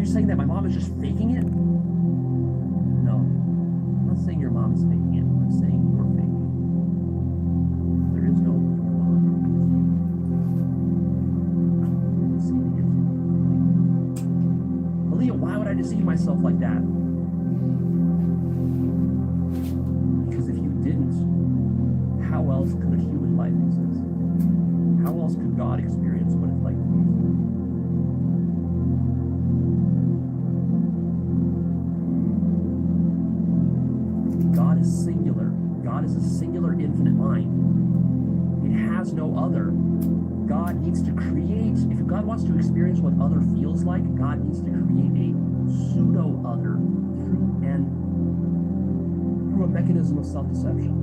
saying that my mom is just faking it? No. I'm not saying your mom is faking it. I'm saying you're faking it. There is no mom. You're deceiving yourself. Aaliyah, why would I deceive myself like that? Because if you didn't, how else could a human life exist? How else could God experience what it's like to be human? God is singular. God is a singular infinite mind. It has no other. God needs to create, if God wants to experience what other feels like, God needs to create a pseudo-other through a mechanism of self-deception.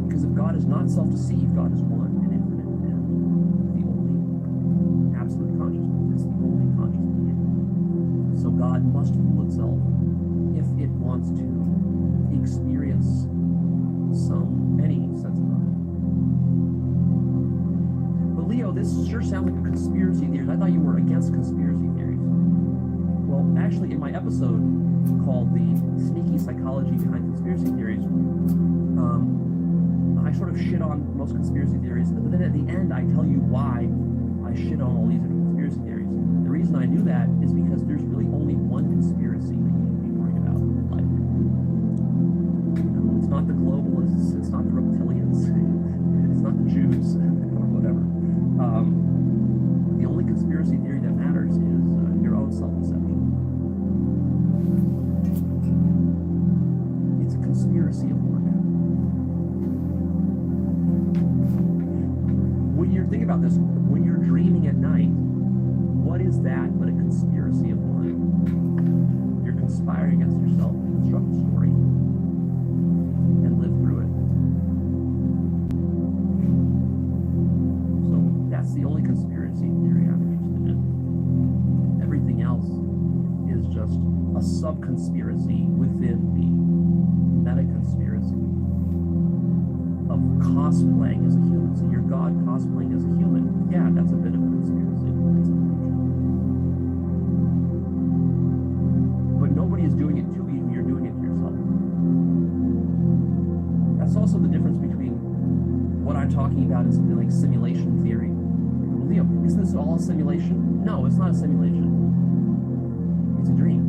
Because if God is not self-deceived, God is one and infinite and the only absolute consciousness. It's the only conscious being. So God must fool itself if it wants to experience any sense of God. But Leo, this sure sounds like a conspiracy theory. I thought you were against conspiracy theories. Well, actually, in my episode called The Sneaky Psychology Behind Conspiracy Theories, I sort of shit on most conspiracy theories, but then at the end I tell you why I shit on all these different conspiracy theories. The reason I knew that is because there's really only one conspiracy that you need to be worried about in life. It's not the globalists, it's not the reptilians, it's not the Jews, or whatever. The only conspiracy theory that matters is your own self-deception. It's a conspiracy of one. Think about this. When you're dreaming at night, what is that but a conspiracy of one? You're conspiring against yourself to construct a story and live through it. So that's the only conspiracy theory I'm interested in. Everything else is just a sub-conspiracy within the meta-conspiracy of cosplaying as a human. So you're God cosplaying as a human. Yeah, that's a bit of a conspiracy. It's an illusion. But nobody is doing it to you, you're doing it to yourself. That's also the difference between what I'm talking about and something like simulation theory. Well, Leo, isn't this all a simulation? No, it's not a simulation. It's a dream.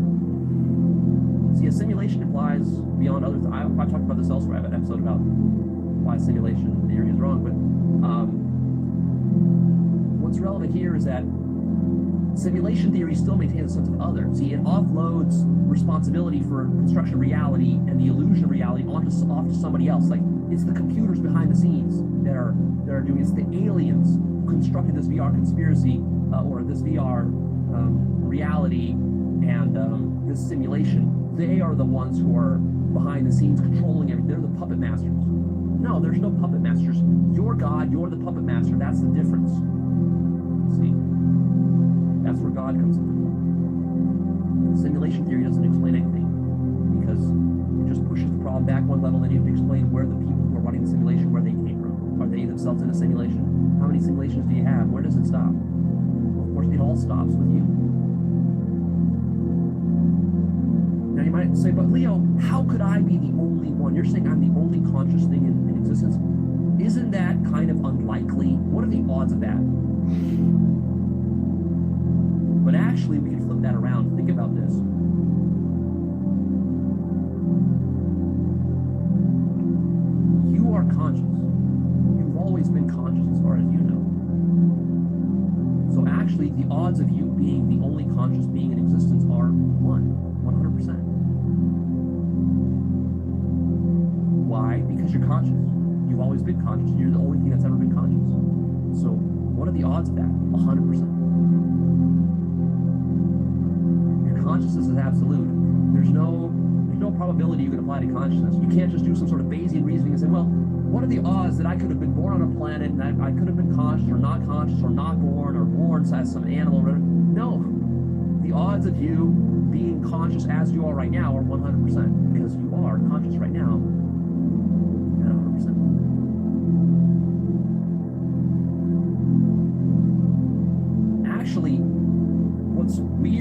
See, a simulation implies beyond others. I've talked about this elsewhere. I have an episode about why simulation theory is wrong, but what's relevant here is that simulation theory still maintains a sense of other. See, it offloads responsibility for construction of reality and the illusion of reality off to somebody else. Like, it's the computers behind the scenes that are doing it. It's the aliens who constructed this VR conspiracy or this VR reality and this simulation. They are the ones who are behind the scenes controlling everything. They're the puppet masters. No, there's no puppet masters. You're God, you're the puppet master. That's the difference. See? That's where God comes into play. Simulation theory doesn't explain anything because it just pushes the problem back one level, and you have to explain where the people who are running the simulation, where they came from. Are they themselves in a simulation? How many simulations do you have? Where does it stop? Well, of course, it all stops with you. Now you might say, but Leo, how could I be the only one? You're saying I'm the only conscious thing in existence. Isn't that kind of unlikely? What are the odds of that? But actually, we can flip that around. Think about this. You are conscious. You've always been conscious as far as you know. So actually, the odds of you being the only conscious being in existence are 100%. Why? Because you're conscious. You've always been conscious. You're the only thing that's ever been conscious. So what are the odds of that? 100%. Your consciousness is absolute. There's no probability you can apply to consciousness. You can't just do some sort of Bayesian reasoning and say, well, what are the odds that I could have been born on a planet and I could have been conscious or not born as some animal? No. The odds of you being conscious as you are right now are 100% because you are conscious right now at 100%. Actually, what's weird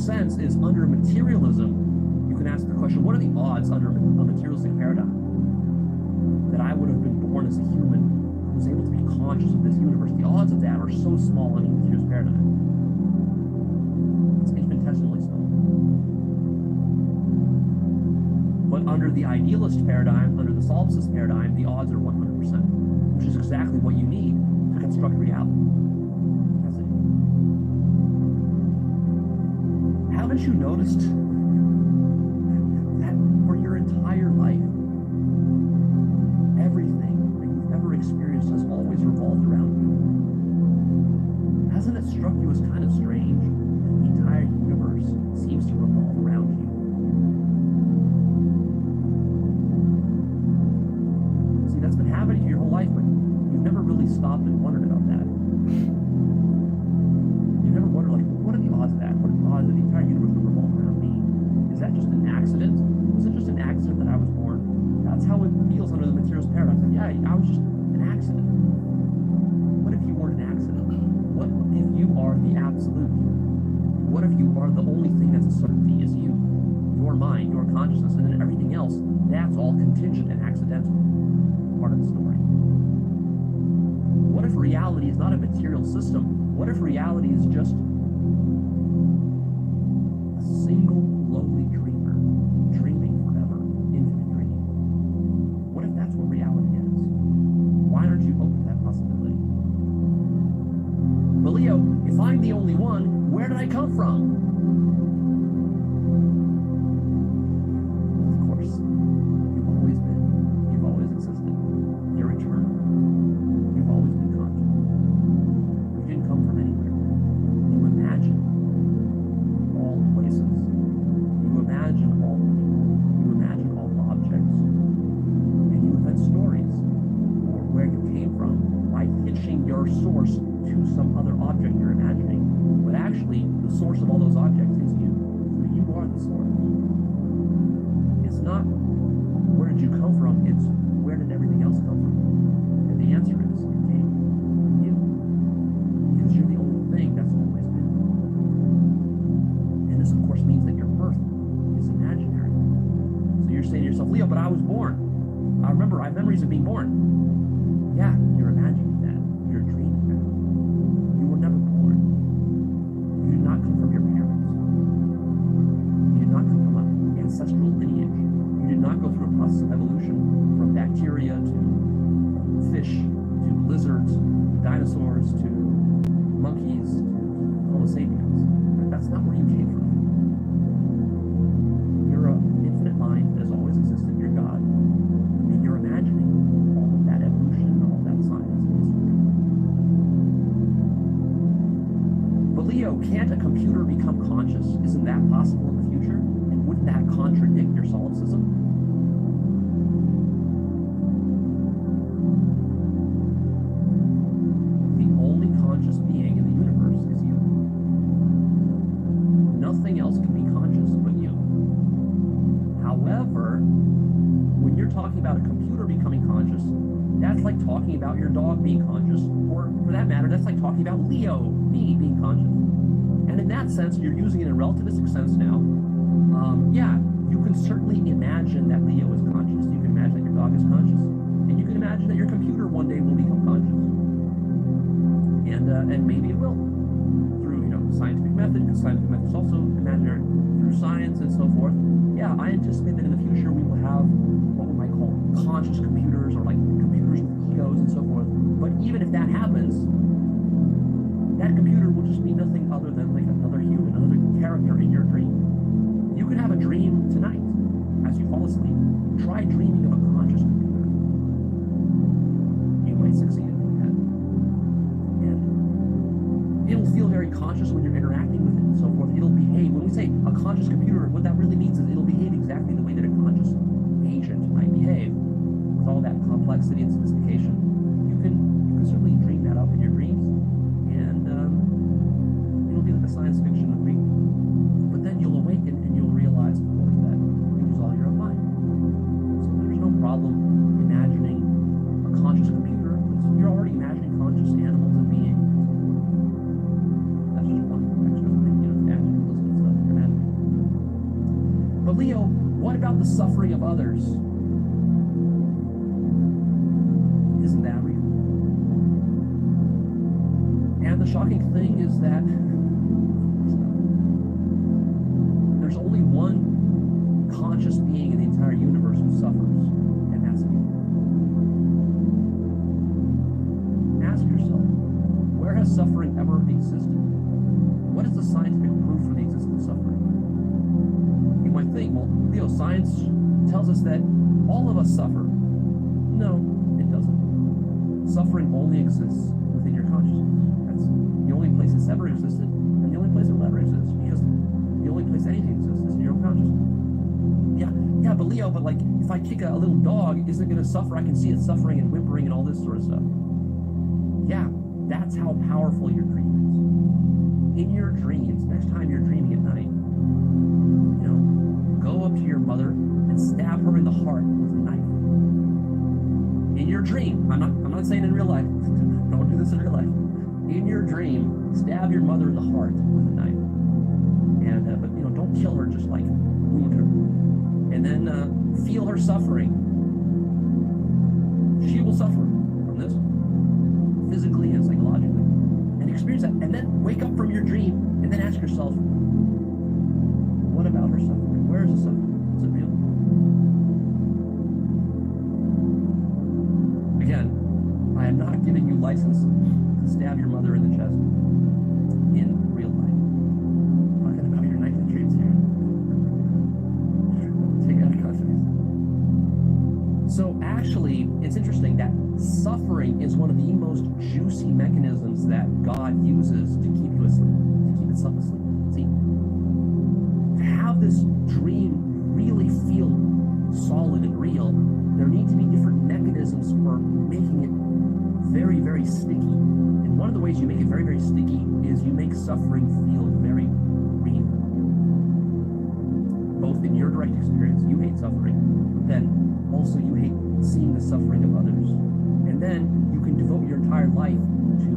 sense is under materialism, you can ask the question, what are the odds under a materialistic paradigm that I would have been born as a human who was able to be conscious of this universe? The odds of that are so small under the materialist paradigm. It's infinitesimally small. But under the idealist paradigm, under the solipsist paradigm, the odds are 100%, which is exactly what you need to construct reality. That's it. Haven't you noticed that for your entire life, everything that you've ever experienced has always revolved around you? Hasn't it struck you as kind of strange that the entire universe seems to revolve around you? See, that's been happening to your whole life, but you've never really stopped and wondered about that. You never wondered, like, what are the odds of that? What are the odds that the entire universe would revolve around me? Is that just an accident? Was it just an accident that I was born? That's how it feels under the materialist paradigm. Like, yeah, I was just an accident. What if you weren't an accident? What if you are the absolute? What if you are the only thing that's a certainty is you? Your mind, your consciousness, and then everything else, that's all contingent and accidental. Part of the story. What if reality is not a material system? What if reality is just a single lonely dreamer dreaming forever, infinite dreaming? What if that's what reality is? Why aren't you open to that possibility? But Leo, if I'm the only one, where did I come from? Of course, you've always been. You've always existed. You're eternal. You've always been conscious. You didn't come from anywhere. You imagine all places. You imagine all people. You imagine all objects. And you invent stories for where you came from by hitching your source to some other object you're imagining. But actually, the source of all those objects is you. So you are the source. It's not where did you come from, it's where did everything else come from? And the answer is it came from you. Because you're the only thing that's always been. And this, of course, means that your birth is imaginary. So you're saying to yourself, Leo, but I was born. I remember, I have memories of being born. Yeah, you're imagining that. You're dreaming that. You were never born. You did not come from your parents. You did not come from an ancestral lineage. You did not go through a process of evolution from bacteria to fish, to lizards, to dinosaurs, to monkeys, to Homo sapiens. That's not where you came from. You're an infinite mind that has always existed. You're God. And you're imagining all of that evolution and all of that science. But Leo, can't a computer become conscious? Isn't that possible in the future? And wouldn't that contradict your solipsism? The only conscious being in the universe is you. Nothing else can be conscious but you. However, when you're talking about a computer becoming conscious, that's like talking about your dog being conscious, or for that matter, that's like talking about Leo, me, being conscious. And in that sense, you're using it in a relativistic sense now. Yeah, you can certainly imagine that Leo is conscious. You can imagine that your dog is conscious. And you can imagine that your computer one day will become conscious. And maybe it will. Through, scientific method, because scientific method is also imaginary, through science and so forth. Yeah, I anticipate that in the future we will have what we might call conscious computers, or like computers with egos and so forth. But even if that happens, that computer will just be nothing other than like another human, another character in your dream. You could have a dream tonight as you fall asleep. Try dreaming of a conscious computer. You might succeed in doing that. And it'll feel very conscious when you're interacting with it and so forth. It'll behave. When we say a conscious computer, what that really means is it'll behave exactly the way that a conscious agent might behave. With all that complexity and sophistication, you can certainly dream that up in your dreams. And it'll be like a science fiction movie. But then you'll awaken and you'll realize, of course, that it was all your own mind. So there's no problem imagining a conscious computer. You're already imagining conscious animals and beings. That's just one extra thing, to add to your list of stuff. the suffering of others. Isn't that real? And the shocking thing is that there's only one conscious being in the entire universe who suffers, and that's you. Ask yourself, where has suffering ever existed? What is the scientific proof for the existence of suffering? You might think, well, Leo, science tells us that all of us suffer. No, it doesn't. Suffering only exists within your consciousness. That's the only place it's ever existed, and the only place it will ever exist, because the only place anything exists is in your own consciousness. Yeah, but Leo, but like, if I kick a little dog, isn't it going to suffer? I can see it suffering and whimpering and all this sort of stuff. Yeah, that's how powerful your dream is. In your dreams, next time you're dreaming at night, go up to your mother and stab her in the heart with a knife. In your dream, I'm not saying in real life. Don't do this in real life. In your dream, stab your mother in the heart with a knife. And but don't kill her, just like wound her. And then feel her suffering. She will suffer from this, physically and psychologically. And experience that. And then wake up from your dream and then ask yourself, what about her suffering? Where is the suffering? Is it real? Again, I am not giving you license to stab your mother in the chest in real life. I'm not going to cover your nightly dreams here. Take out of context. So actually, it's interesting that suffering is one of the most juicy mechanisms that God uses to keep you asleep, to keep itself asleep. See, to have this dream really feel solid and real, there need to be different mechanisms for making it very, very sticky. And one of the ways you make it very, very sticky is you make suffering feel very real. Both in your direct experience, you hate suffering, but then also you hate seeing the suffering of others. And then you can devote your entire life to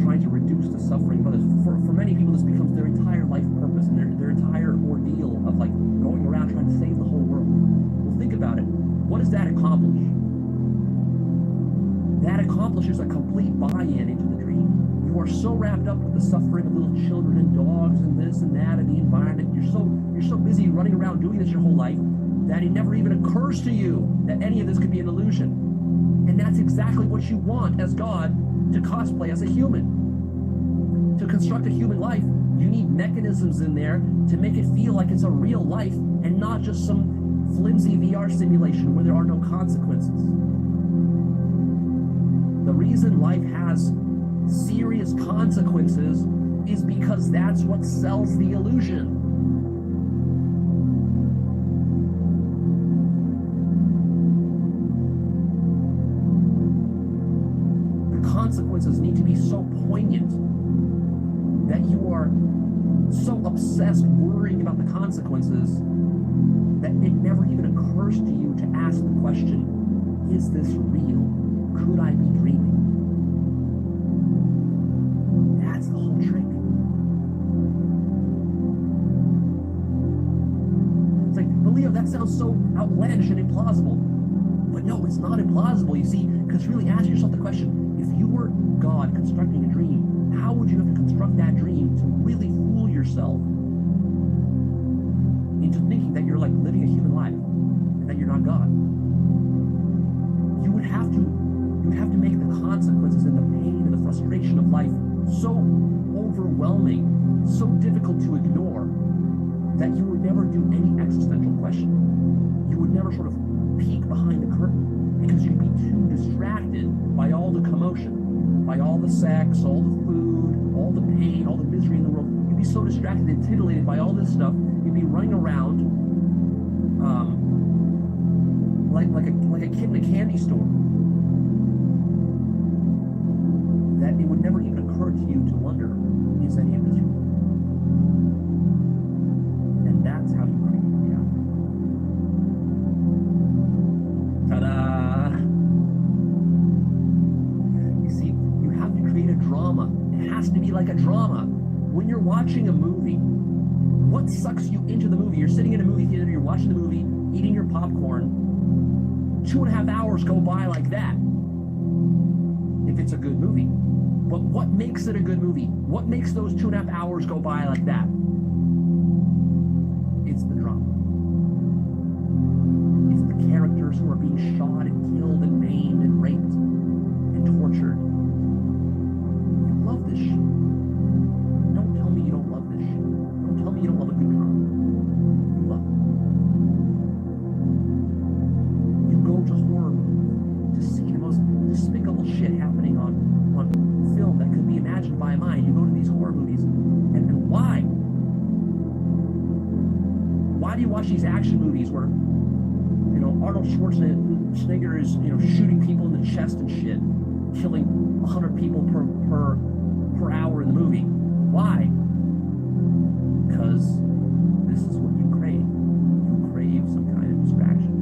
trying to reduce the suffering of others. For many people, this becomes their entire life purpose and their entire ordeal of like going around trying to save the whole world. Well, think about it. What does that accomplish? That accomplishes a complete buy-in into the dream. You are so wrapped up with the suffering of little children and dogs and this and that and the environment. You're so busy running around doing this your whole life that it never even occurs to you that any of this could be an illusion. And that's exactly what you want as God to cosplay as a human. To construct a human life, you need mechanisms in there to make it feel like it's a real life and not just some flimsy VR simulation where there are no consequences. The reason life has serious consequences is because that's what sells the illusion. Consequences need to be so poignant that you are so obsessed worrying about the consequences that it never even occurs to you to ask the question, is this real? Could I be dreaming? That's the whole trick. It's like, but Leo, that sounds so outlandish and implausible. But no, it's not implausible, you see, because really ask yourself the question, if you were God constructing a dream, how would you have to construct that dream to really fool yourself into thinking that you're like living a human life and that you're not God? You would have to make the consequences and the pain and the frustration of life so overwhelming, so difficult to ignore, that you would never do any existential questioning. You would never sort of peek behind the curtain because you'd be too distracted by all the commotion, by all the sex, all the food, all the pain, all the misery in the world. You'd be so distracted and titillated by all this stuff. You'd be running around like a kid in a candy store. That it would never even occur to you to wonder, is any of this real? And that's how you create reality. Ta-da! You see, you have to create a drama. It has to be like a drama. When you're watching a movie, What sucks you into the movie? You're sitting in a movie theater, you're watching the movie, eating your popcorn. 2.5 hours go by like that. If it's a good movie. But what makes it a good movie? What makes those 2.5 hours go by like that? It's the drama. It's the characters who are being shot and killed and maimed and raped and tortured. You love this shit. Don't tell me you don't love this shit. Don't tell me you don't love a good drama. You love it. You go to horror movies to see the most despicable shit happening on film that could be imagined by a mind. You go to these horror movies, and why? Why do you watch these action movies where, you know, Arnold Schwarzenegger is, you know, shooting people in the chest and shit, killing 100 people per hour in the movie? Why? Because this is what you crave. You crave some kind of distraction.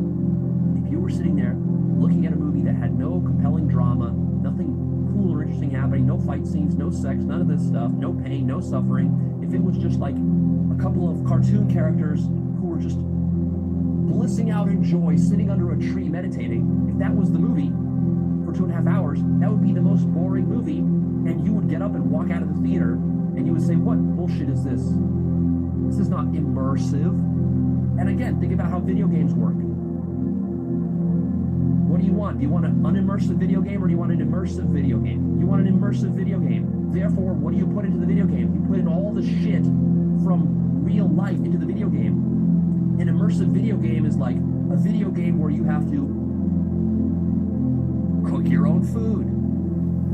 If you were sitting there looking at a movie that had no compelling drama, nothing cool or interesting happening, no fight scenes, no sex, none of this stuff, no pain, no suffering, if it was just like a couple of cartoon characters who were just blissing out in joy, sitting under a tree meditating, if that was the movie for 2.5 hours, that would be the most boring movie, and you would get up and walk out of the theater, and you would say, what bullshit is this? This is not immersive. And again, think about how video games work. What do you want? Do you want an unimmersive video game, or do you want an immersive video game? You want an immersive video game. Therefore, what do you put into the video game? You put in all the shit from real life into the video game. An immersive video game is like a video game where you have to cook your own food.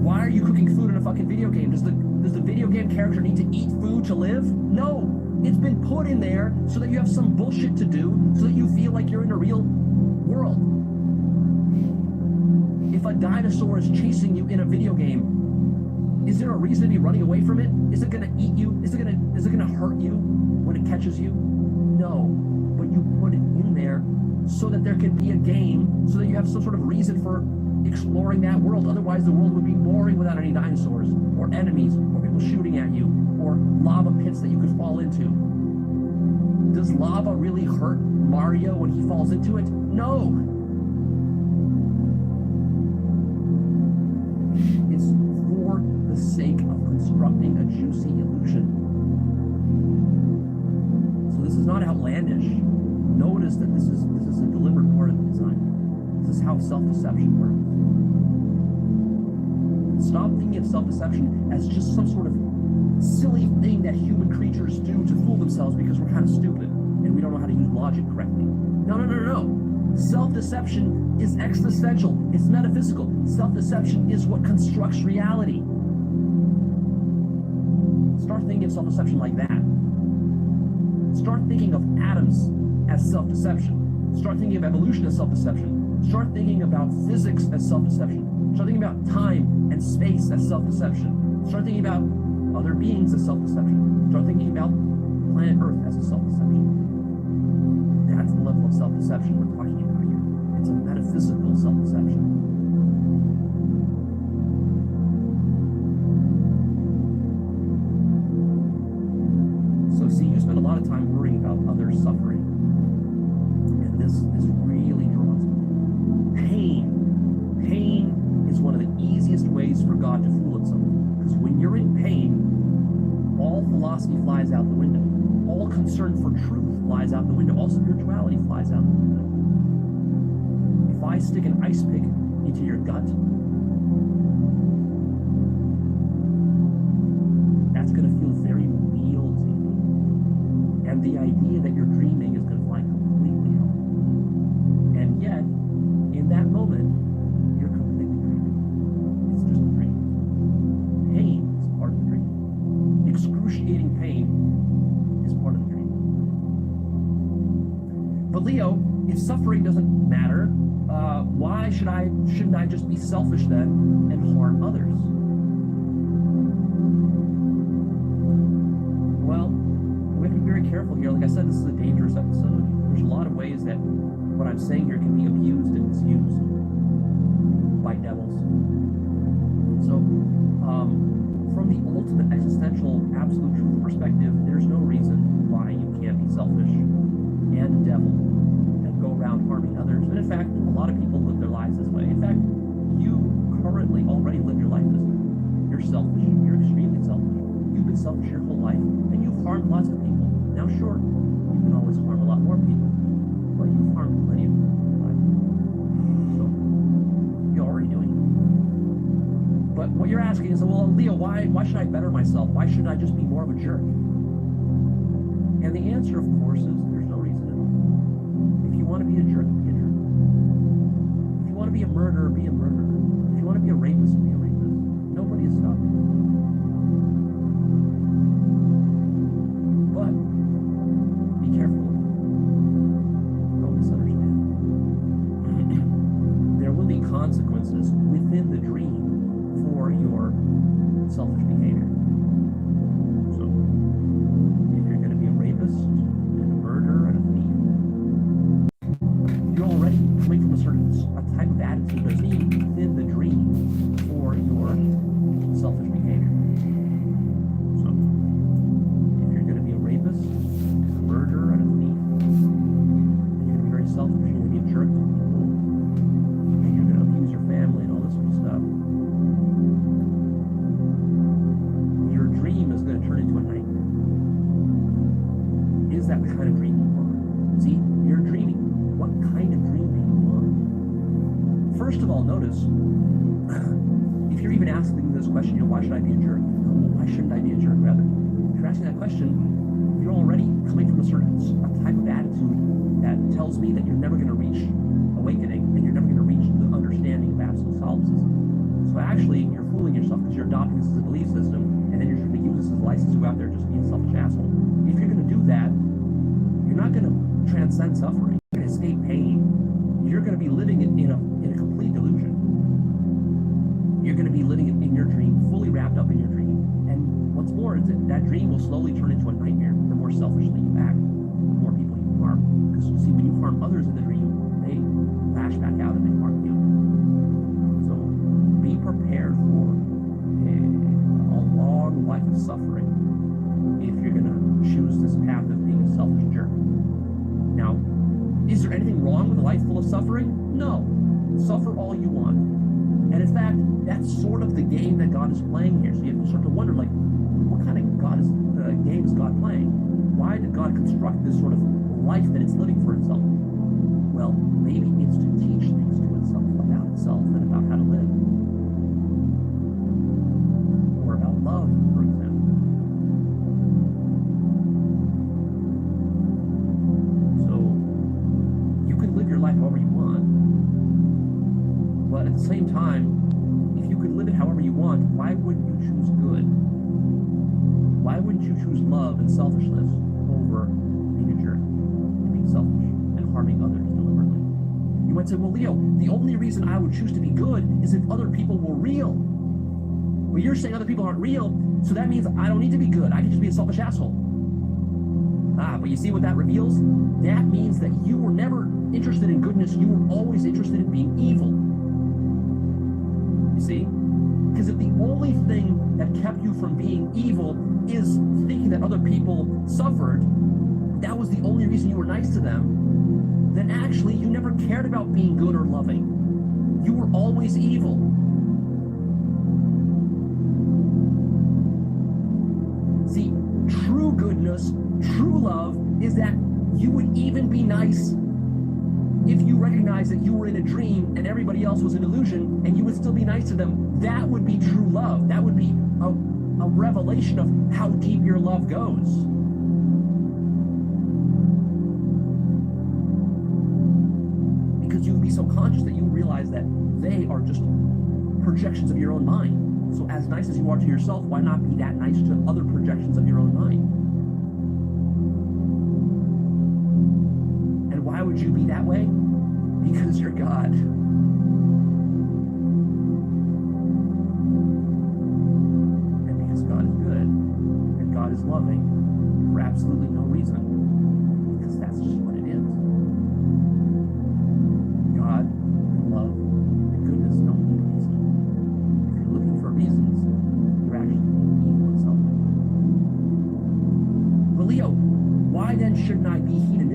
Why are you cooking food in a fucking video game? Does the video game character need to eat food to live? No. It's been put in there so that you have some bullshit to do, so that you feel like you're in a real world. If a dinosaur is chasing you in a video game, is there a reason to be running away from it? Is it gonna eat you? Is it gonna hurt you when it catches you? No. But you put it in there so that there can be a game, so that you have some sort of reason for exploring that world. Otherwise, the world would be boring without any dinosaurs, or enemies, or people shooting at you, or lava pits that you could fall into. Does lava really hurt Mario when he falls into it? No. It's for the sake of constructing a juicy illusion. So this is not outlandish. Notice that this is a deliberate part of the design. This is how self-deception works. Stop thinking of self-deception as just some sort of silly thing that human creatures do to fool themselves because we're kind of stupid and we don't know how to use logic correctly. No. Self-deception is existential. It's metaphysical. Self-deception is what constructs reality. Start thinking of self-deception like that. Start thinking of atoms as self-deception. Start thinking of evolution as self-deception. Start thinking about physics as self-deception. Start thinking about time and space as self-deception. Start thinking about other beings as self-deception. Start thinking about planet Earth as a self-deception. That's the level of self-deception we're talking about here. It's a metaphysical self-deception. So see, you spend a lot of time worrying about others suffering. And this really draws pain. Pain is one of the easiest ways for God to fool itself. Because when you're in pain, all philosophy flies out the window. All concern for truth flies out the window. All spirituality flies out the window. If I stick an ice pick into your gut, that's going to feel very real to you. And the idea that you're dreaming is going to fly completely out. And yet, in that moment, you're completely dreaming. It's just a dream. Pain is part of the dream. Excruciating pain is part of the dream. But Leo, if suffering doesn't matter, why shouldn't I just be selfish then and harm others? Well, we have to be very careful here. Like I said, this is a dangerous episode. There's a lot of ways that what I'm saying here can be abused and misused by devils. So, from the ultimate existential absolute truth perspective, there's no reason why you can't be selfish and a devil and go around harming others. And in fact, a lot of people live their lives this way. In fact, you currently already live your life this way. You're selfish. You're extremely selfish. You've been selfish your whole life, and you've harmed lots of people. Now, sure, you can always harm a lot more people, but you've harmed plenty of people. So, you're already doing it. But what you're asking is, well, Leo, why should I better myself? Why shouldn't I just be more of a jerk? And the answer, of course, is there's no reason at all. If you want to be a jerk, be a jerk. If you want to be a murderer, be a murderer. If you want to be a rapist, be a rapist. Nobody is stopping you. But be careful. Don't misunderstand. There will be consequences within the dream for your selfish behavior. So, if you're going to be a rapist, and a murderer, and a thief, you're already coming from a type of attitude that's within the dream for your selfish behavior. So, if you're going to be a rapist, and a murderer, and a thief, you're going to be very selfish. You're going to be a jerk to people, and you're going to abuse your family and all this sort of stuff. Your dream is going to turn into a nightmare. Is that the kind of dream you want? See, you're dreaming. What kind of dream do you want? First of all, notice, if you're even asking this question, why should I be a jerk? Why shouldn't I be a jerk, rather? If you're asking that question, you're already coming from a type of attitude that tells me that you're never going to reach awakening, and you're never going to reach the understanding of absolute solipsism. So actually, you're fooling yourself because you're adopting this as a belief system, and then you're just going to use this as a license to go out there and just be a selfish asshole. If you're going to do that, you're not going to transcend suffering. You're going to escape pain. You're going to be living in a complete delusion. You're going to be living in your dream, fully wrapped up in your dream. And what's more is that dream will slowly turn into a nightmare the more selfishly you act, the more people you harm. Because see, when you harm others in the dream, they lash back out and they harm you. So be prepared for a long life of suffering if you're going to choose this path of being a selfish jerk. Now, is there anything wrong with a life full of suffering? No. Suffer all you want. And in fact, that's sort of the game that God is playing here. So you have to start to wonder, like, what kind of game is God playing? Why did God construct this sort of life that it's living for itself? Well, maybe it's to teach things to itself about itself and about how to live. Or about love, for example. So, you can live your life however you want, but at the same time, if you could live it however you want, why wouldn't you choose good? Why wouldn't you choose love and selfishness over being a jerk and being selfish and harming others deliberately? You might say, well, Leo, the only reason I would choose to be good is if other people were real. Well, you're saying other people aren't real, so that means I don't need to be good. I can just be a selfish asshole. But you see what that reveals? That means that you were never interested in goodness. You were always interested in being evil. You see? Because if the only thing that kept you from being evil is thinking that other people suffered, that was the only reason you were nice to them, then actually you never cared about being good or loving. You were always evil. See, true goodness, true love is that you would even be nice if you recognize that you were in a dream and everybody else was an illusion, and you would still be nice to them. That would be true love. That would be a revelation of how deep your love goes. Because you would be so conscious that you realize that they are just projections of your own mind. So as nice as you are to yourself, why not be that nice to other projections of your own mind? And why would you be that way? Because you're God. And because God is good, and God is loving, for absolutely no reason. Because that's just what it is. God and love and goodness don't need a reason. If you're looking for reasons, you're actually being evil and selfish. But Leo, why then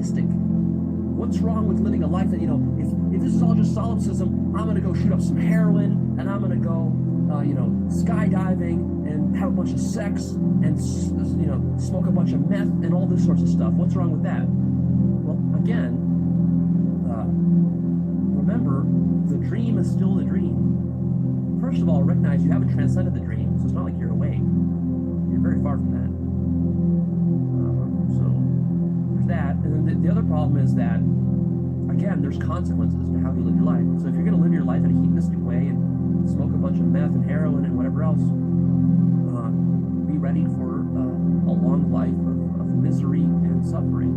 sadistic. What's wrong with living a life that, if this is all just solipsism, I'm going to go shoot up some heroin, and I'm going to go, skydiving, and have a bunch of sex, and, smoke a bunch of meth, and all this sorts of stuff. What's wrong with that? Well, again, remember, the dream is still the dream. First of all, recognize you haven't transcended the dream, so it's not like you're awake. You're very far from that. So there's that. And then the other problem is that, again, there's consequences to how you live your life. So if you're going to live your life in a hedonistic way and smoke a bunch of meth and heroin and whatever else, be ready for a long life of misery and suffering.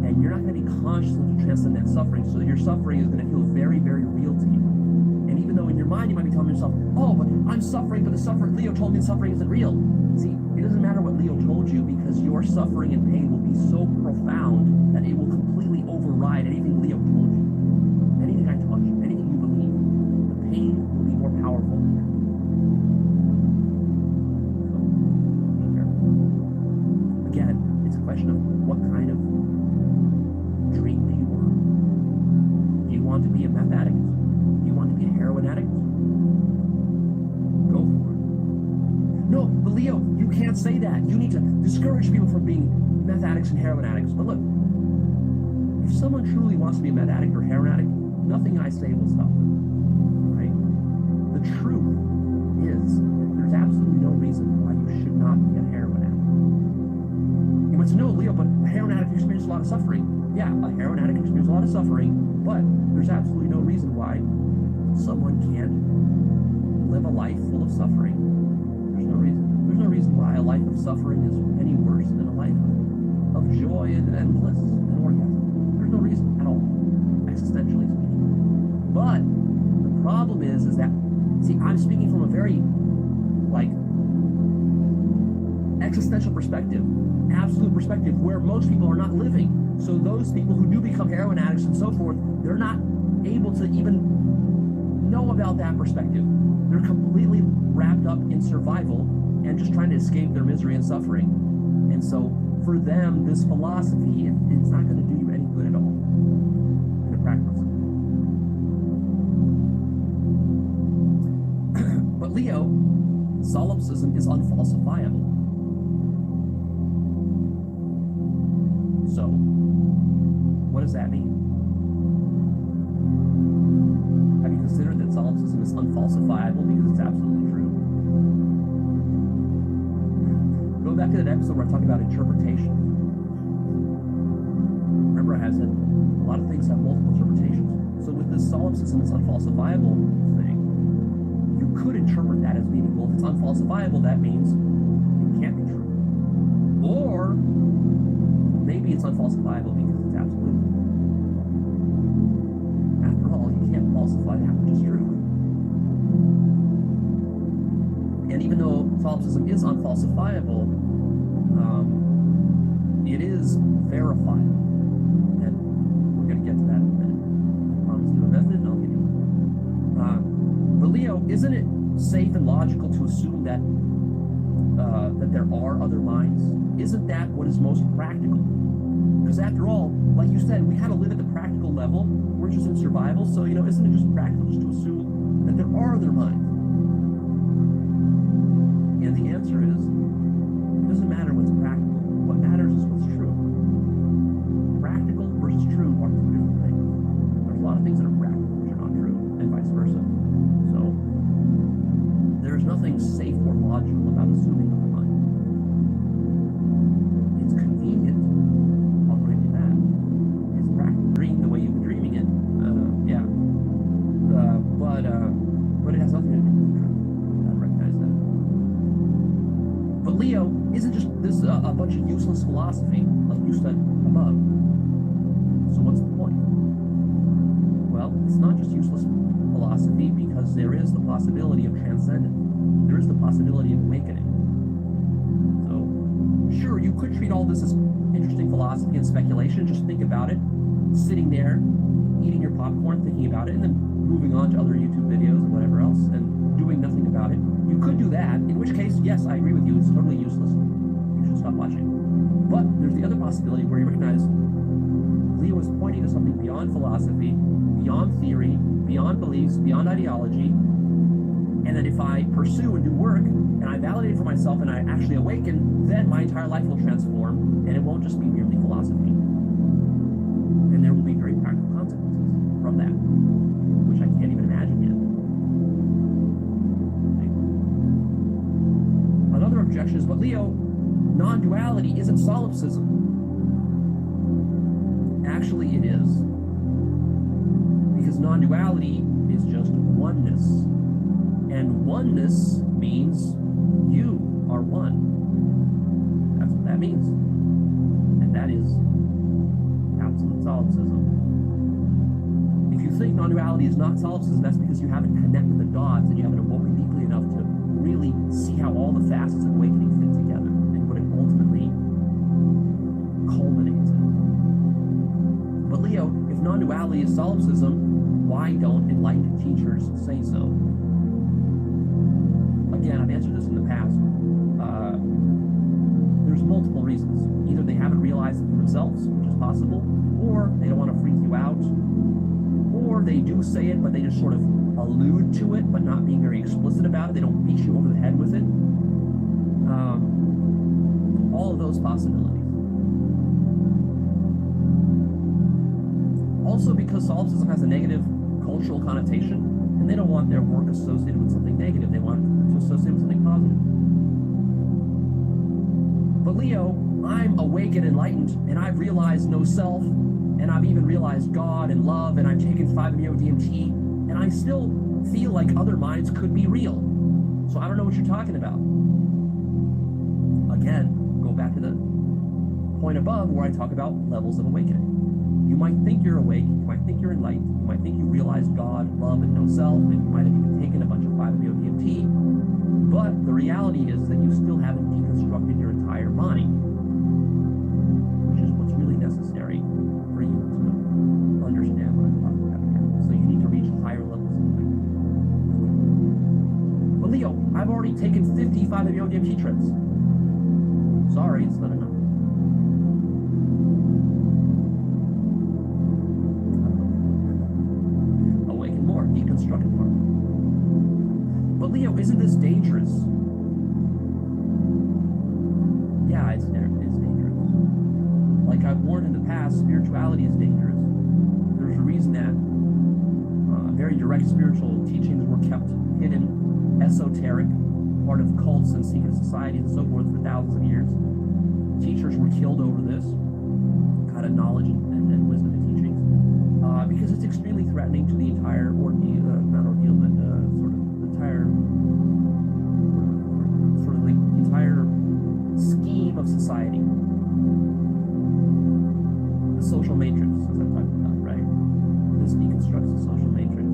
And you're not going to be conscious enough to transcend that suffering, so your suffering is going to feel very, very real to you. And even though in your mind you might be telling yourself, oh, but I'm suffering, but the suffering, Leo told me suffering isn't real. See, it doesn't matter what Leo told you, because your suffering and pain will be so profound that it will completely override anything Leo told you. Anything I taught you, anything you believe, the pain will be more powerful than that. So, be careful. Again, it's a question of what kind of dream do you want? Do you want to be a meth addict? Do you want to be a heroin addict? Go for it. No, but Leo, you can't say that. You need to discourage people from being meth addicts and heroin addicts. But look, if someone truly wants to be a meth addict or heroin addict, nothing I say will stop them. Right? The truth is that there's absolutely no reason why you should not be a heroin addict. You might say, no, Leo, but a heroin addict experiences a lot of suffering. Yeah, a heroin addict experiences a lot of suffering, but there's absolutely no reason why someone can't live a life full of suffering. There's no reason. There's no reason why a life of suffering is any worse than a life of joy and bliss and orgasm. There's no reason at all, existentially speaking. But the problem is that, see, I'm speaking from a very, existential perspective, absolute perspective, where most people are not living. So those people who do become heroin addicts and so forth, they're not able to even know about that perspective. They're completely wrapped up in survival and just trying to escape their misery and suffering. And so for them, this philosophy, it's not going to do you any good at all in the practice. But Leo, solipsism is unfalsifiable. So, what does that mean? Have you considered that solipsism is unfalsifiable because it's absolutely true? Go back to that episode where I talked about interpretation. Remember, I said a lot of things have multiple interpretations. So with this solipsism is unfalsifiable thing, you could interpret that as meaning, well, if it's unfalsifiable, that means it can't be true. Or maybe it's unfalsifiable because it's absolute. After all, you can't falsify that which is true. And even though solipsism is unfalsifiable, it is verifiable. And we're going to get to that in a minute. I promised you a method, and I'll give you one. But Leo, isn't it safe and logical to assume that that there are other minds? Isn't that what is most practical? Because after all, like you said, we kind of live at the practical level. We're just in survival, so isn't it just practical just to assume that there are other minds? And the answer is, it doesn't matter what's practical. What matters is what's true. Practical versus true are two different things. There's a lot of things that are practical which are not true, and vice versa. So there's nothing safe or logical about assuming other minds. It's convenient. I'll grant you that. It's practical. Dream the way you've been dreaming it. Yeah. But it has nothing to do with the truth. I recognize that. But Leo, isn't just this a bunch of useless philosophy, like you said above? So what's the point? Well, it's not just useless philosophy because there is the possibility of transcendence. There is the possibility of awakening. So, sure, you could treat all this as interesting philosophy and speculation. Just think about it, sitting there, eating your popcorn, thinking about it, and then moving on to other YouTube videos and whatever else, and doing nothing about it. You could do that, in which case, yes, I agree with you, it's totally useless. you should stop watching. But there's the other possibility where you recognize Leo is pointing to something beyond philosophy, beyond theory, beyond beliefs, beyond ideology, and that if I pursue and do work, and I validate it for myself, and I actually awaken, then my entire life will transform, and it won't just be merely philosophy. And there will be very practical consequences from that, which I can't even imagine yet. Okay. Another objection is, but Leo, non-duality isn't solipsism. Actually, it is. Because non-duality is just oneness. And oneness means you are one. That's what that means. And that is absolute solipsism. If you think non-duality is not solipsism, that's because you haven't connected the dots and you haven't awoken deeply enough to really see how all the facets of awakening fit together and what it ultimately culminates in. But Leo, if non-duality is solipsism, why don't enlightened teachers say so? Again, I've answered this in the past. There's multiple reasons. Either they haven't realized it for themselves, which is possible, or they don't want to freak you out, or they do say it, but they just sort of allude to it, but not being very explicit about it. They don't beat you over the head with it. All of those possibilities. Also, because solipsism has a negative cultural connotation, and they don't want their work associated with something negative. They want it to associate with something positive. But Leo, I'm awake and enlightened, and I've realized no self, and I've even realized God and love, and I've taken 5-MeO-DMT, and I still feel like other minds could be real. So I don't know what you're talking about. Again, go back to the point above where I talk about levels of awakening. You might think you're awake, you might think you're enlightened, you might think you realize God, love, and no self, and you might have even taken a bunch of 5-MeO-DMT, but the reality is that you still haven't deconstructed your entire mind, which is what's really necessary for you to understand what I'm talking about here. So you need to reach higher levels of awakening. But Leo, I've already taken 50 5-MeO-DMT trips. Sorry, it's not enough. Deconstructed part. But Leo, isn't this dangerous? Yeah, it's dangerous. Like I've warned in the past, spirituality is dangerous. There's a reason that very direct spiritual teachings were kept hidden, esoteric, part of cults and secret societies and so forth for thousands of years. Teachers were killed over this kind of knowledge and wisdom and teachings. Because it's extremely threatening to the entire ordeal, not ordeal, but sort of the entire scheme of society. The social matrix, as I'm talking about, right? This deconstructs the social matrix.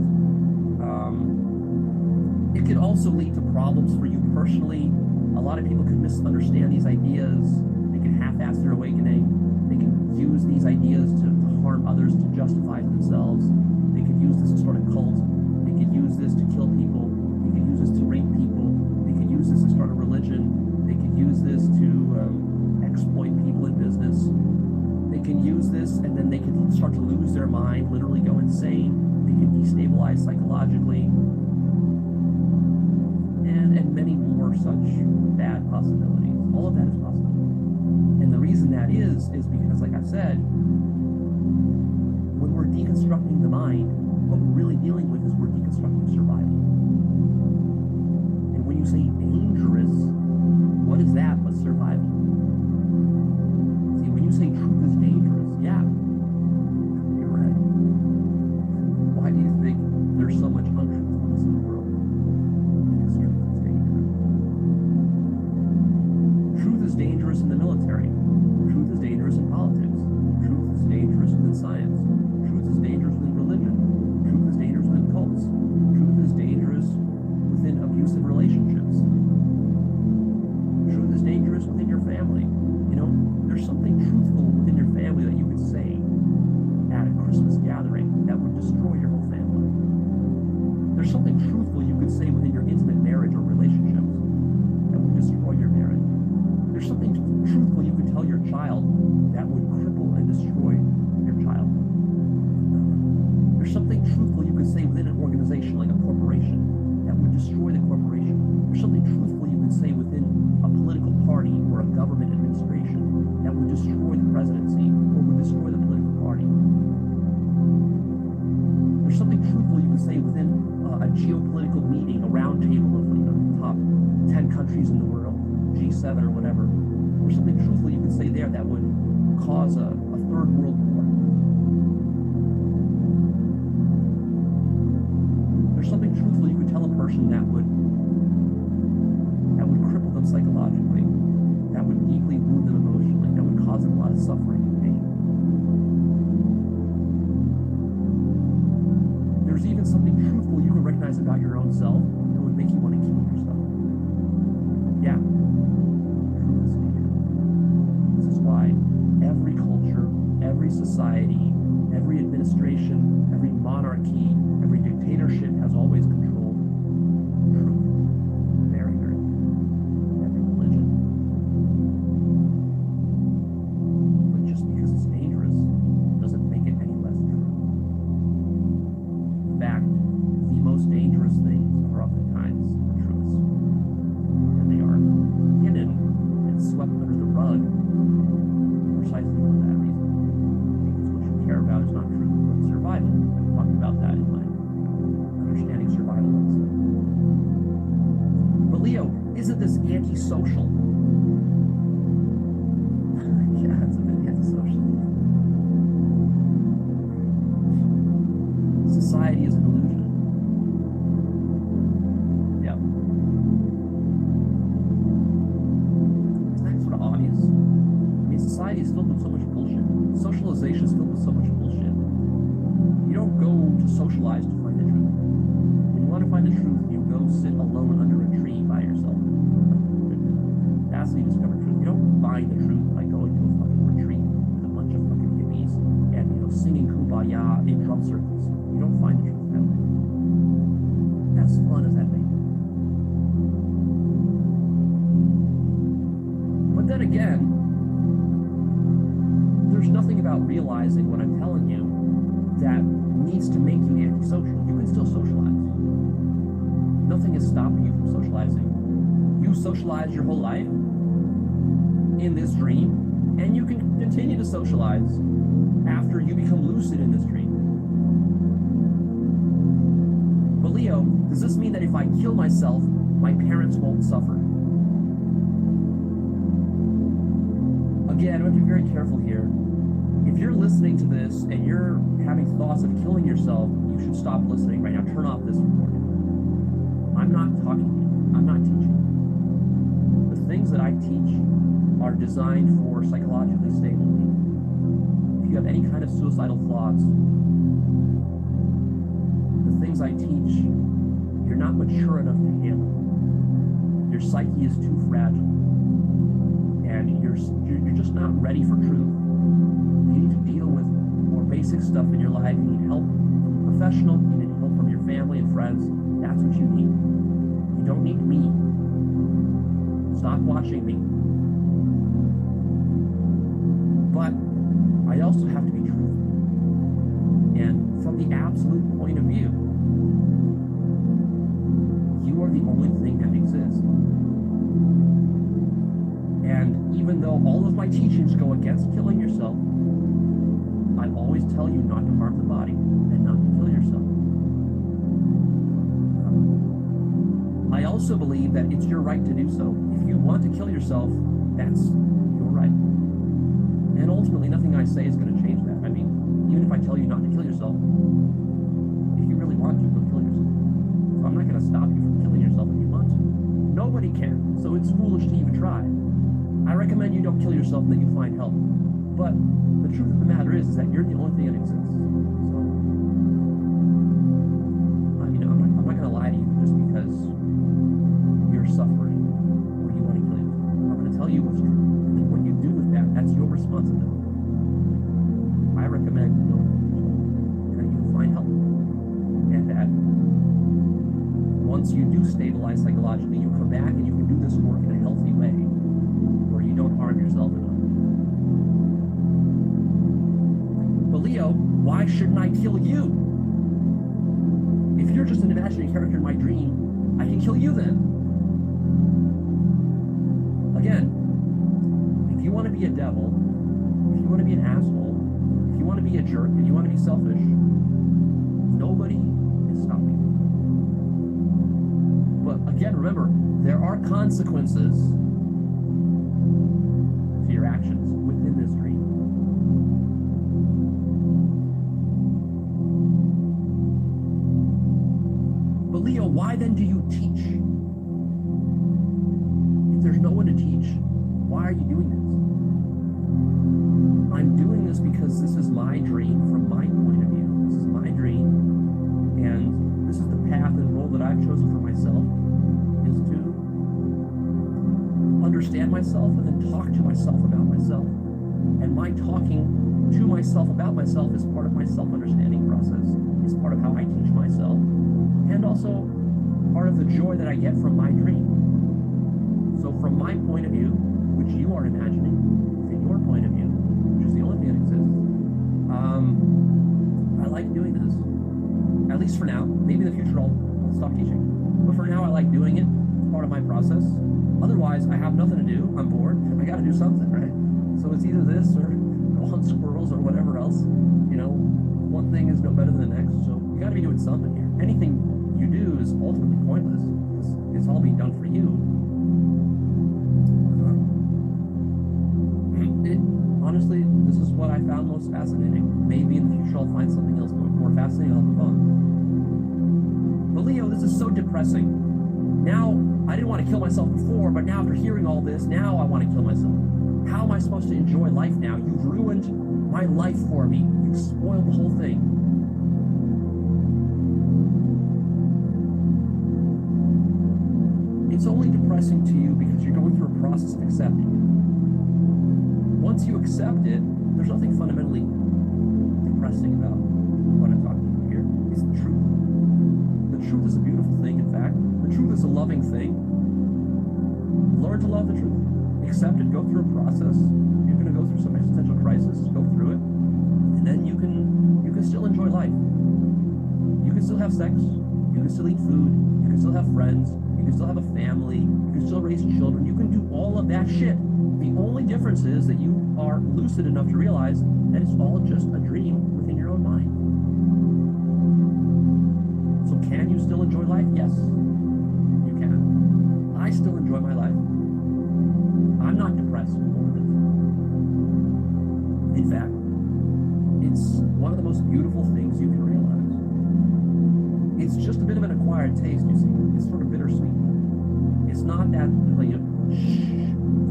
It could also lead to problems for you personally. A lot of people could misunderstand these ideas. They can half-ass their awakening. They can use these ideas to harm others to justify themselves. They could use this to start a cult. They could use this to kill people. They could use this to rape people. They could use this to start a religion. They could use this to exploit people in business. They can use this and then they can start to lose their mind, literally go insane. They can destabilize psychologically. And many more such bad possibilities. All of that is possible. And the reason that is because, like I said, when we're deconstructing the mind, what we're really dealing with is we're deconstructing survival. And when you say dangerous, what is that but survival? See, when you say truth is dangerous, yeah, you're right. Why do you think there's so much untruthfulness in the world? Because truth is dangerous. Truth is dangerous in the military. Truth is dangerous in politics. Truth is dangerous within science. Truth is dangerous within religion. Truth is dangerous within cults. Truth is dangerous within abusive relationships. Truth is dangerous within your family. You know, there's something truthful within your family that you could say at a Christmas gathering that would destroy your whole family. There's something truthful you could say within your intimate marriage or relationships that would destroy your marriage. There's something truthful you could tell your child that would cripple and destroy your child. There's something truthful you could say within an organization like a corporation that would destroy the corporation. There's something truthful you could say within a political party or a government administration that would destroy the presidency or would destroy the political party. There's something truthful you could say within a geopolitical meeting, a round table of the top 10 countries in the world, G7 or whatever. There's something truthful you could say there that would cause a third world war. There's something truthful you could tell a person that would cripple them psychologically, that would deeply wound them emotionally, that would cause them a lot of suffering and pain. There's even something truthful you can recognize about your own self that would make you want to kill yourself. Yeah, truth is danger. This is why every culture, every society, every administration, every monarchy, every dictatorship has always controlled truth. Very, very good. Every religion. But just because it's dangerous doesn't make it any less true. In fact, the most dangerous things are oftentimes the truest. And they are hidden and swept under the rug precisely for that reason. Because what you care about is not truth, but survival. I've talked about that in my understanding survival episode. But Leo, isn't this antisocial? Yeah, it's a bit antisocial. Society is an illusion. Yeah. Isn't that sort of obvious? I mean, society is filled with so much bullshit. Socialization is filled with so much bullshit. You don't go to socialize to find the truth. When you want to find the truth, you go sit alone under a tree by yourself. That's how you discover truth. You don't find the truth by going to a fucking retreat with a bunch of fucking hippies and, singing kumbaya in drum circles. You don't find the truth that way. As fun as that may be. But then again, there's nothing about realizing what I'm telling you that needs to make you antisocial. You can still socialize. Nothing is stopping you from socializing. You socialize your whole life in this dream, and you can continue to socialize after you become lucid in this dream. But Leo, does this mean that if I kill myself, my parents won't suffer? Again, I have to be very careful here. If you're listening to this and you're having thoughts of killing yourself, you should stop listening right now. Turn off this recording. I'm not talking to you. I'm not teaching. The things that I teach are designed for psychologically stable people. If you have any kind of suicidal thoughts, the things I teach, you're not mature enough to handle. Your psyche is too fragile. And you're just not ready for truth. You need to deal with more basic stuff in your life. You need help from a professional. You need help from your family and friends. That's what you need. You don't need me. Stop watching me. But I also have to be truthful. And from the absolute point of view, you are the only thing that exists. And even though all of my teachings go against killing yourself, I always tell you not to harm the body and not to kill yourself. I also believe that it's your right to do so. If you want to kill yourself, that's your right. And ultimately, nothing I say is going to change that. I mean, even if I tell you not to kill yourself, if you really want to, go kill yourself. So I'm not going to stop you from killing yourself if you want to. Nobody can, so it's foolish to even try. I recommend you don't kill yourself and that you find help. But the truth of the matter is that you're the only thing that exists. So, I mean, I'm not going to lie to you just because you're suffering or you want to kill yourself. I'm going to tell you what's true. And then what you do with that, that's your responsibility. I recommend you don't kill yourself and that you find help. And that once you do stabilize psychologically, you come back and you can do this work in a healthy way. where you don't harm yourself enough. But Leo, why shouldn't I kill you? If you're just an imaginary character in my dream, I can kill you then. Again, if you want to be a devil, if you want to be an asshole, if you want to be a jerk, and you want to be selfish, nobody is stopping you. But again, remember, there are consequences to your actions within this dream. But Leo, why then do you teach? If there's no one to teach, why are you doing this? I'm doing this because this is my dream from my point of view. This is my dream, and this is the path and role that I've chosen for myself, is to understand myself and then talk to myself about myself. And my talking to myself about myself is part of my self-understanding process. It's part of how I teach myself, and also part of the joy that I get from my dream. So from my point of view, which you are imagining, within your point of view, which is the only thing that exists, I like doing this. At least for now. Maybe in the future I'll stop teaching. But for now, I like doing it. It's part of my process. Otherwise, I have nothing to do. I'm bored. I got to do something, right? So it's either this or go hunt squirrels or whatever else. You know, one thing is no better than the next. So you got to be doing something here. Anything you do is ultimately pointless. It's all being done for you. Honestly, this is what I found most fascinating. Maybe in the future I'll find something else more fascinating. I'll move on. But Leo, this is so depressing. Now, I didn't want to kill myself before, but now after hearing all this, now I want to kill myself. How am I supposed to enjoy life now? You've ruined my life for me. You've spoiled the whole thing. It's only depressing to you because you're going through a process of accepting it. Once you accept it, there's nothing fundamentally depressing about what I'm talking about here. It's the truth. The truth is a beautiful thing, in fact. The truth is a loving thing. Learn to love the truth. Accept it. Go through a process. You're going to go through some existential crisis. Go through it. And then you can still enjoy life. You can still have sex. You can still eat food. You can still have friends. You can still have a family. You can still raise children. You can do all of that shit. The only difference is that you are lucid enough to realize that it's all just a dream within your own mind. So can you still enjoy life? Yes, you can. I still enjoy my life. I'm not depressed over this. In fact, it's one of the most beautiful things you can realize. It's just a bit of an acquired taste, you see. It's sort of bittersweet. It's not that, like,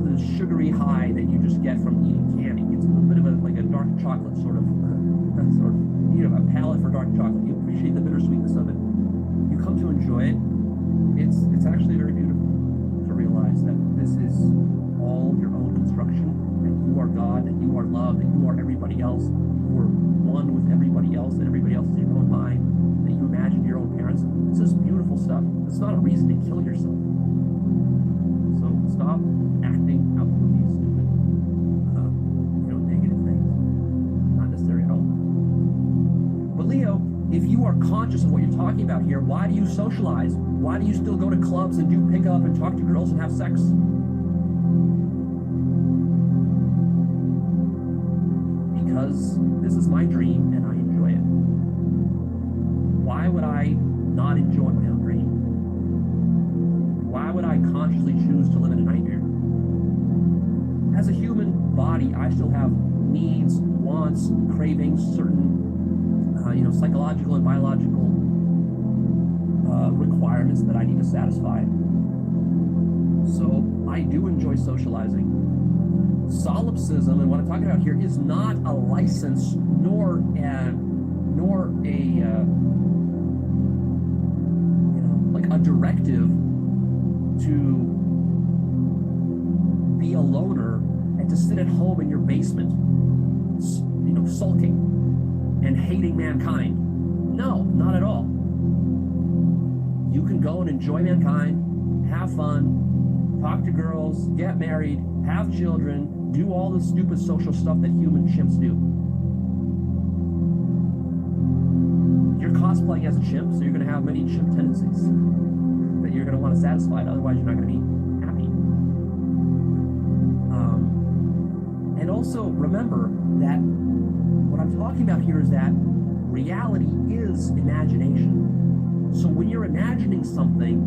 the sugary high that you just get from eating candy. It's a little bit of like a dark chocolate sort of, you know, a palate for dark chocolate. You appreciate the bittersweetness of it. You come to enjoy it. It's actually very beautiful to realize that this is all your own construction, that you are God, that you are love, that you are everybody else, you are one with everybody else, that everybody else is your own mind, that you imagine your own parents. This is beautiful stuff. It's not a reason to kill yourself. So stop acting outwardly stupid, negative things. Not necessary at all. But Leo, if you are conscious of what you're talking about here, why do you socialize? Why do you still go to clubs and do pickup and talk to girls and have sex? Because this is my dream and I enjoy it. Why would I not enjoy my own dream? Why would I consciously choose to live in a nightmare? As a human body, I still have needs, wants, cravings, certain psychological and biological requirements that I need to satisfy. So I do enjoy socializing. Solipsism, and what I'm talking about here, is not a license nor a directive to be a loner and to sit at home in your basement, sulking and hating mankind. No, not at all. You can go and enjoy mankind, have fun, talk to girls, get married, have children, do all the stupid social stuff that human chimps do. You're cosplaying as a chimp, so you're going to have many chimp tendencies that you're going to want to satisfy. Otherwise, you're not going to be happy. And also remember that what I'm talking about here is that reality is imagination. So when you're imagining something,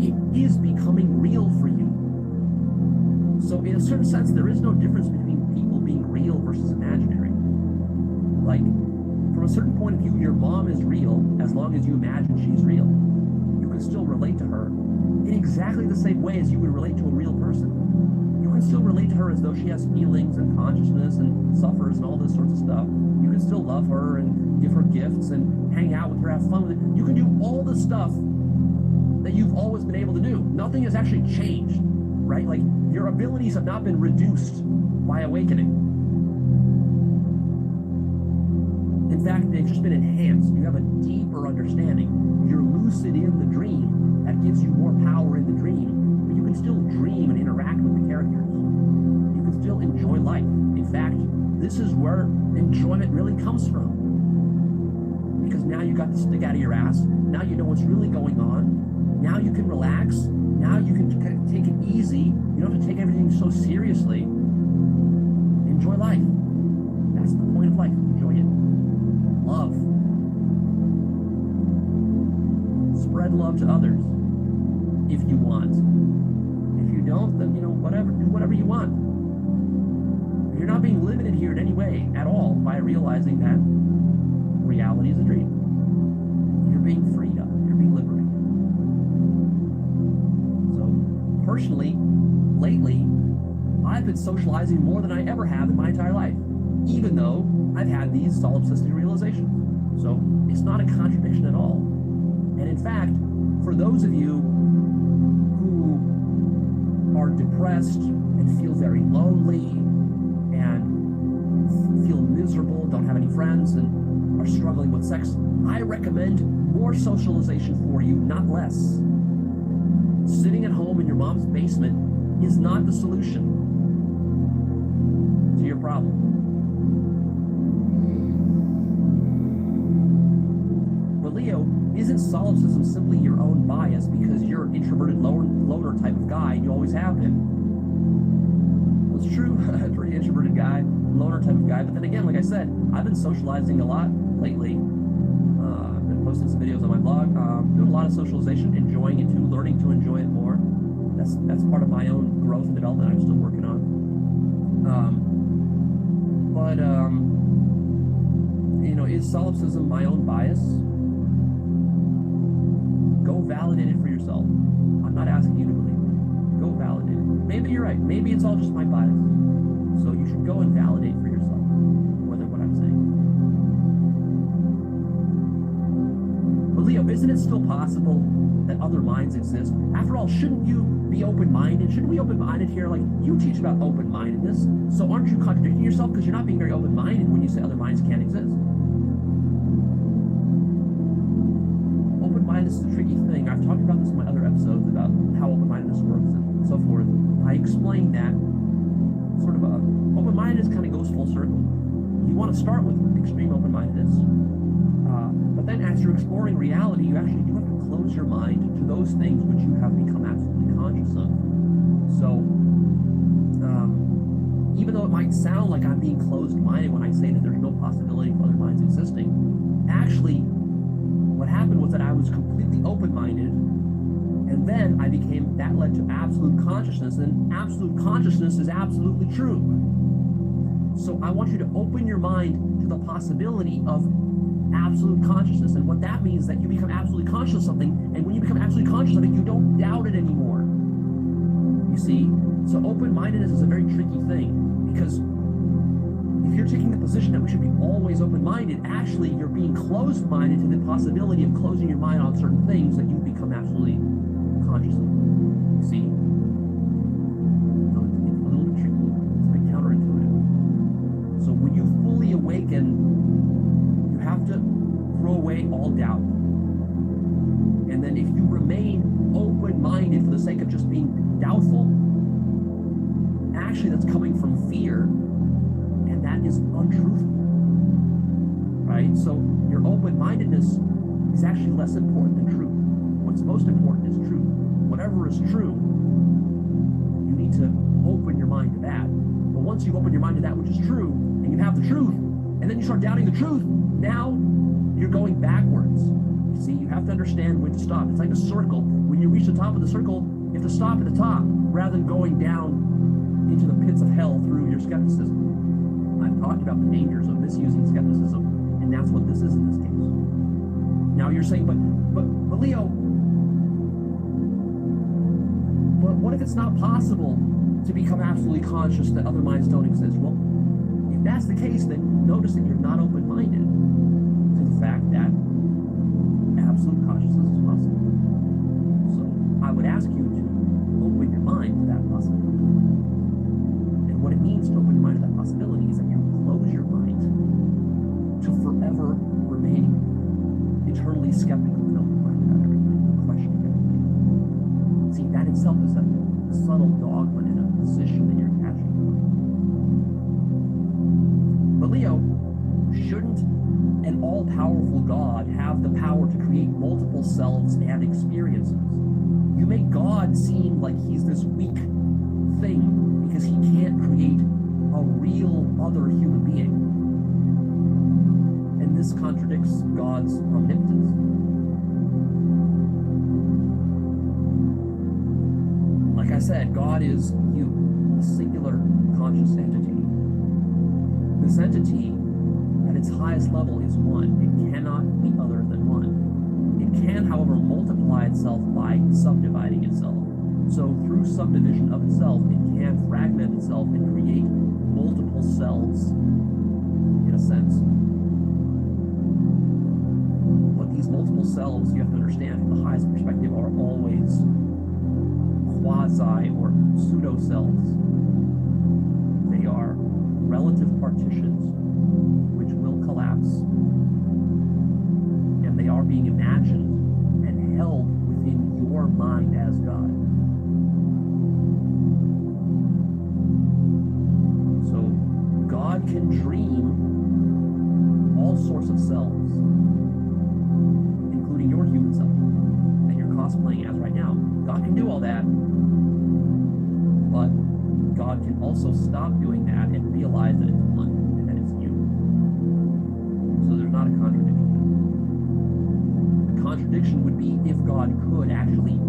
it is becoming real for you. So in a certain sense, there is no difference between people being real versus imaginary. Like, from a certain point of view, your mom is real as long as you imagine she's real. You can still relate to her in exactly the same way as you would relate to a real person. You can still relate to her as though she has feelings and consciousness and suffers and all this sorts of stuff. You can still love her and give her gifts and hang out with her, have fun with her. You can do all the stuff that you've always been able to do. Nothing has actually changed, right? Like, your abilities have not been reduced by awakening. In fact, they've just been enhanced. You have a deeper understanding. You're lucid in the dream. That gives you more power in the dream. But you can still dream and interact with the characters. You can still enjoy life. In fact, this is where enjoyment really comes from. Because now you got the stick out of your ass. Now you know what's really going on. Now you can relax. Now you can take it easy. You don't have to take everything so seriously. Enjoy life. That's the point of life. Enjoy it. Love. Spread love to others if you want. If you don't, then, whatever. Do whatever you want. You're not being limited here in any way at all by realizing that reality is a dream. You're being freed up. You're being liberated. So, personally, lately, I've been socializing more than I ever have in my entire life, even though I've had these solipsistic realizations. So, it's not a contradiction at all. And in fact, for those of you who are depressed and feel very lonely and feel miserable, don't have any friends, and are struggling with sex, I recommend more socialization for you, not less. Sitting at home in your mom's basement is not the solution to your problem. But Leo, isn't solipsism simply your own bias because you're an introverted loner type of guy and you always have been? Well, it's true. I'm a pretty introverted guy, loner type of guy. But then again, like I said, I've been socializing a lot lately. I've been posting some videos on my blog, doing a lot of socialization, enjoying it too, learning to enjoy it more. That's part of my own growth and development I'm still working on. Is solipsism my own bias? Go validate it for yourself. I'm not asking you to believe it. Go validate it. Maybe you're right. Maybe it's all just my bias. So you should go and validate for yourself whether what I'm saying. But Leo, isn't it still possible that other minds exist? After all, shouldn't you be open-minded? Shouldn't we be open-minded here? Like, you teach about open-mindedness, so aren't you contradicting yourself because you're not being very open-minded when you say other minds can't exist? Open-mindedness is a tricky thing. I've talked about this in my other episodes about how open-mindedness works and so forth. I explained that sort of open-mindedness kind of goes full circle. You want to start with extreme open-mindedness, but then as you're exploring reality, you actually do have to close your mind to those things which you have become absolutely conscious of. So, even though it might sound like I'm being closed-minded when I say that there's no possibility of other minds existing, actually, what happened was that I was completely open-minded, and then that led to absolute consciousness, and absolute consciousness is absolutely true. So I want you to open your mind to the possibility of absolute consciousness, and what that means is that you become absolutely conscious of something, and when you become absolutely conscious of it, you don't doubt it anymore. You see? So open-mindedness is a very tricky thing, because if you're taking the position that we should be always open-minded, actually you're being closed-minded to the possibility of closing your mind on certain things that you become absolutely conscious of. You see? So it's a little bit tricky. It's a bit counterintuitive. So when you fully awaken, you have to throw away all doubt. And then if you remain open-minded mind for the sake of just being doubtful, actually that's coming from fear, and that is untruthful, right? So your open-mindedness is actually less important than truth. What's most important is truth. Whatever is true, you need to open your mind to that. But once you open your mind to that which is true, and you have the truth, and then you start doubting the truth, now you're going backwards. You see, you have to understand when to stop. It's like a circle. When you reach the top of the circle, you have to stop at the top rather than going down into the pits of hell through your skepticism. I've talked about the dangers of misusing skepticism, and that's what this is in this case. Now you're saying, but Leo, but what if it's not possible to become absolutely conscious that other minds don't exist? Well, if that's the case, then notice that you're not open-minded to the fact that absolute consciousness is possible. So I would ask you to open your mind to that possibility. And what it means to open your mind to that possibility is that you close your mind to forever remaining eternally skeptical and open-minded about everything, questioning everything. See, that itself is a subtle dogma and a position that you're attaching to it. But Leo, shouldn't an all-powerful God have the power to create multiple selves and experiences? You make God seem like he's this weak thing because he can't create a real other human being. And this contradicts God's omnipotence. Like I said, God is you, a singular conscious entity. This entity, at its highest level, is one. It cannot be other than one. It can, however, multiply itself by subdividing itself. So through subdivision of itself, it can fragment itself and create multiple selves, in a sense. But these multiple selves, you have to understand, from the highest perspective, are always quasi or pseudo selves. They are relative partitions which will collapse, and they are being imagined and held within your mind as God. So God can dream all sorts of selves, including your human self that you're cosplaying as right now. God can do all that, but God can also stop doing that and realize that it's one and that it's you. So there's not a contradiction. The contradiction would be if God could actually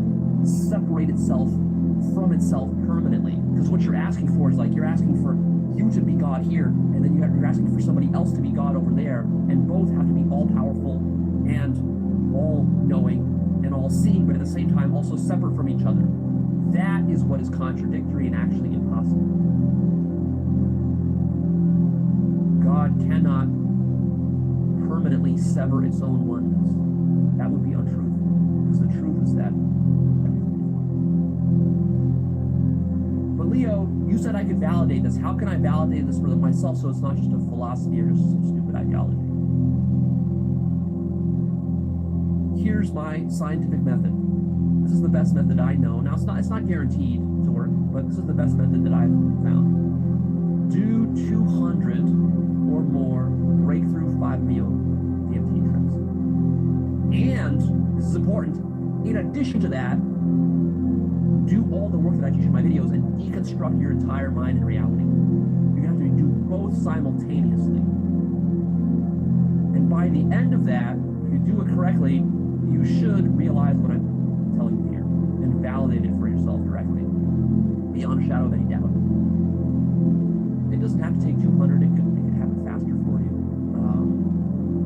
separate itself from itself permanently. Because what you're asking for is like, you're asking for you to be God here, and then you're asking for somebody else to be God over there, and both have to be all-powerful and all-knowing and all-seeing, but at the same time also separate from each other. That is what is contradictory and actually impossible. God cannot permanently sever its own oneness. That would be untruthful, because the truth is that everything is one. But Leo, you said I could validate this. How can I validate this for myself so it's not just a philosophy or just some stupid ideology? Here's my scientific method. This is the best method I know. Now, it's not guaranteed to work, but this is the best method that I've found. Do 200 or more breakthrough 5-MeO DMT trips. And, this is important, in addition to that, do all the work that I teach in my videos and deconstruct your entire mind and reality. You have to do both simultaneously. And by the end of that, if you do it correctly, you should realize what I'm telling you here and validate it for yourself directly, beyond a shadow of any doubt. It doesn't have to take 200. It could happen faster for you.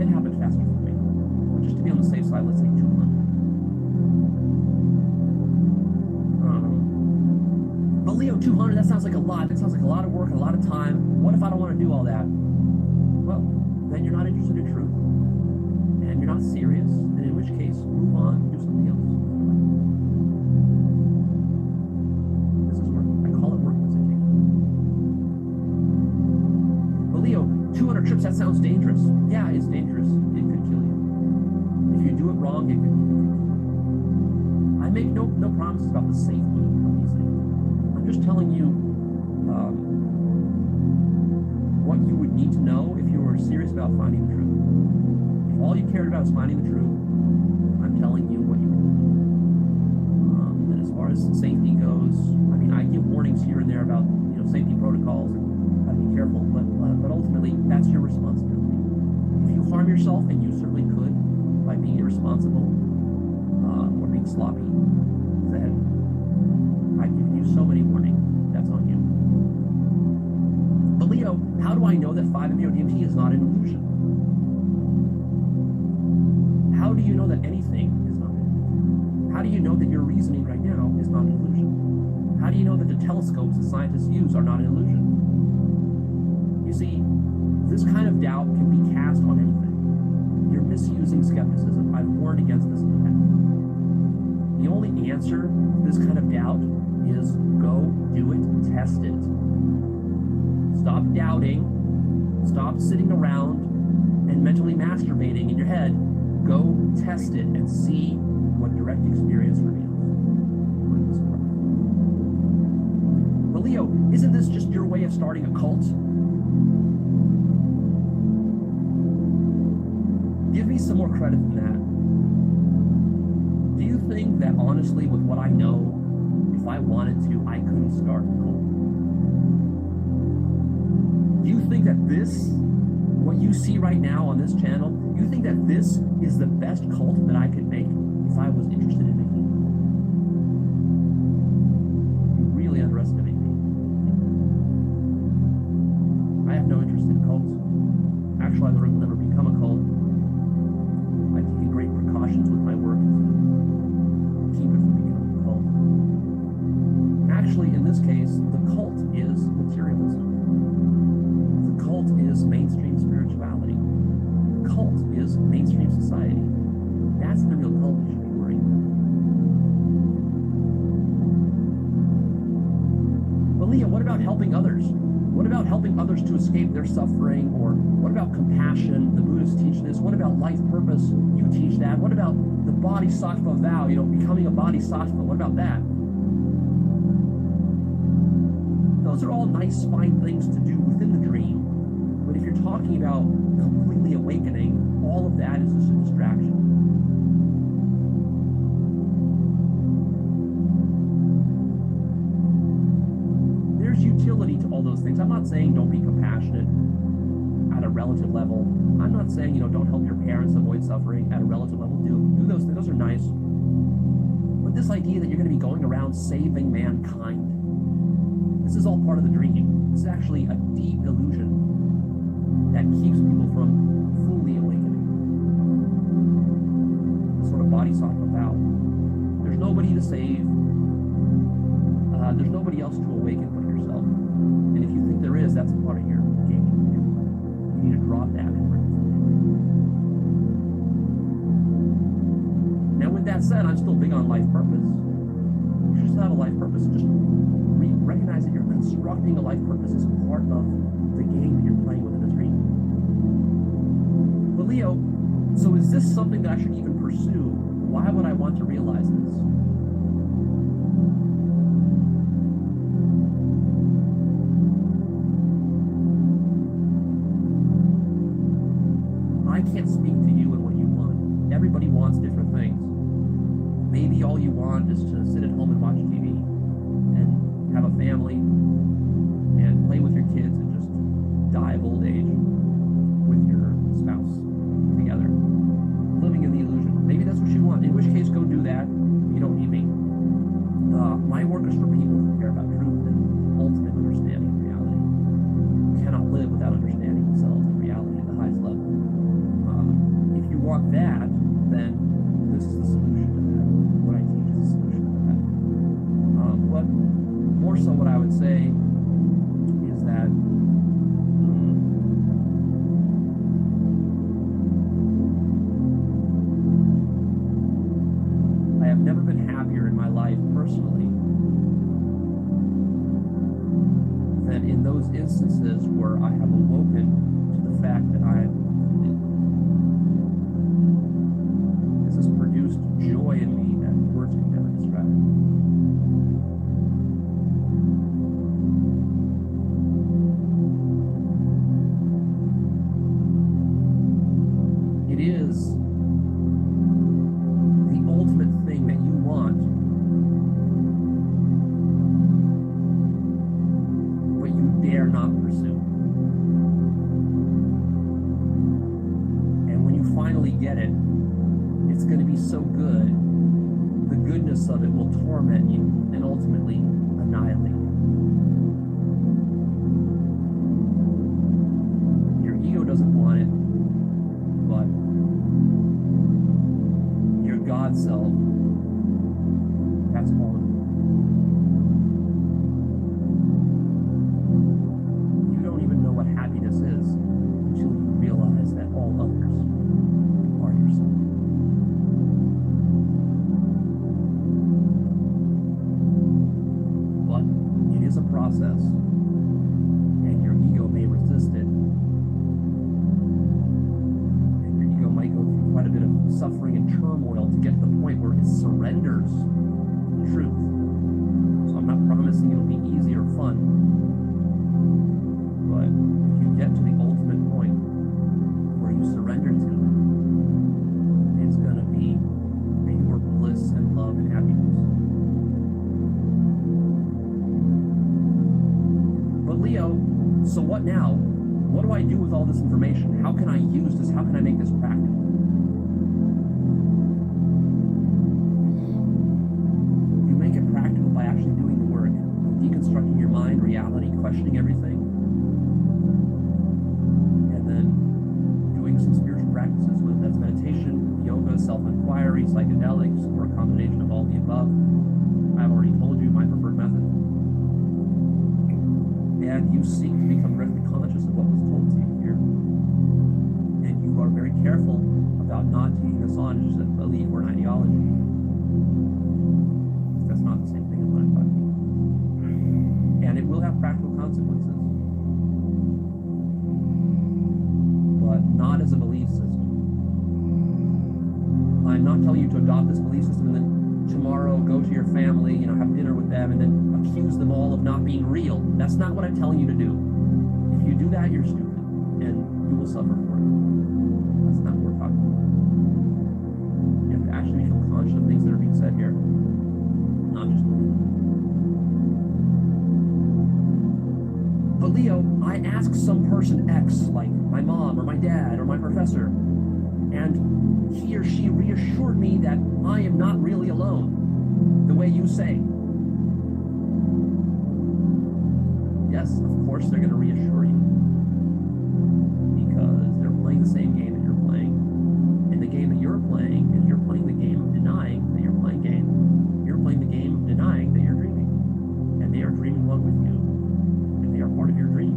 It happened faster for me. But just to be on the safe side, let's say 200. But Leo, 200, that sounds like a lot. That sounds like a lot of work, a lot of time. What if I don't want to do all that? Well, then you're not interested in truth, and you're not serious, and in which case, move on, do something else. This is work. I call it work because I take it. But Leo, 200 trips, that sounds dangerous. Yeah, it's dangerous. It could kill you. If you do it wrong, it could kill you. I'm making no promises about the safety of these things. I'm just telling you what you would need to know if you were serious about finding the truth. If all you cared about is finding the truth, I'm telling you what you would need. And as far as safety goes, I mean, I give warnings here and there about safety protocols and how to be careful, but ultimately that's your responsibility. If you harm yourself, and you certainly could by being irresponsible or being sloppy, then I've given you so many warnings. That's on you. But Leo, how do I know that 5-MeO-DMT is not an illusion? How do you know that anything is not an illusion? How do you know that your reasoning right now is not an illusion? How do you know that the telescopes that scientists use are not an illusion? You see, this kind of doubt can be cast on anything. You're misusing skepticism. I've warned against this in the past. The only answer to this kind of doubt is go do it, test it. Stop doubting, stop sitting around and mentally masturbating in your head. Go test it and see what direct experience reveals. But Leo, isn't this just your way of starting a cult? Give me some more credit than that. Do you think that honestly, with what I know, if I wanted to, I couldn't start a cult? Do you think that this, what you see right now on this channel, do you think that this is the best cult that I could make if I was interested in making it? You really underestimate me. I have no interest in cults. Actually, I will never become a cult. I've taken great precautions with my work to keep it from becoming a cult. Actually, in this case, the cult is materialism. The cult is mainstream spirituality. The cult is mainstream society. That's the real cult you should be worrying about. But Leah, what about helping others? What about helping others to escape their suffering? Or what about compassion? The Buddhists teach this. What about life purpose? You teach that. What about the bodhisattva vow? Becoming a bodhisattva. What about that? Those are all nice, fine things to do within the dream. But if you're talking about completely awakening, all of that is just a distraction. There's utility to all those things. I'm not saying don't be compassionate at a relative level. I'm not saying, don't help your parents avoid suffering at a relative level. Do those things. Those are nice. But this idea that you're going to be going around saving mankind, this is all part of the dream. This is actually a deep illusion that keeps people from fully awakening. The sort of bodhisattva vow. There's nobody to save. There's nobody else to awaken but yourself. And if you think there is, that's part of your game. You need to drop that and bring it forward. Now, with that said, I'm still big on life purpose. You should have a life purpose. Just recognize that you're constructing a life purpose as part of the game that you're playing with in the dream. But Leo, so is this something that I should even pursue? Why would I want to realize this? I can't speak to you and what you want. Everybody wants different things. Maybe all you want is to sit at home and watch TV and have a family and play with your kids and just die of old age with your spouse together, living in the illusion. Maybe that's what you want. In which case, go do that. You don't need me. My work is for people who care about truth and ultimate understanding of reality. You cannot live without understanding themselves and reality at the highest level. If you want that, then this is the solution to that. What I teach is the solution to that. But more so what I would say is that I have never been happier in my life personally than in those instances where I have awoken to the fact that I am complete. This has produced joy in me that words can never describe. goodness of it will torment you and ultimately annihilate you. Your ego doesn't want it, but your God self, that's all. You don't even know what happiness is until you realize that all others are yourself. But it is a process, and your ego may resist it. And your ego might go through quite a bit of suffering and turmoil to get to the point where it surrenders to the truth. So I'm not promising it'll be easy or fun, but if you get to the ultimate point where you surrender to it, it's going to be pure bliss and love and happiness. But Leo, so what now? What do I do with all this information? How can I use this? How can I make this practical? You make it practical by actually doing the work, deconstructing your mind, reality, questioning everything, and then doing some spiritual practices, whether that's meditation, yoga, self-inquiry, psychedelics, or a combination of all the above. I've already told you my preferred method. And you seek to become directly conscious of what was told to you here. And you are very careful about not taking this on as just a belief or an ideology. That's not the same thing as what I'm talking about. And it will have practical consequences. But not as a belief system. I'm not telling you to adopt this belief system and then tomorrow go to your family, have dinner with them and then accuse them all of not being real. That's not what I'm telling you to do. If you do that, you're stupid and you will suffer for it. That's not what we're talking about. You have to actually become conscious of things that are being said here, not just believe. But Leo, I ask some person X, like my mom or my dad or my professor, and he or she reassured me that I am not really alone, the way you say. Yes, of course they're going to reassure you, because they're playing the same game that you're playing. And the game that you're playing is you're playing the game of denying that you're playing game. You're playing the game of denying that you're dreaming. And they are dreaming along with you. And they are part of your dream.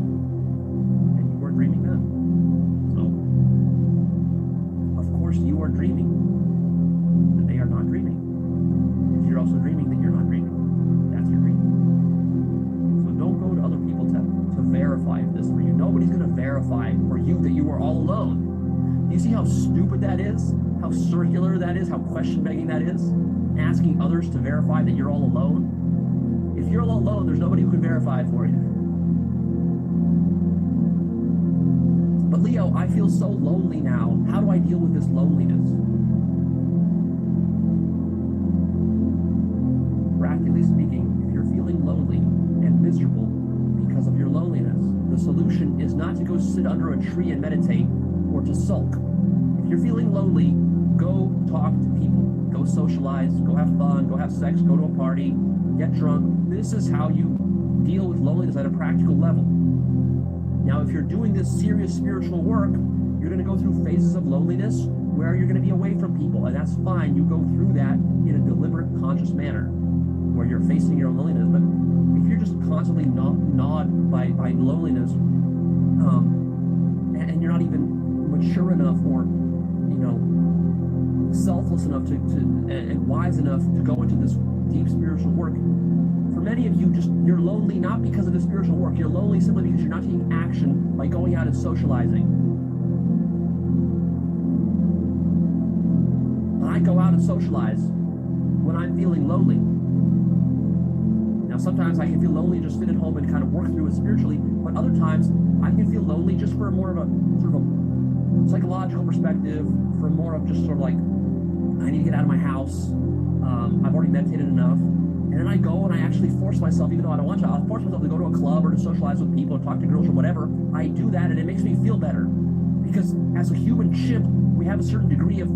And you are dreaming them. So, of course you are dreaming that they are not dreaming. Because you're also dreaming that you're not dreaming. That's your dream. So don't go to other people to verify this for you. Nobody's going to verify for you that you are all alone. Do you see how stupid that is? How circular that is? How question-begging that is? Asking others to verify that you're all alone? If you're all alone, there's nobody who can verify it for you. But Leo, I feel so lonely now. How do I deal with this loneliness? Practically speaking, if you're feeling lonely and miserable because of your loneliness, the solution is not to go sit under a tree and meditate or to sulk. If you're feeling lonely, go talk to people. Go socialize, go have fun, go have sex, go to a party, get drunk. This is how you deal with loneliness at a practical level. Now, if you're doing this serious spiritual work, you're going to go through phases of loneliness where you're going to be away from people, and that's fine. You go through that in a deliberate, conscious manner where you're facing your own loneliness. But if you're just constantly gnawed by loneliness, and you're not even mature enough or, selfless enough and wise enough to go into this deep spiritual work, for many of you, you're lonely not because of the spiritual work. You're lonely simply because you're not taking action by going out and socializing. I go out and socialize when I'm feeling lonely. Now, sometimes I can feel lonely and just sit at home and kind of work through it spiritually, but other times I can feel lonely just for more of a sort of a psychological perspective, for more of just sort of like, I need to get out of my house. I've already meditated enough. And then I go and I actually force myself, even though I don't want to, I'll force myself to go to a club or to socialize with people or talk to girls or whatever. I do that and it makes me feel better. Because as a human chimp, we have a certain degree of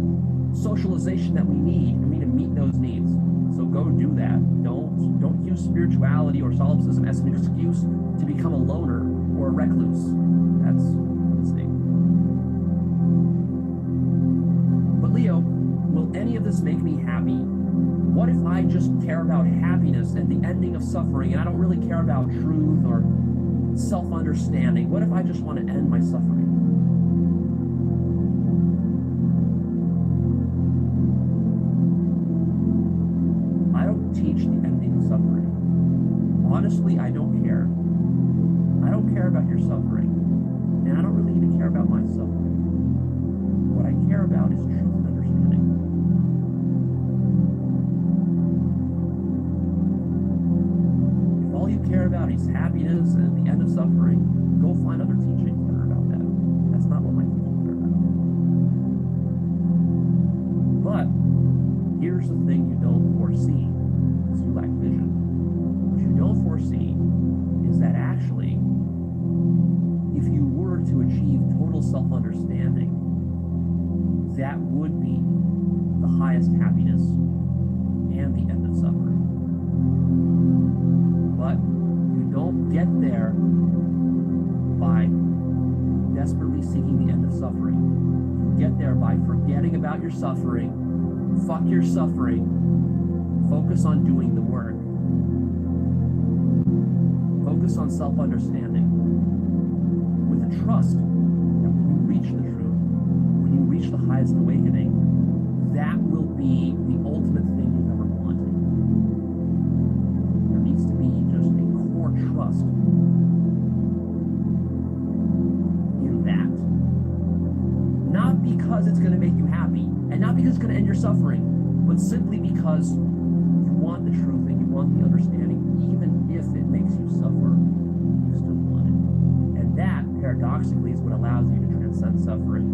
socialization that we need, and we need to meet those needs. So go do that. Don't use spirituality or solipsism as an excuse to become a loner or a recluse. That's a mistake. But Leo, will any of this make me happy? What if I just care about happiness and the ending of suffering, and I don't really care about truth or self-understanding? What if I just want to end my suffering? I don't teach the ending of suffering. Honestly, I don't care. I don't care about your suffering, and I don't really even care about my suffering. What I care about is truth and understanding. If all you care about is happiness and the end of suffering, go find other teachings that are about that. That's not what my teachings are about. But here's the thing you don't foresee, because you lack vision. What you don't foresee is that actually, if you were to achieve total self-understanding, that would be the highest happiness and the end of suffering. But you don't get there by desperately seeking the end of suffering. You get there by forgetting about your suffering, fuck your suffering, focus on doing the work. Focus on self-understanding with a trust that when you reach the truth, when you reach the highest awakening, that will be the ultimate thing you've ever wanted. There needs to be just a core trust in that. Not because it's going to make you happy, and not because it's going to end your suffering, but simply because you want the truth and you want the understanding, even if it makes you suffer, you still want it. And that, paradoxically, is what allows you to transcend suffering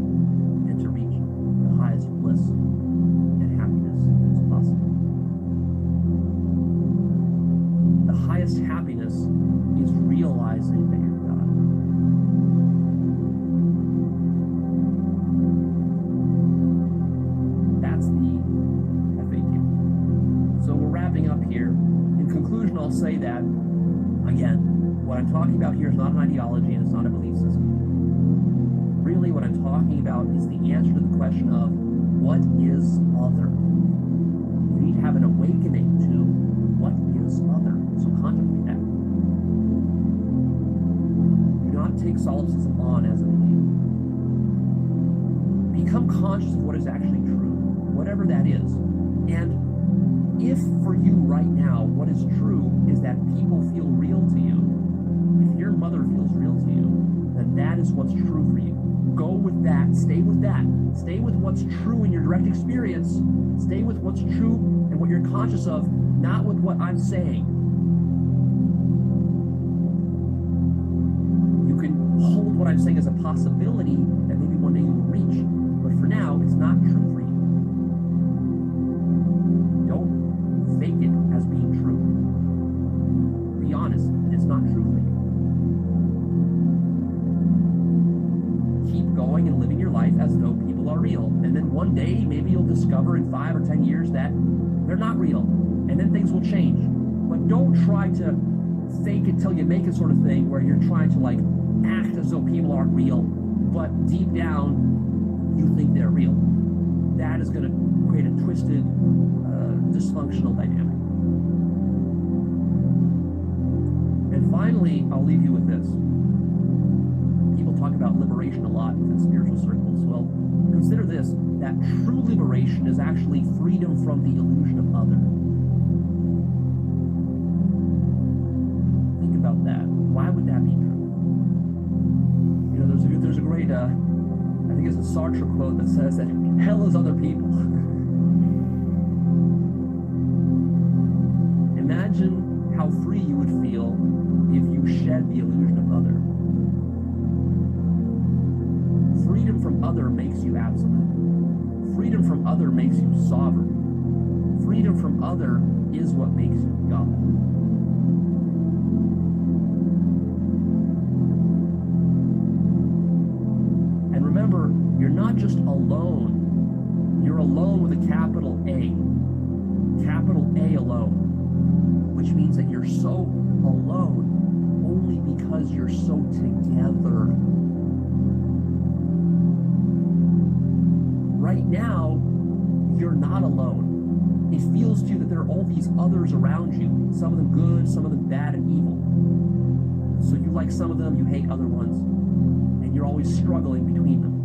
and to reach the highest bliss and happiness that is possible. The highest happiness is realizing that you're God. That's the FAQ. So we're wrapping up here. In conclusion, I'll say that, again, what I'm talking about here is not an ideology and it's not a belief system. Really, what I'm talking about is the answer to the question of what is other. You need to have an awakening to what is other. So contemplate that. Do not take solipsism on as a belief. Become conscious of what is actually true, whatever that is. And if for you right now, what is true is that people feel real to you, if your mother feels real to you, then that is what's true for you. Go with that. Stay with that. Stay with what's true in your direct experience. Stay with what's true and what you're conscious of, not with what I'm saying. You can hold what I'm saying as a possibility that maybe one day you will reach. But for now, it's not true for you. Don't fake it as being true. Be honest, it's not true for you. Keep going and living your life as though people are real. And then one day, maybe you'll discover in 5 or 10 years that they're not real. And then things will change. But don't try to fake it till you make it sort of thing where you're trying to like act as though people aren't real, but deep down, you think they're real. That is going to create a twisted, dysfunctional dynamic. And finally, I'll leave you with this. People talk about liberation a lot within spiritual circles. Well, consider this, that true liberation is actually freedom from the illusion of other. Think about that. Why would that be true? You know, there's a great, I think it's a Sartre quote that says that hell is other people. Imagine how free you would feel if you shed the illusion of other. Freedom from other makes you absolute. Freedom from other makes you sovereign. Freedom from other is what makes you God. And remember, you're not just alone. You're alone with a capital A. Capital A alone. means that you're so alone only because you're so together. Right now, you're not alone. It feels to you that there are all these others around you, some of them good, some of them bad and evil. So you like some of them, you hate other ones, and you're always struggling between them.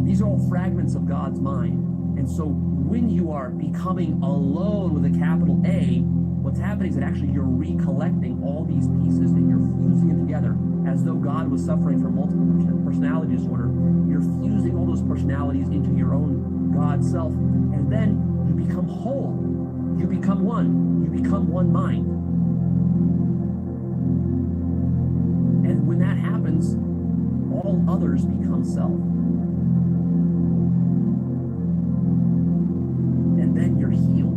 These are all fragments of God's mind. And so when you are becoming alone with a capital A, what's happening is that actually you're recollecting all these pieces and you're fusing them together as though God was suffering from multiple personality disorder. You're fusing all those personalities into your own God self, and then you become whole. You become one. You become one mind. And when that happens, all others become self. And then you're healed.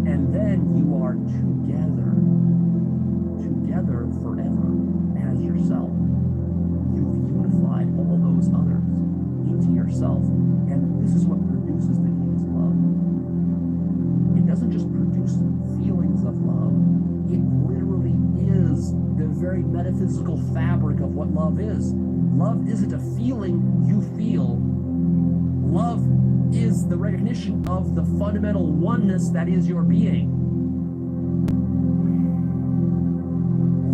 And then you are together forever as yourself. You've unified all those others into yourself. And this is what produces the king's love. It doesn't just produce feelings of love. It literally is the very metaphysical fabric of what love is. Love isn't a feeling you feel. Love is the recognition of the fundamental oneness that is your being.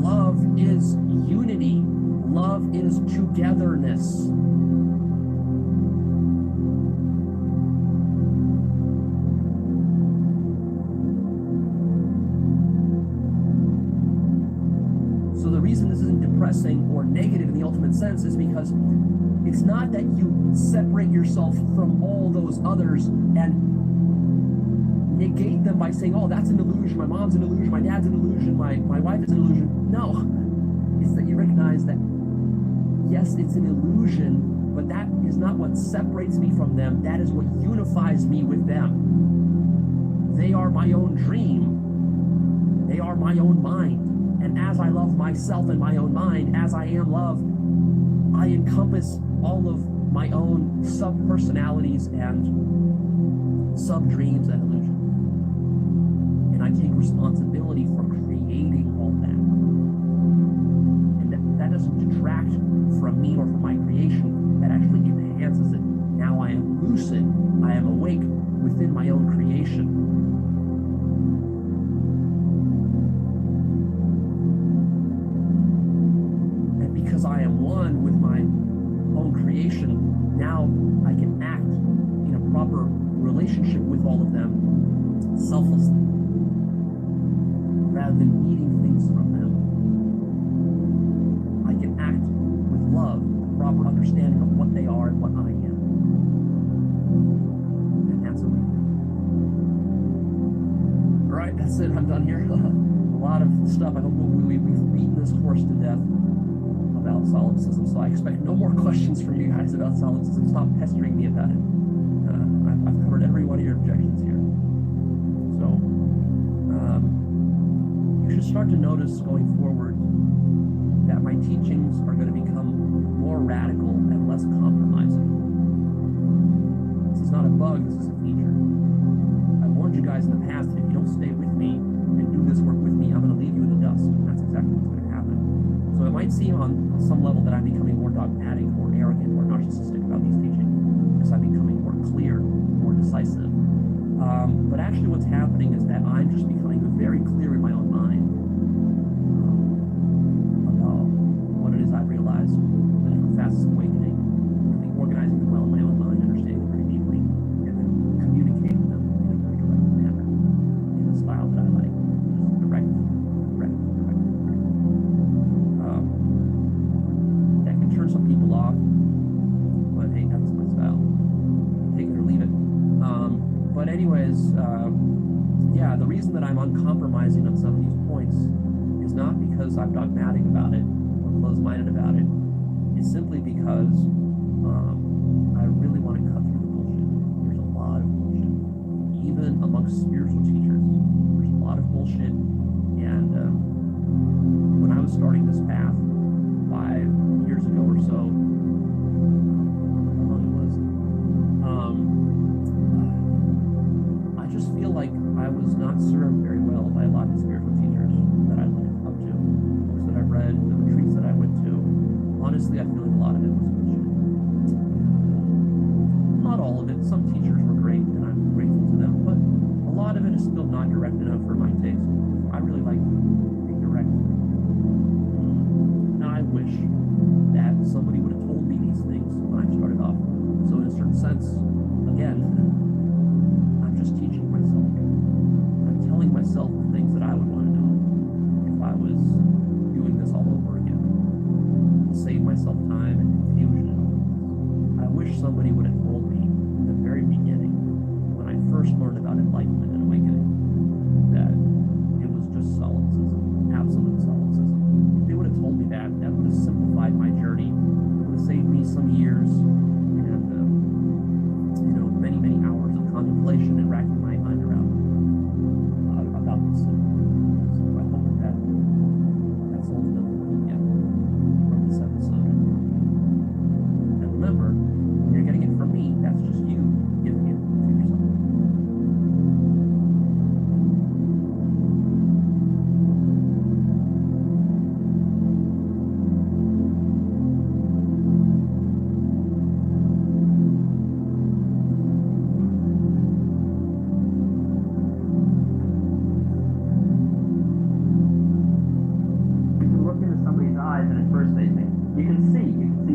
Love is unity. Love is togetherness. So the reason this isn't depressing or negative in the ultimate sense is because it's not that you separate yourself from all those others and negate them by saying, oh, that's an illusion, my mom's an illusion, my dad's an illusion, my wife is an illusion. No, it's that you recognize that, yes, it's an illusion, but that is not what separates me from them. That is what unifies me with them. They are my own dream. They are my own mind. And as I love myself and my own mind, as I am love, I encompass all of my own sub-personalities and sub-dreams and illusions. And I take responsibility for creating all that. And that doesn't detract from me or from my creation. That actually enhances it. Now I am lucid. I am awake within my own creation. I am one with my own creation, now I can act in a proper relationship with all of them selflessly, rather than needing things from them. I can act with love, a proper understanding of what they are and what I am. And that's a win. All right, that's it. I'm done here. A lot of stuff. I hope we've beaten this horse to death about solipsism, so I expect no more questions from you guys about solipsism. Stop pestering me about it. I've covered every one of your objections here. So you should start to notice going forward that my teachings are going to become more radical and less compromising. This is not a bug, this is a feature. I warned you guys in the past that if you don't stay with me and do this work with me, I'm going to leave you in the dust. And that's exactly what's going to happen. So it might seem on some level that I'm becoming more dogmatic or arrogant or narcissistic about these teachings, because I'm becoming more clear, more decisive. But actually what's happening is that I'm just becoming very clear in my own mind about what it is I've realized, the different facets of awakening, really organizing them well in my own mind, understanding them very deeply, and then communicating them in a very direct manner, in the style that I like, just direct. That can turn some people off, but hey, that's my style. Take it or leave it. But anyways, yeah, the reason that I'm uncompromising on some of these points is not because I'm dogmatic about it or closed-minded about it. It's simply because I really want to cut through the bullshit. There's a lot of bullshit. Even amongst spiritual teachers, there's a lot of bullshit. And when I was starting this path 5 years ago or so, how long it was, somebody would have told me in the very beginning, when I first learned about enlightenment and awakening, that it was just solipsism, absolute solipsism. If they would have told me that, that would have simplified my journey. It would have saved me some years and, many, many hours of contemplation and racking my mind around about this. So I hope that's ultimately what you get from this episode. And remember, when you're getting it from me, that's just you giving it to yourself.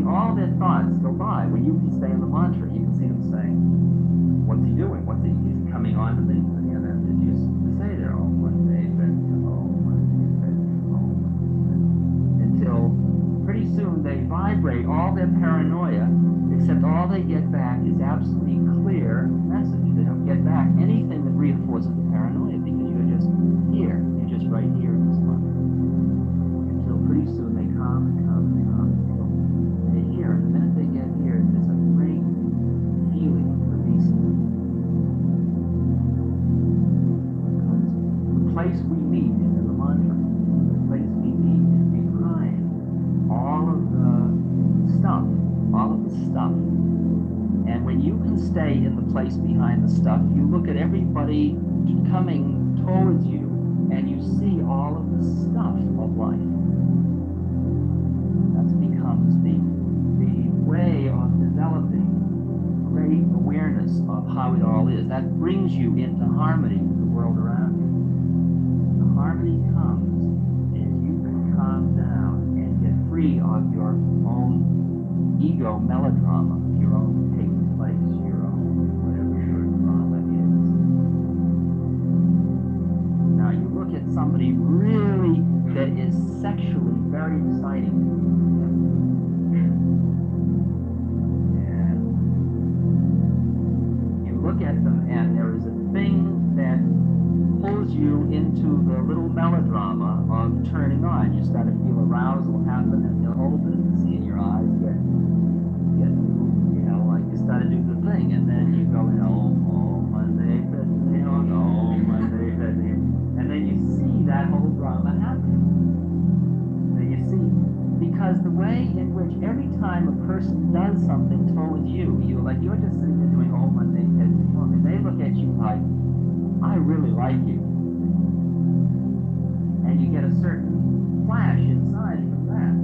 All their thoughts go by. When you can stay in the mantra, you can see them saying, what's he doing? He's coming on to the, did you say there, oh, one day, until pretty soon they vibrate all their paranoia, except all they get back is absolutely clear message. They don't get back anything that reinforces the paranoia because you're just here. You're just right here in this mantra. Until pretty soon they come and come and come. And the minute they get here, there's a great feeling of release. The place we meet is in the mantra. The place we meet is behind all of the stuff. And when you can stay in the place behind the stuff, you look at everybody coming towards you, and you see all of the stuff of life. That becomes the way of developing great awareness of how it all is. That brings you into harmony with the world around you. The harmony comes if you can calm down and get free of your own ego melodrama, your own taking place, your own whatever your drama is. Now you look at somebody really that is sexually very exciting. Look at them, and there is a thing that pulls you into the little melodrama of turning on. You start to feel arousal happen, and the whole business in your eyes get like you start to do the thing, and then you go in, Monday, Monday, and then you see that whole drama happening. And you see, because the way in which every time a person does something towards you, you're just sitting there doing Monday, and they look at you like, I really like you. And you get a certain flash inside from that.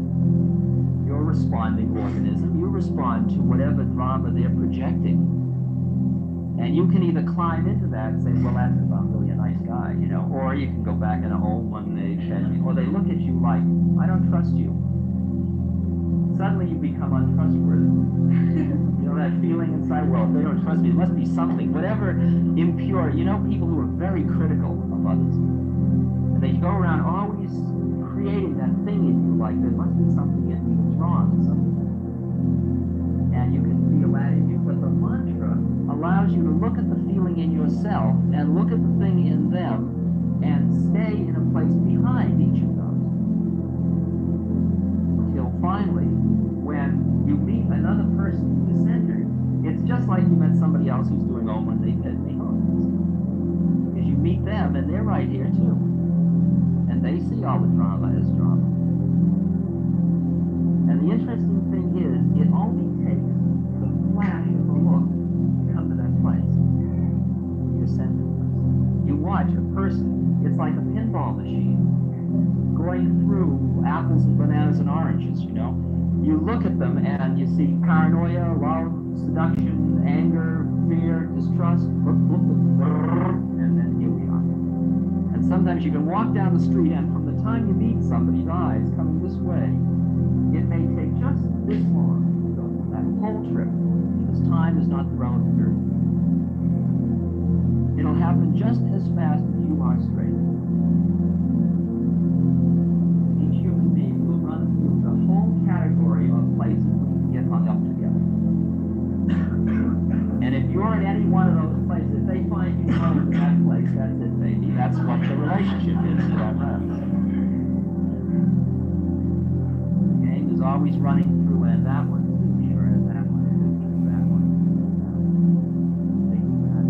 You're a responding organism. You respond to whatever drama they're projecting. And you can either climb into that and say, well, that's because I'm really a nice guy, or you can go back and, Monday, or they look at you like, I don't trust you. Suddenly you become untrustworthy. That feeling inside, well, if they don't trust me, it must be something, whatever impure. People who are very critical of others. And they go around always creating that thing in you, like there must be something in me that's wrong. And you can feel that in you, but the mantra allows you to look at the feeling in yourself and look at the thing in them and stay in a place behind each of those. Until finally, when you meet another person who is centered, it's just like you met somebody else who's doing Monday, because you meet them and they're right here too. And they see all the drama as drama. And the interesting thing is, it only takes the flash of a look to come to that place. You're centered. You watch a person, it's like a pinball machine going through apples and bananas and oranges, You look at them and you see paranoia, love, seduction, anger, fear, distrust, and then here we are. And sometimes you can walk down the street, and from the time you meet somebody's eyes coming this way, it may take just this long to go through that whole trip, because time is not the relevant period. It'll happen just as fast as you are straight. Each human being will run through the whole category of places we can get hung up together. any one of those places, if they find you home in that place, that's it, baby. That's what the relationship is to that rest. The game is always running through, and that one too, sure, and that one too, and that one too, and that one too. Think of that.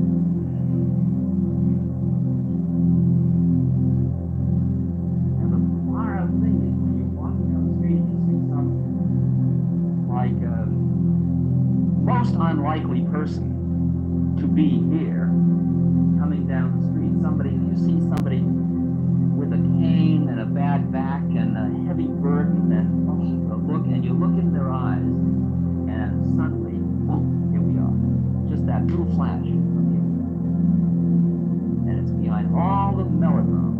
And the bizarre thing is when you're walking down the street and you see some, like, most unlikely person to be here, coming down the street. Somebody, you see somebody with a cane and a bad back and a heavy burden and the look, and you look in their eyes, and suddenly, boom, here we are. Just that little flash. And it's behind all the melodrama.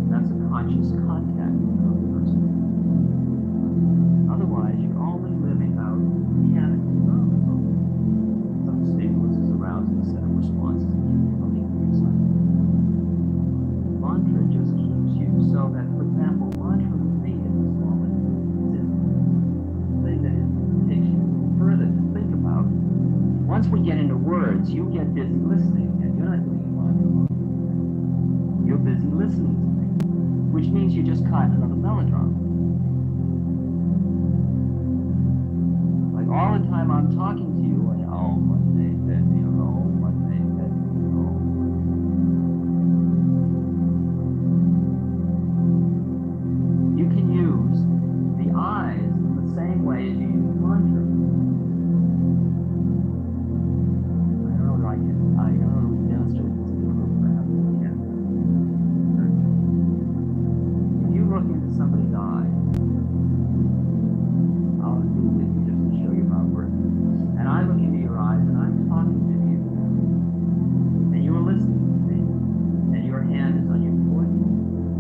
That's a conscious contact with another person. Otherwise, you're only living out mechanically. Some stimulus is arousing a set of responses and you're looking for yourself. Mantra just keeps you so that, for example, mantra with me at this moment is the thing that takes you further to think about. Once we get into words, you get busy listening, and you're not doing mantra. You're busy listening to me, which means you just caught another melodrama. Like all the time I'm talking to you, and oh, Monday, fed me, oh, Monday, fed me, oh. You can use the eyes in the same way as you use mantra. I don't know that I don't know that we demonstrate this differently, perhaps we can. If you look into somebody's eyes, I'll do it with you just to show you how it works. And I look into your eyes and I'm talking to you. And you are listening to me. And your hand is on your foot.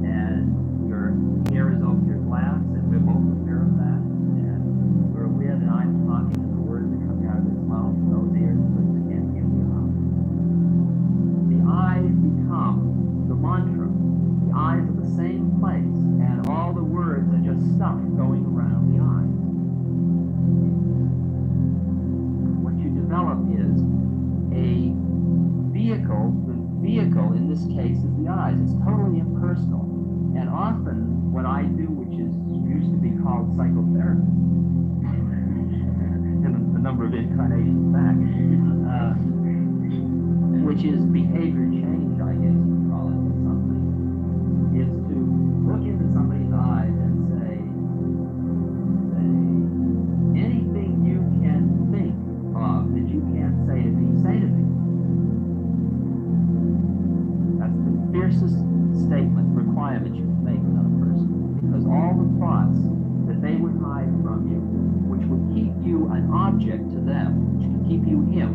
And your hair is over your glass. And we're both aware of that. And we're aware that I'm talking and the words are coming out of his mouth and those ears, but again, here we are. The eyes become the mantra. The eyes are the same place. And all the words are just stuff going around the eyes. What you develop is a vehicle. The vehicle in this case is the eyes. It's totally impersonal. And often what I do, which is used to be called psychotherapy, in a number of incarnations back, which is behavior change, I guess you call it, or something, is to look into somebody's eyes and say anything you can think of that you can't say to me, say to me. That's the fiercest statement, requirement you can make with another person. Because all the thoughts that they would hide from you, which would keep you an object to them, which would keep you him,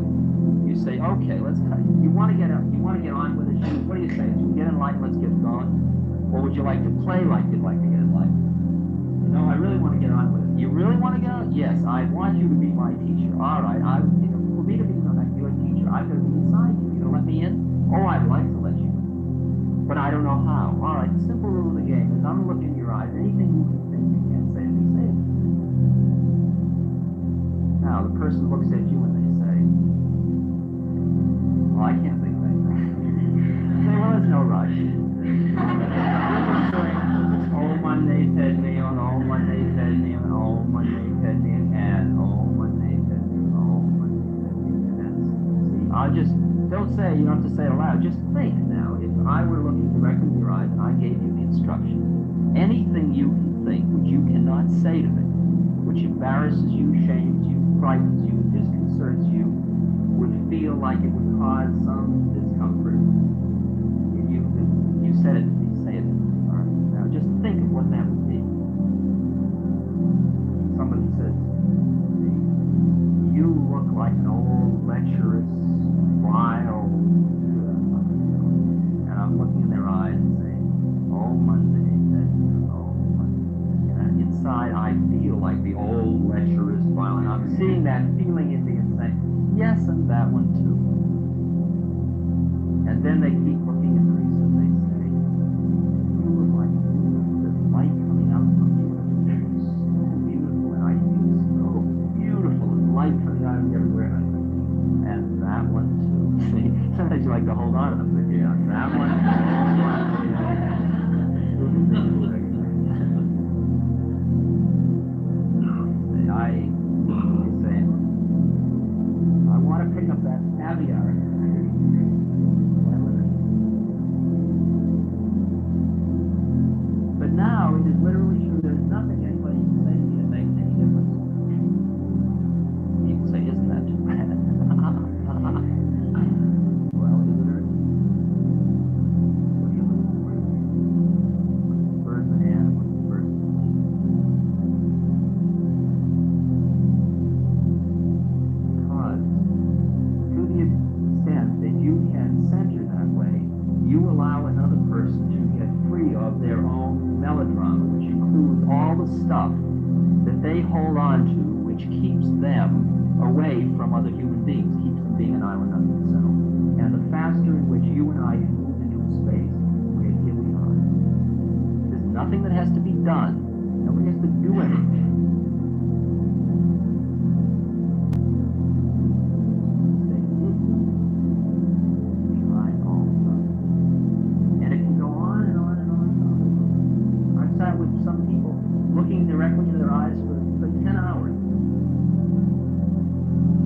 you say, okay, let's cut. You want to get on with it? What do you say? Should we get in line? Let's get going. Or would you like to play like you'd like to get in line? No, I really want to get on with it. You really want to get on? Yes, I want you to be my teacher. All right, for me to be your teacher, I've got to be inside you. You gonna let me in? Oh, I'd like to let you in, but I don't know how. All right, the simple rule of the game is I'm gonna look in your eyes. Anything you can think you can't say to me, say it. Now the person looks at you and they say, "Well, I can't think of anything." Say, "Well, there's no rush." Oh, Monday fed me on, oh, Monday fed me on, oh, Monday fed me and oh, Monday fed me, oh, Monday fed me. See, I'll just, don't say, you don't have to say it aloud, just think now. If I were looking directly in your eyes and I gave you the instruction, anything you can think which you cannot say to me, which embarrasses you, shames you, frightens you, disconcerts you, would feel like it would cause some discomfort. If you said it to me, say it to me. All right. Now just think of what that would be. Somebody says, "You look like an old, lecherous, wild," and I'm looking in their eyes and saying, "Oh, Monday, oh, Monday." And inside I feel like the old, lecherous, wild, and I'm seeing that feeling in me and saying, "Yes, and that one too." And then they keep looking at me and they say, "You look like the light coming out from you is so beautiful, and I feel so beautiful, and light coming I'm everywhere. And that one too. See, sometimes you like to hold on to them, but yeah, that one. I want to pick up that caviar. But now it is literally true. There's nothing anybody can say to me that makes any difference. You can say, isn't that too bad? Well, is it? What are you looking for? Bird in the hand, what's the bird? Because to the extent that you can center that way, you allow another person to get free of their own melodrama, which includes all the stuff that they hold on to, which keeps them away from other human beings, keeps them being an island unto themselves. And the faster in which you and I can move into a space where here we are. There's nothing that has to be done. Nobody has to do anything. Directly into their eyes for 10 hours.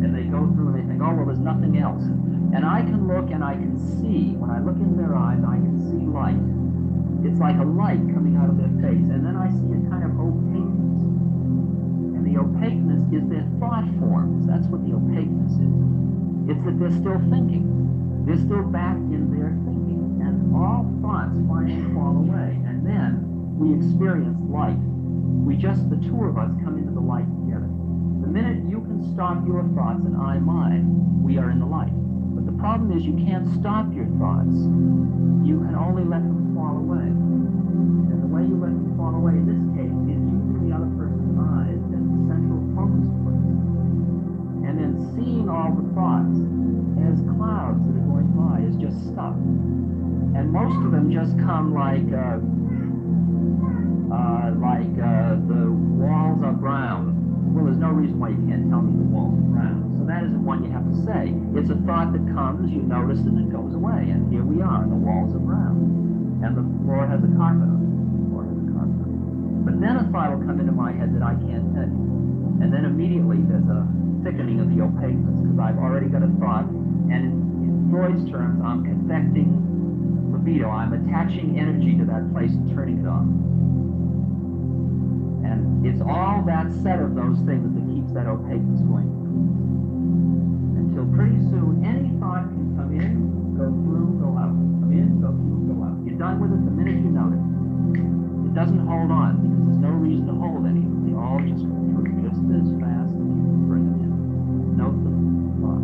And they go through and they think, oh, well, there's nothing else. And I can look and I can see, when I look into their eyes, I can see light. It's like a light coming out of their face. And then I see a kind of opaqueness. And the opaqueness is their thought forms. That's what the opaqueness is. It's that they're still thinking. They're still back in their thinking. And all thoughts finally fall away. And then we experience light. We just, the two of us, come into the light together. The minute you can stop your thoughts and I mine, we are in the light. But the problem is you can't stop your thoughts. You can only let them fall away. And the way you let them fall away in this case is using the other person's eyes as the central focus point. And then seeing all the thoughts as clouds that are going by is just stuff. And most of them just come like the walls are brown. Well, there's no reason why you can't tell me the walls are brown. So that isn't one you have to say. It's a thought that comes, you notice, and it goes away. And here we are, and the walls are brown. And the floor has a carpet on it. The floor has a carpet on it. But then a thought will come into my head that I can't tell you. And then immediately there's a thickening of the opaqueness, because I've already got a thought. And in Freud's terms, I'm connecting libido. I'm attaching energy to that place and turning it off. And it's all that set of those things that keeps that opaqueness going. Until pretty soon, any thought can come in, go through, go out. Come in, go through, go out. You're done with it the minute you notice. It doesn't hold on, because there's no reason to hold any of them. They all just go through just as fast as you can bring them in. Note the thought.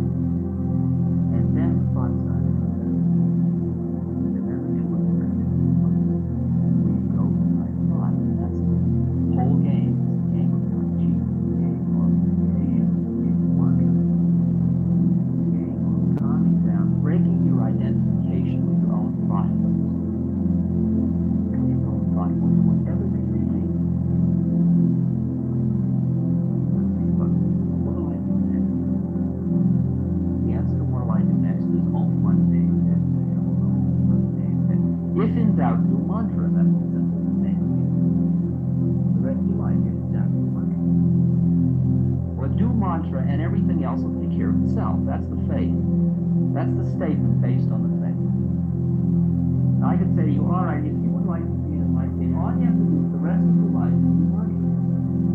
And then the thought starts to come down. And then the two of them come in. We go by thought. That's the whole game. It's a game of touch, a game of meditation, a game of mantra, a game of calming down, breaking your identification with your own thought. Because your own thought will do whatever they say. But what do I do next? The answer to what do I do next is only one thing. If in doubt, do mantra. That's the simple thing. The rest of your life, if in doubt, do mantra. Or do mantra and everything else will take care of itself. That's the faith. That's the statement based on the faith. Now I could say to you, all right, if you would like to be in my faith, all you have to do for the rest of your life is do mantra.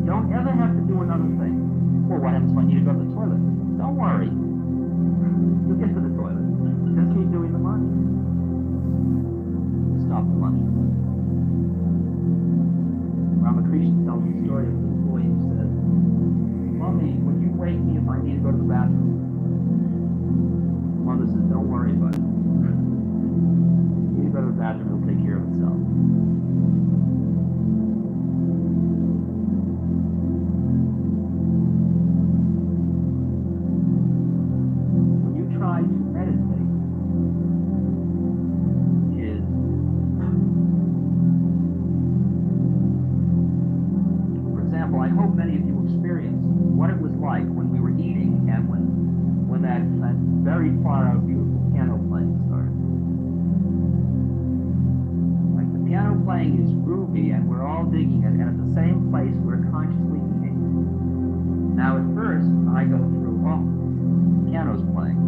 You don't ever have to do another thing. Well, what happens when you go to the toilet? Don't worry. You'll get to the toilet. Just keep doing the mantra. Stop the mantra. Ramakrishna tells the story of the boy who says, Mommy, would you wake me if I need to go to the bathroom? Mother says, don't worry about it. You need to go to the bathroom, it'll take care of itself. When you try to meditate, I hope many of you experienced what it was like when we were eating and very far out, beautiful piano playing started. Like the piano playing is groovy, and we're all digging it, and at the same place we're consciously eating. Now at first, I go through, oh, piano's playing.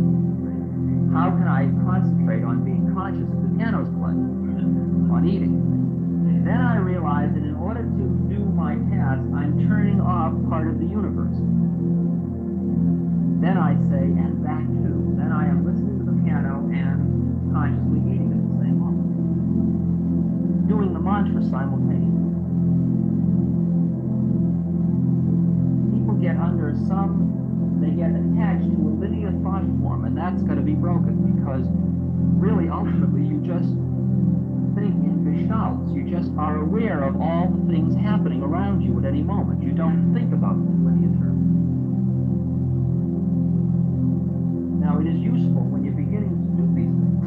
How can I concentrate on being conscious if the piano's playing? On eating. Then I realize that in order to do my task, I'm turning off part of the universe. Then I say, and that too. Then I am listening to the piano and consciously eating at the same moment. Doing the mantra simultaneously. People get under they get attached to a linear thought form, and that's got to be broken, because really, ultimately, you just think in gestalts. You just are aware of all the things happening around you at any moment. You don't think about them in linear terms. Now, it is useful when you're beginning to do these things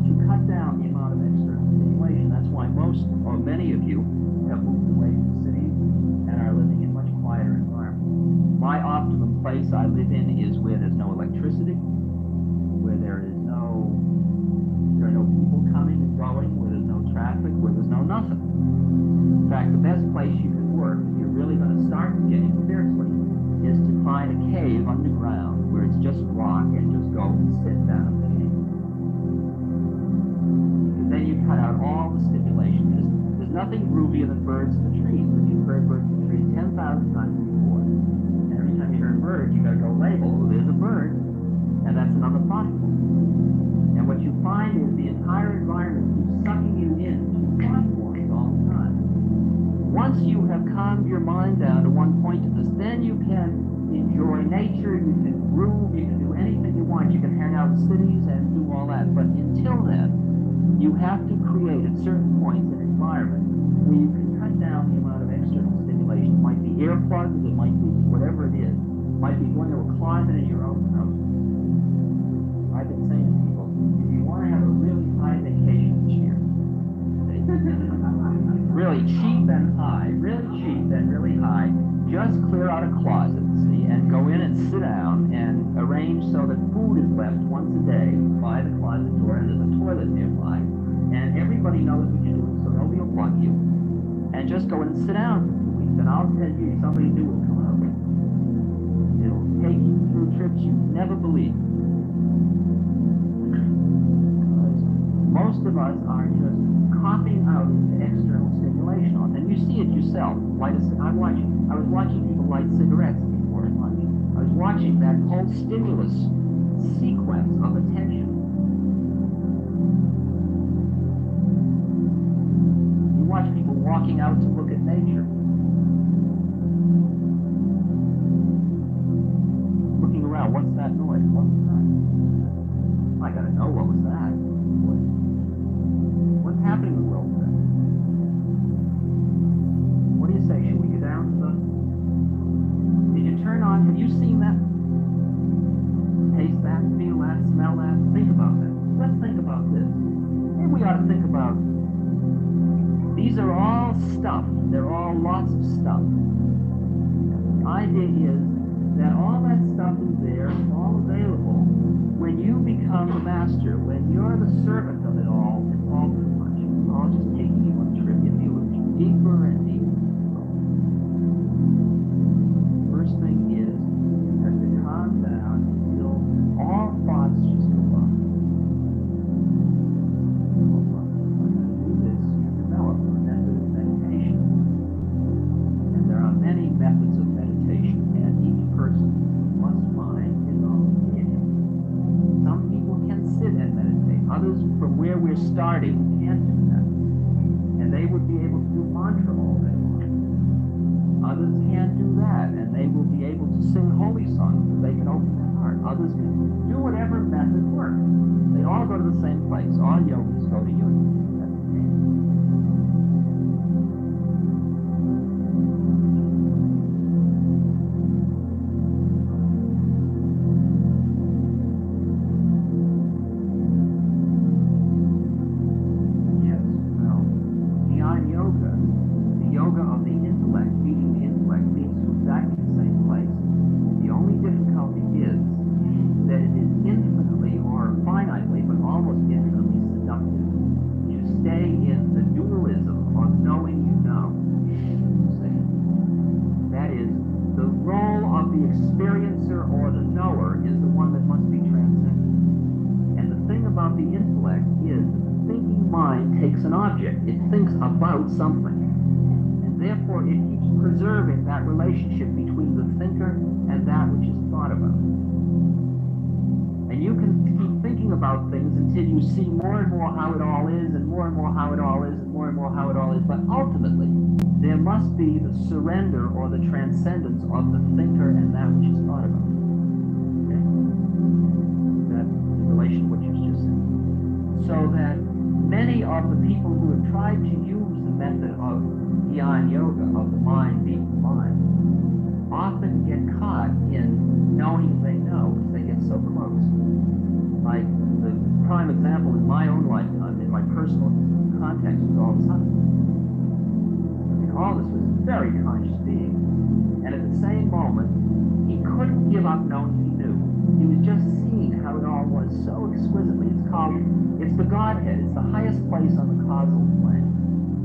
to cut down the amount of external stimulation. That's why most or many of you have moved away from cities and are living in much quieter environments. My optimum place I live in is where there's no electricity, where there are no people coming and going, where there's no traffic, where there's no nothing. In fact, the best place you can work, if you're really going to start getting spiritually, is to find a cave underground where it's just rock and just go and sit down in the cave. Because then you cut out all the stimulation. There's nothing groovier than birds in the trees, but you've heard birds in the trees 10,000 times before. And every time you hear a bird, you got to go label, well, there's a bird, and that's another thought form. And what you find is the entire environment keeps sucking you into thought forms all the time. Once you have calmed your mind down to one point of this, then you can enjoy nature, you can groove, you can do anything you want. You can hang out in cities and do all that. But until then, you have to create at certain points an environment where you can cut down the amount of external stimulation. It might be earplugs, it might be whatever it is. It might be going to a closet in your own house. I've been saying to people, if you want to have a really high vacation this year, really cheap and high, really cheap and really high, just clear out a closet, see, and go in and sit down and arrange so that food is left once a day by the closet door, and there's a toilet nearby, and everybody knows what you're doing, so nobody will bug you. And just go in and sit down for 2 weeks, and I'll tell you, somebody new will come out. It'll take you through trips you never believed. Most of us are just copying out into external stimulation, and you see it yourself. I was watching people light cigarettes before lunch. I was watching that whole stimulus sequence of attention. You watch people walking out to look at nature, looking around. What's that noise? What's that? I gotta know what was that. What's happening in the world today? What do you say? Should we get down to the... Did you turn on? Have you seen that? Taste that? Feel that? Smell that? Think about that. Let's think about this. Maybe we ought to think about... These are all stuff. They're all lots of stuff. The idea is that all that stuff is there, it's all available. When you become the master, when you're the servant of it all, it's all too much. It's all just taking you on a trip. You feel it deeper and deeper. First thing is, you have to calm down until all thoughts just go by. To do this, you develop a method of meditation. And there are many methods of meditation, and each person must find his own vehicle. Some people can sit and meditate. Others, from where we're starting, can't do that. And they would be able to do mantra all day long. Others can't do that, and they will be able to sing holy songs so they can open their heart. Others can do whatever method works. They all go to the same place. All yogis go to unity. That's the case. Exactly the same place. The only difficulty is that it is infinitely of the experiencer or the knower is the one that must be transcended. And the thing about the intellect is that the thinking mind takes an object. It thinks about something. And therefore it keeps preserving that relationship between the thinker and that which is thought about. And you can keep thinking about things until you see more and more how it all is, and more how it all is, and more how it all is. But ultimately, there must be the surrender or the transcendence of the thinker and that which is thought about. Okay? That in relation to what you just said. So that many of the people who have tried to use the method of Dhyan Yoga, of the mind being the mind, often get caught in knowing they know because they get so close. Like the prime example in my own lifetime, in my personal context, was all this. All this was a very conscious being. And at the same moment, he couldn't give up knowing he knew. He was just seeing how it all was so exquisitely. It's the Godhead. It's the highest place on the causal plane.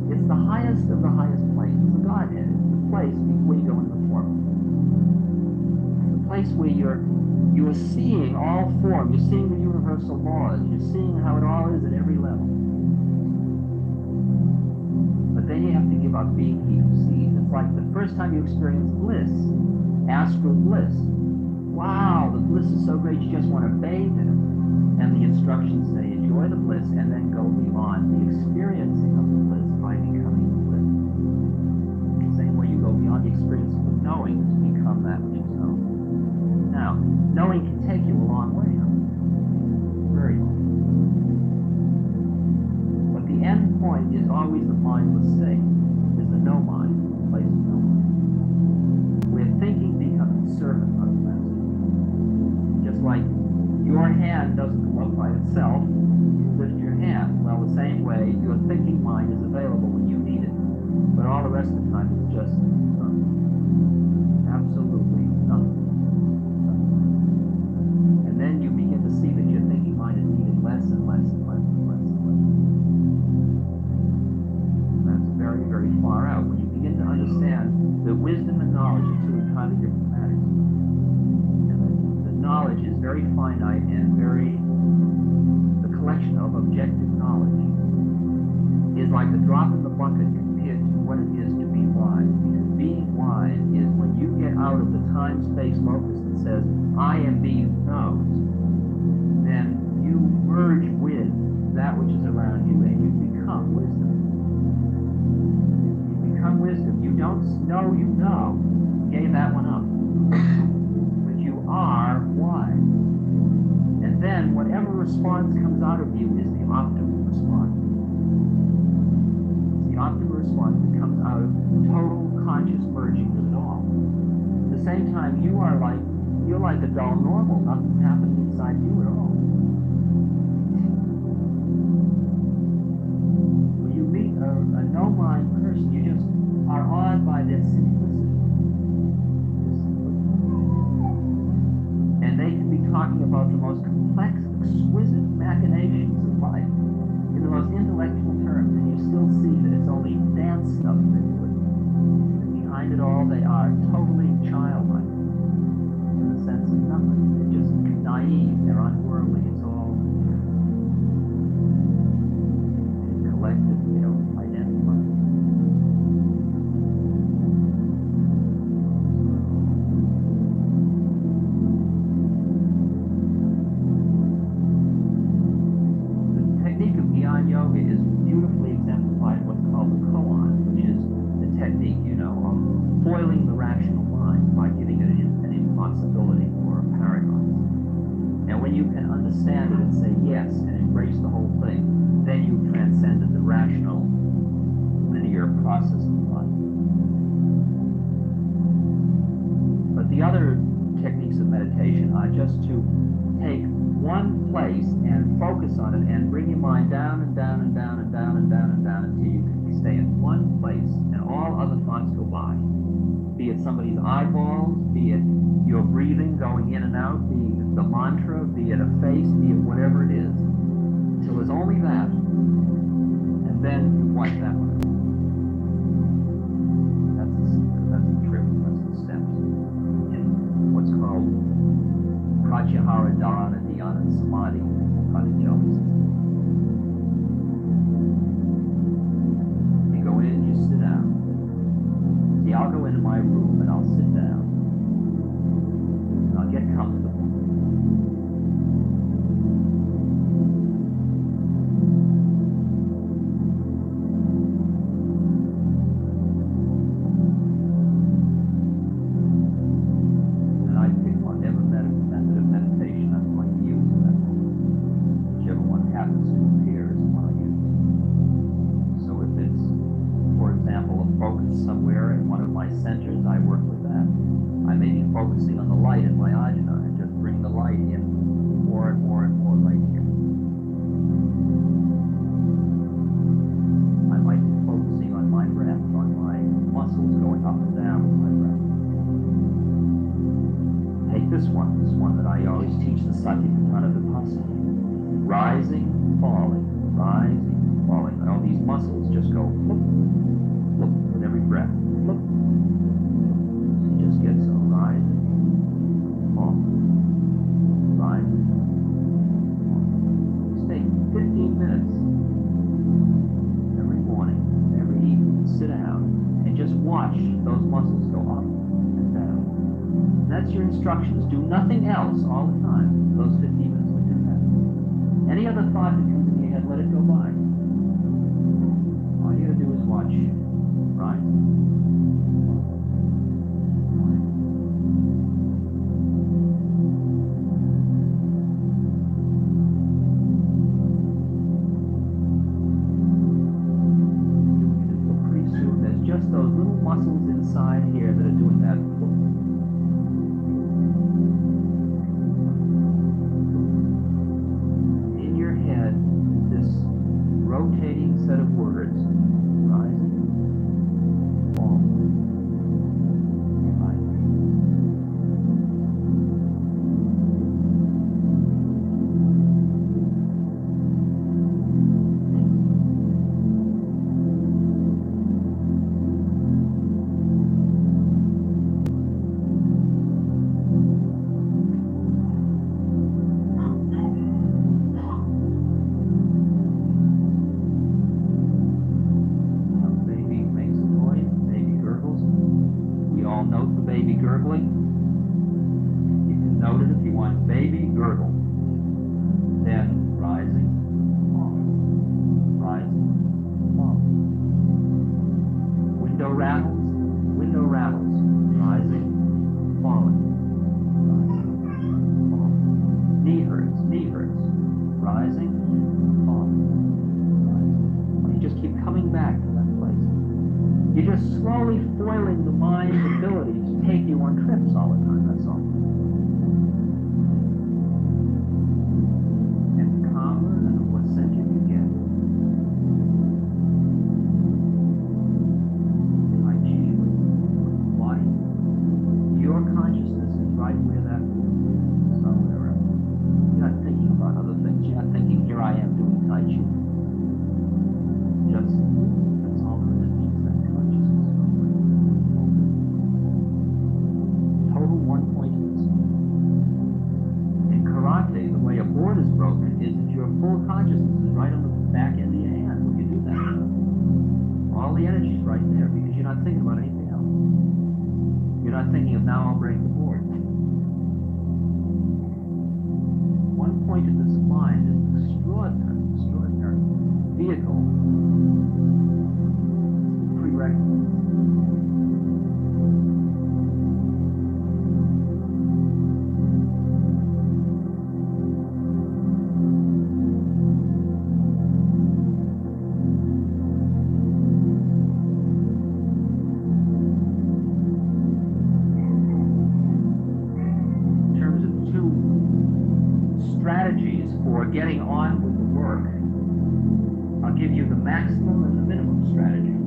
It's the highest of the highest planes. It's the Godhead. It's the place before you go into the form. It's the place where you're seeing all form. You're seeing the universal laws. You're seeing how it all is at every level. But then you have to give up being he who sees. It's like the first time you experience bliss, astral bliss. Wow, the bliss is so great you just want to bathe in it. And the instructions say, enjoy the bliss and then go beyond the experiencing of the bliss by becoming the bliss. The same way you go beyond the experience of the knowing to become that which is known. Now, knowing can take you a long way, huh? Very long. But the end point is always the mindless state, is the no mind, the place of no mind. Where thinking becomes the servant of the master. Just like your hand doesn't go up by itself, you lift your hand. Well, the same way, your thinking mind is available when you need it. But all the rest of the time, it's just nothing. Absolutely nothing. And then you begin to see that your thinking mind is needed less and less and less and less and less. And that's very, very far out. When you begin to understand that wisdom and knowledge are two entirely different matters. And the knowledge is very finite and the collection of objective knowledge is like a drop in the bucket compared to what it is to be wise. Because being wise is when you get out of the time-space locus that says, I am being who knows, then you merge with that which is around you and you become wisdom. You become wisdom. You don't know you know. Gave that one up. But you are wise. And then whatever response comes out of you is the optimal response. It's the optimal response that comes out of total conscious merging with it all. At the same time, you're like a dull normal. Nothing's happening inside you at all. When you meet a no-mind person, you just are awed by their simplicity. And they can be talking about the most complex, exquisite machinations of life in the most intellectual terms, and you still see that it's only dance stuff they do. And behind it all, they are totally childlike in the sense of nothing. They're just naive. They're unworldly. It's all collective. They don't identify. Yoga is beautifully exemplified in what's called the koan, which is the technique, of foiling the rational mind by giving it an impossibility or a paradox. And when you can understand it and say yes and embrace the whole thing, then you've transcended the rational, linear process of life. But the other techniques of meditation are just to take one place and focus on it and bring your mind down and down and down and down and down and down until you can stay in one place and all other thoughts go by. Be it somebody's eyeballs, be it your breathing going in and out, be it the mantra, be it a face, be it whatever it is. Until there's only that. And then you wipe that one out. That's the secret, that's the trick, that's the steps. Pratyahara Dharana Dhyana and Samadhi Pranajams. You go in, you sit down. See, I'll go into my room and I'll sit down. And I'll get comfortable. Focusing on the light in my ajna and just bring the light in more and more and more right here. I might be focusing on my breath, on my muscles going up and down with my breath. Take this one that I always teach, the Satipatthana Vipassana. Rising, falling, and all these muscles just go look with every breath. Look. You just get so rising. Stay 15 minutes every morning, every evening. Sit down and just watch those muscles go up and down. That's your instructions. Do nothing else all the time. Those 15 minutes will do that. Any other thought that comes in your head, let it go by. All you gotta do is watch. Right? Those little muscles inside here that are doing that. In your head, this rotating set of words, rising, falling, rising. Gurgling. You can note it if you want. Baby gurgle. Then rising, falling. Window rattles. Rising, falling. Knee hurts. Rising, falling. You just keep coming back to that place. You're just slowly foiling the mind's ability to take you on trips all the time, that's all. And the calmer and the more centered you get. Tai Chi with the body. Your consciousness is right where that is, somewhere else. You're not thinking about other things. You're not thinking, here I am doing Tai Chi. Just, that's all there is, just that consciousness. Total one-pointedness. In karate, the way a board is broken is that your full consciousness is right on the back end of your hand when you do that. All the energy is right there because you're not thinking about anything else. You're not thinking of, now I'll break the board. One-pointedness of mind is an extraordinary vehicle. Prerequisite. Strategies for getting on with the work, I'll give you the maximum and the minimum strategy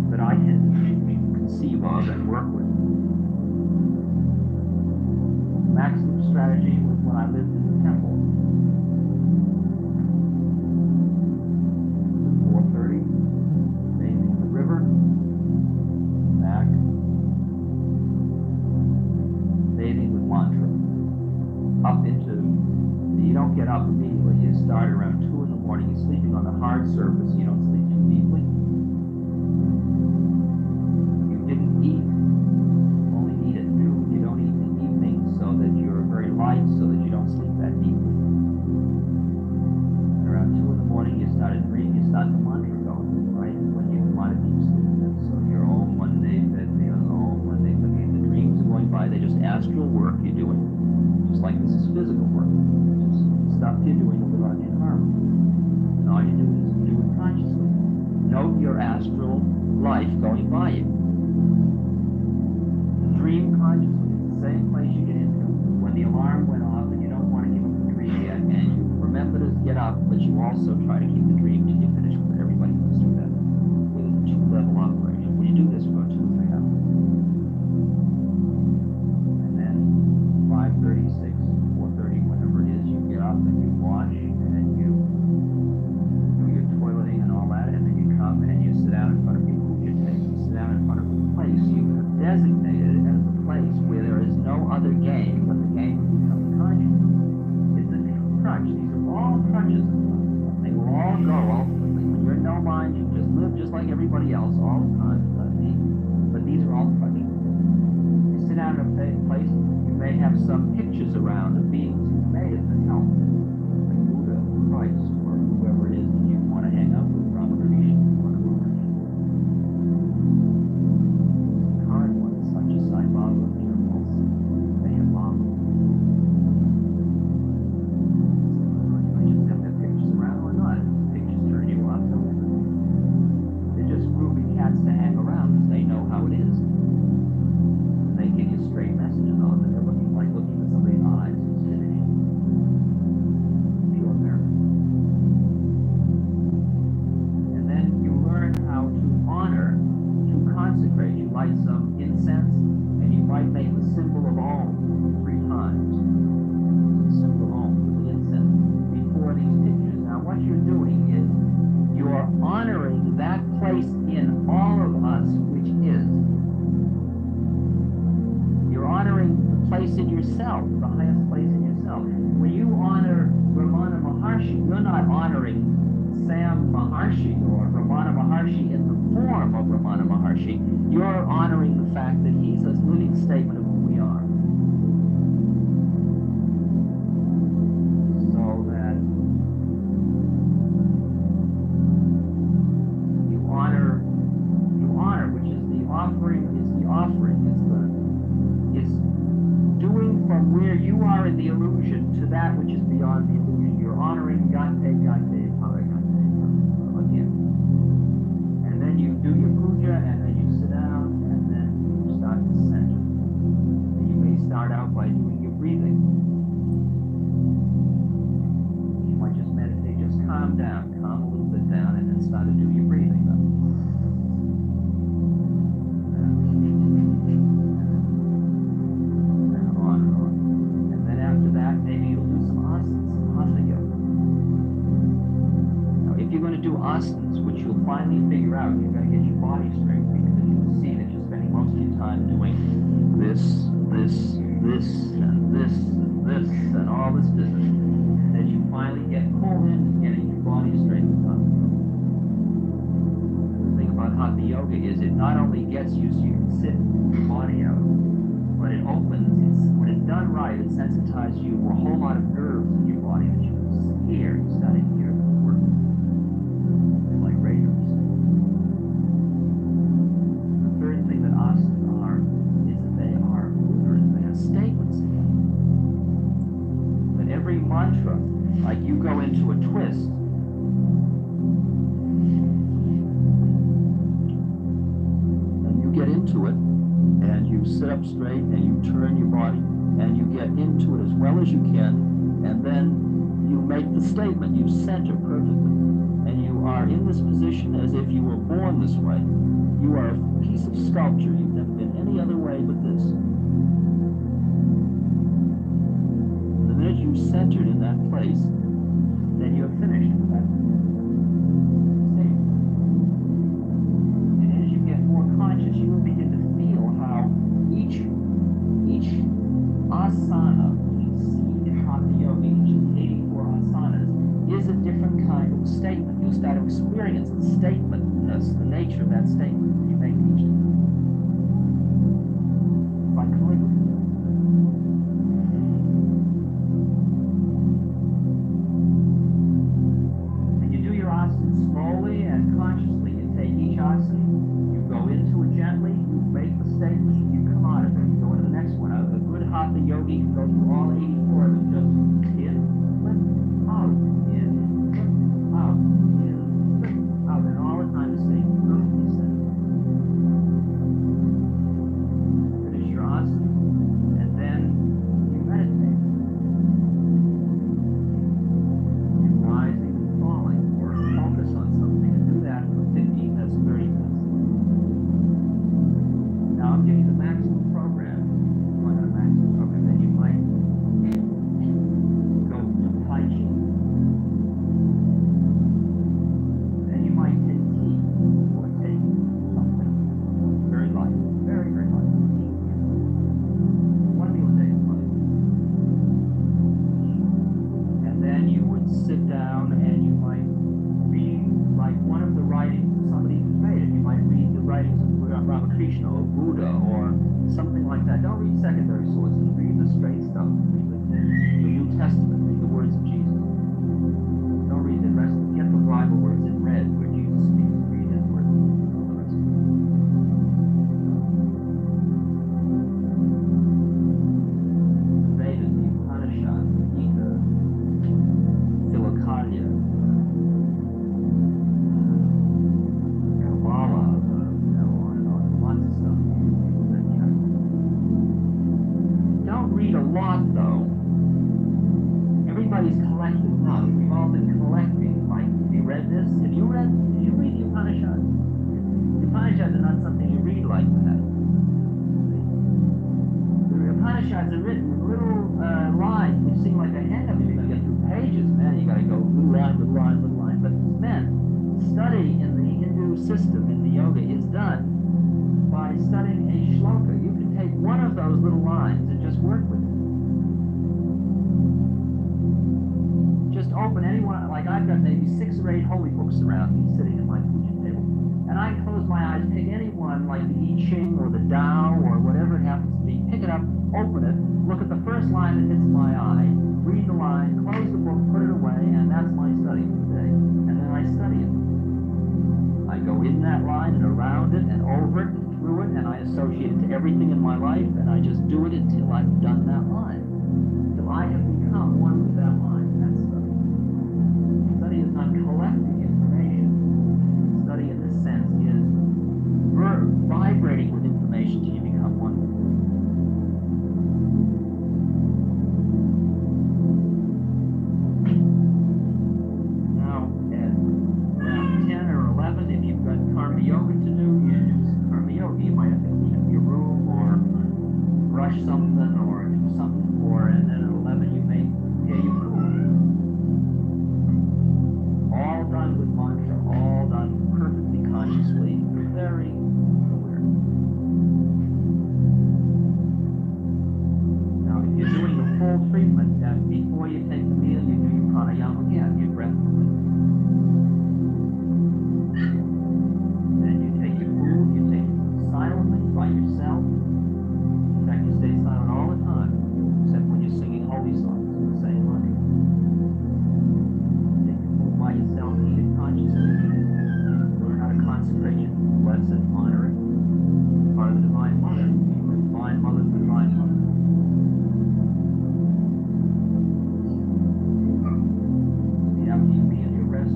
that I can conceive of and work with. Maximum strategy was when I lived in the temple. 4:30, bathing the river, back, bathing with mantra, up in up immediately. You start around 2 in the morning. You're sleeping on the hard surface. You don't sleep too deeply. You didn't eat. You only eat at noon. You don't eat in the evening so that you're very light so that you don't sleep that deeply. And around 2 in the morning, you start a dream. You start the mantra going, right? When you want to keep sleeping. So you're home one day, home one day. The dreams are going by. They're just astral work you're doing. Just like this is physical work. Just stuff you're doing without your karma. And all you do is do it consciously. Note your astral life going by you. Dream consciously. It's the same place you get into when the alarm went off and you don't want to give up the dream yet, and you remember to get up, but you also try to keep the dream till you finish with it. Everybody goes through that with a 2-level operation. We do this for 2 or 3 hours. And then 5:36, 4:30, whatever it is, you get up and you wash and you do your toileting and all that, and then you come and you sit down in front of your puja table. You sit down in front of a place you have designated as a place where there is no other game but the game of becoming conscious. It's a crutch. These are all crutches. They will all go ultimately. When you're in no mind, you just live just like everybody else all the time. But these are all crutches. You sit down in a place, you may have some pictures around of beings who made it that help. Like Buddha, Christ, or whoever it is that you want to hang out with, Rama Krishna, whatever. Current ones, such as Sai Baba, Jumals, they have Baba. I just have their pictures around or not. Pictures turn you off, don't they? They're just groovy cats to hang around because they know how it is. And they give you straight messages on them. They're looking at somebody's eyes who's finished. Pure merit. And then you learn how to honor, to consecrate. You light some incense, and you might make the symbol of Om 3 times. The symbol of Om with the incense before these pictures. Now what you're doing is you're honoring that place in all of us which is. You're honoring the place in yourself, the highest place in yourself. When you honor Ramana Maharshi, you're not honoring Sam Maharshi or Ramana Maharshi in the form of Ramana Maharshi. You're honoring the fact that he's a living statement of who we are. So that you honor, which is the offering, is doing from where you are in the illusion to that which is beyond the illusion. You're honoring Gate, again. And then you do your puja, and then you sit down, and then you start to center. And you may start out by doing your breathing. You might just meditate, just calm down, calm a little bit down, and then start to do your breathing. Oxsns, which you'll finally figure out. You're going to get your body straight because you'll see that you're spending most of your time doing this, and all this business. And as you finally get pulled into getting your body straightened up. The thing about Hatha Yoga is it not only gets you so you can sit your body out, but it opens, when it's done right, it sensitizes you to a whole lot of nerves in your body that you can hear. You start to hear them working. Like radars. The third thing that oxsns are is that they are mudras, they have statements in them. That every mantra, like you go into a twist, and you get into it, and you sit up straight, and you turn your body, and you get into it as well as you can, and then you make the statement, you center perfectly. And you are in this position as if you were born this way. You are a piece of sculpture. You've never been any other way but this. The minute you centered in that place, then you're finished with that state. And as you get more conscious, you will begin to feel how each asana, which is seen in Hatha Yoga, each of the 84 asanas, is a different kind of statement. You'll start to experience the statementness, the nature of that statement that you make each day. By calligraphy. And you do your asana slowly and consciously. You take each asana, you go into it gently, you make the statement, you come out of it, you go into the next one. A good hatha yogi can go through all 84 of them, just in, flip, out, in, flip, out, in, flip, out, and all the time the same perfectly set. Finish your asana, and then you meditate. You're rising and falling, or focus on something, and do that for 15 minutes, 30 minutes. Now I'm giving the maximum program. Going on a maximum program, then you might go to Tai Chi. Then you might take tea, or take something very light, very, very light. One meal a day is fine. And then you would sit down and you might read like one of the writings of somebody who's made it. You might read the writings of Ramakrishna or Buddha or something like that. Don't read secondary sources. Read the straight stuff. Read the New Testament. Read the words of Jesus. Don't read the rest. Get the Bible where it's in red, where Jesus speaks. Read his words. The rest. The Vedas, the Upanishads, the Gita, Philokalia, Kabbalah, on and on, lots of stuff. Don't read a lot, though. Everybody's collecting now. We've all been collecting. Like, have you read this? Did you read the Upanishads? The Upanishads are not something you read like that. The Upanishads are written in little lines, which seem like a hand of it. You're going to get through pages, man. You got to go little line, little line, little line. But men, study in the Hindu system, in the yoga, is done by studying a shloka. You can take one of those little lines and just work with it. Just open any one, like I've got maybe 6 or 8 holy books around me sitting at my puja table. And I close my eyes, pick any one, like the I Ching or the Tao or whatever it happens to be, pick it up, open it, look at the first line that hits my eye, read the line, close the book, put it away, and that's my study for the day. And then I study it. I go in that line and around it and over it and through it, and I associate it to everything in my life, and I just do it until I've done that line. Until I have become one with that line. That's study. Study is not collecting information. Study in this sense is vibrating with information till you become one with it. Now, at around 10 or 11, if you've got karma yoga to do, you do some karma yoga. You might have to clean up your room or brush something or do something for, and then at 11 you may hear your food. All done with mantra, all done perfectly consciously, very aware. Now, if you're doing the full treatment, before you take the meal, you do your pranayama again, your breath. Then you take your food, you take it silently by yourself. In fact, you stay silent all the time, except when you're singing holy songs and saying mantra. Take your food by yourself, eat it consciously. Learn how to consecrate it, bless it, honor it. Part of the Divine Mother. The Divine Mother is the Divine Mother. After you be in your rest,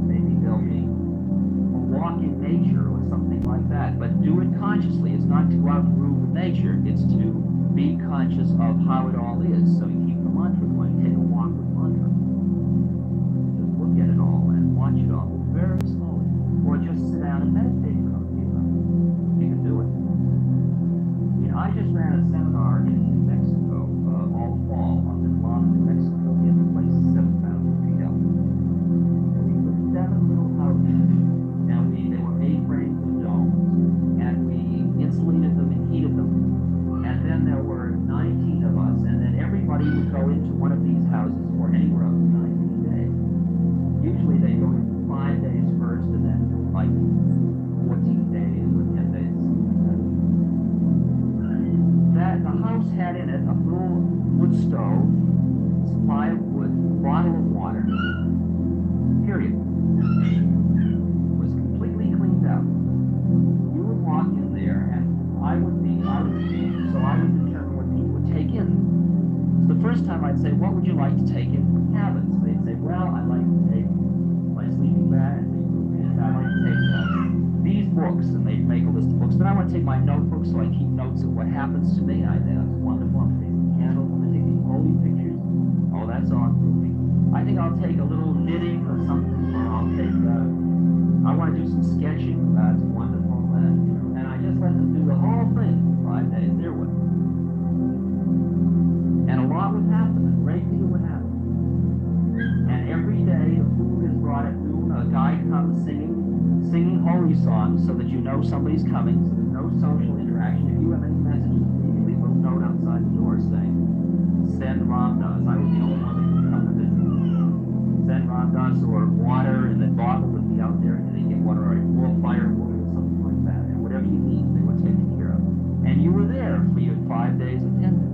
maybe there'll be a walk in nature or something like that, but do it consciously. It's not to outgroove with nature, it's to be conscious of how it all is. So you keep the mantra going, take a walk with mantra. Just look at it all and watch it all very slowly. Or just sit down and meditate. You can do it. You know, I just ran a seminar in New Mexico all fall up in Lana, New Mexico. We have a place 7,000 feet up. And we put 7 little houses. And they were A-frames with domes. And we insulated them and heated them. And then there were 19 of us. And then everybody would go go into one of these houses or anywhere else 19 days. Usually they go in 5 days first and then like 14 days or 10 days. That the house had in it a little wood stove, supply of wood, bottle of water, period. It was completely cleaned out. You would walk in there and I would so I would determine what people would take in. So the first time I'd say, what would you like to take in from cabins? They'd say, well, I'd like to take my sleeping bag, and I'd like to take these books, and they'd make a list of books. Then I want to take my notebook so I keep notes of what happens to me. I think that's wonderful. I'm going to take some candles, I'm going to take these holy pictures. Oh, that's all groovy. I think I'll take a little knitting or something, or I'll take, I want to do some sketching. That's wonderful. And I just let them do the whole thing. 5 days, their way. And a lot would happen, a great deal would happen. And every day the food is brought at noon, a guy comes singing holy songs so that you know somebody's coming, so there's no social interaction. If you have any messages, you leave a little note outside the door saying, send Ram Dass. I was the only one that could come to visit. Send Ram Dass or water, and the bottle would be out there, and they get water or firewood or something like that. And whatever you need, they were taken care of. And you were there for your 5 days attendance.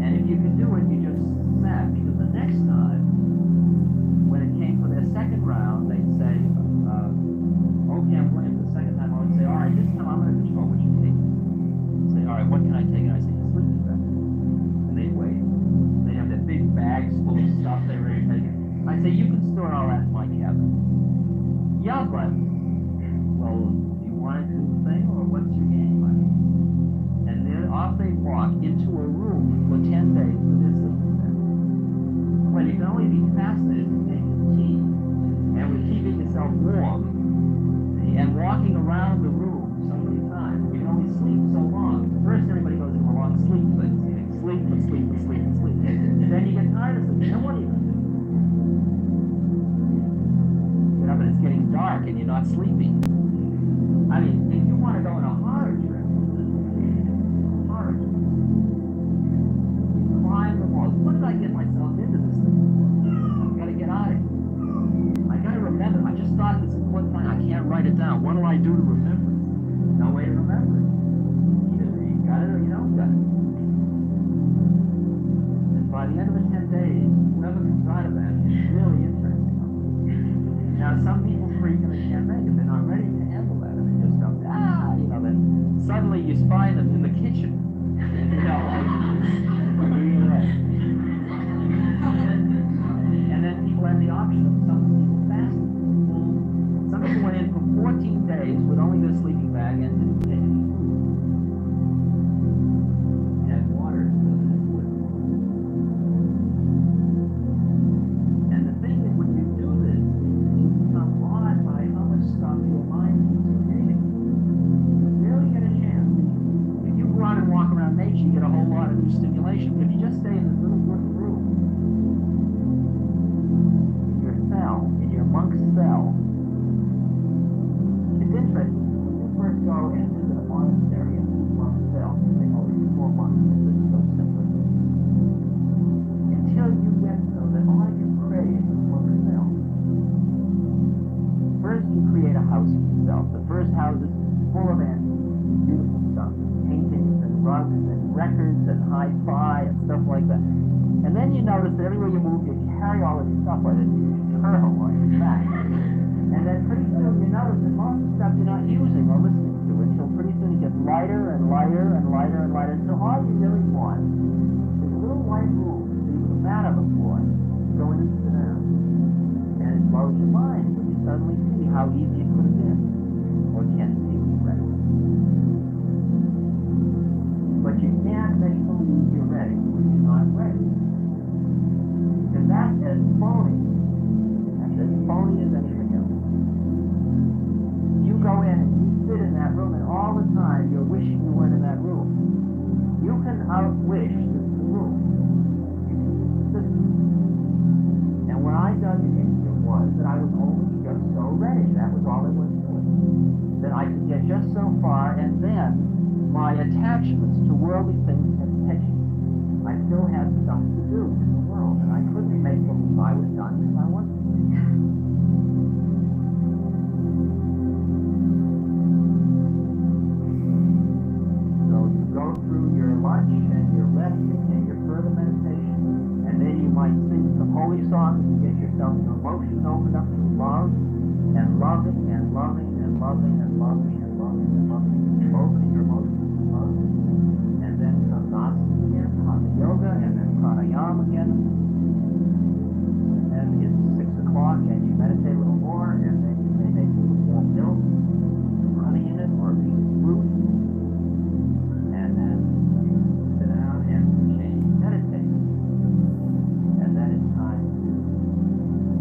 And if you could do it, you just sat, because the next time, when it came for their second round, they'd say, okay, I'm going for the second time. I would say, all right, this time I'm going to control what you take. Say, all right, what can I take? And I say, the sleeping bag. And they'd wait. They'd have their big bags full of stuff they were ready to take. I say, you can store all that in my cabin. Yeah, but, well, do you want to do the thing, or what's your game? And then off they walk into a room for 10 days with their sleeping bag. Well, you can only be fascinated with making tea and with keeping yourself warm and walking around the room so many times. You can only sleep so long. First, everybody goes into a long sleep thing. So you sleep and sleep and sleep and sleep. And then you get tired of sleeping. Then what are you going to do? You know, but it's getting dark and you're not sleeping. I mean, if you want to go on a horror trip, you climb the walls. What did I get myself into this thing? I've got to get out of it. I got to remember. I just thought this important thing. I can't write it down. What do I do to remember it? No way to remember it. Either you got it or you don't got it. And by the end of the 10 days, whoever comes out of that is really interesting. Now, some people freak and they can't make it. They're not ready to handle that. And they just go, you know, then suddenly you find them in the kitchen. You know, like, and then people have the option of some people fasting. Some people went in for 14 days with only their sleeping bag and didn't take any food. Had water and wood. And the thing that when you do this, you become awed by how much stuff your mind is creating. You really get a chance. If you go out and walk around nature, you get a whole lot of new stimulation. But if you just stay in this little wooden room, in your cell, in your monk's cell, it's interesting. When you first go into the monastery and the monk's cell, you think, oh, these poor monks, this is so simple. Until you get to know that all you crave is monk's cell. First, you create a house for yourself. The first house is full of antiques, beautiful stuff, paintings and rugs and records and hi-fi and stuff like that. And then you notice that everywhere you move, you carry all this stuff like this turtle on your back. And then pretty soon you notice that most of the stuff you're not using or listening to until pretty soon it gets lighter and lighter and lighter and lighter. So all you really want is a little white room that you can mat on the floor, go in and sit down. And it blows your mind when you suddenly see how easy it could have been, or can be when you're ready. But you can't make believe you're ready when you're not ready. Because that's as phony. That's as phony as anything else. You go in and you sit in that room, and all the time you're wishing you weren't in that room. You can outwish the room. You can use the system. And what I done in India was that I was only just so ready. That was all there was to it. That I could get just so far, and then my attachments to worldly things kept catching me. I still had stuff to do in the world, and I couldn't make believe I was done because I wasn't. So you go through your lunch and your resting and your further meditation, and then you might sing some holy songs and get yourself your emotions opened up to love, and loving and loving and loving and loving and loving and loving, opening your emotions to love. And then comes oxsn again, hatha yoga, and then pranayama again. And then it's 6 o'clock and you meditate a little more, and then you may make a little warm milk, some honey in it, or a piece of fruit. And then you sit down and continue to meditate. And then it's time to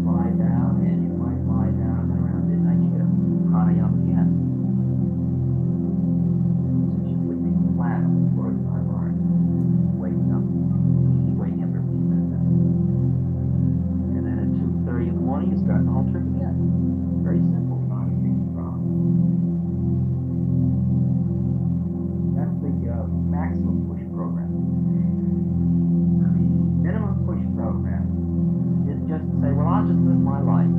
lie down, and you might lie down, and around midnight you get a pranayama again. So you would be flat on the floor of the bar, waking up, keep waking up every few minutes. And then at 2:30 in the morning you start the whole trip again. Very simple, not a big problem. That's the maximum push program. The minimum push program is just to say, well, I'll just live my life.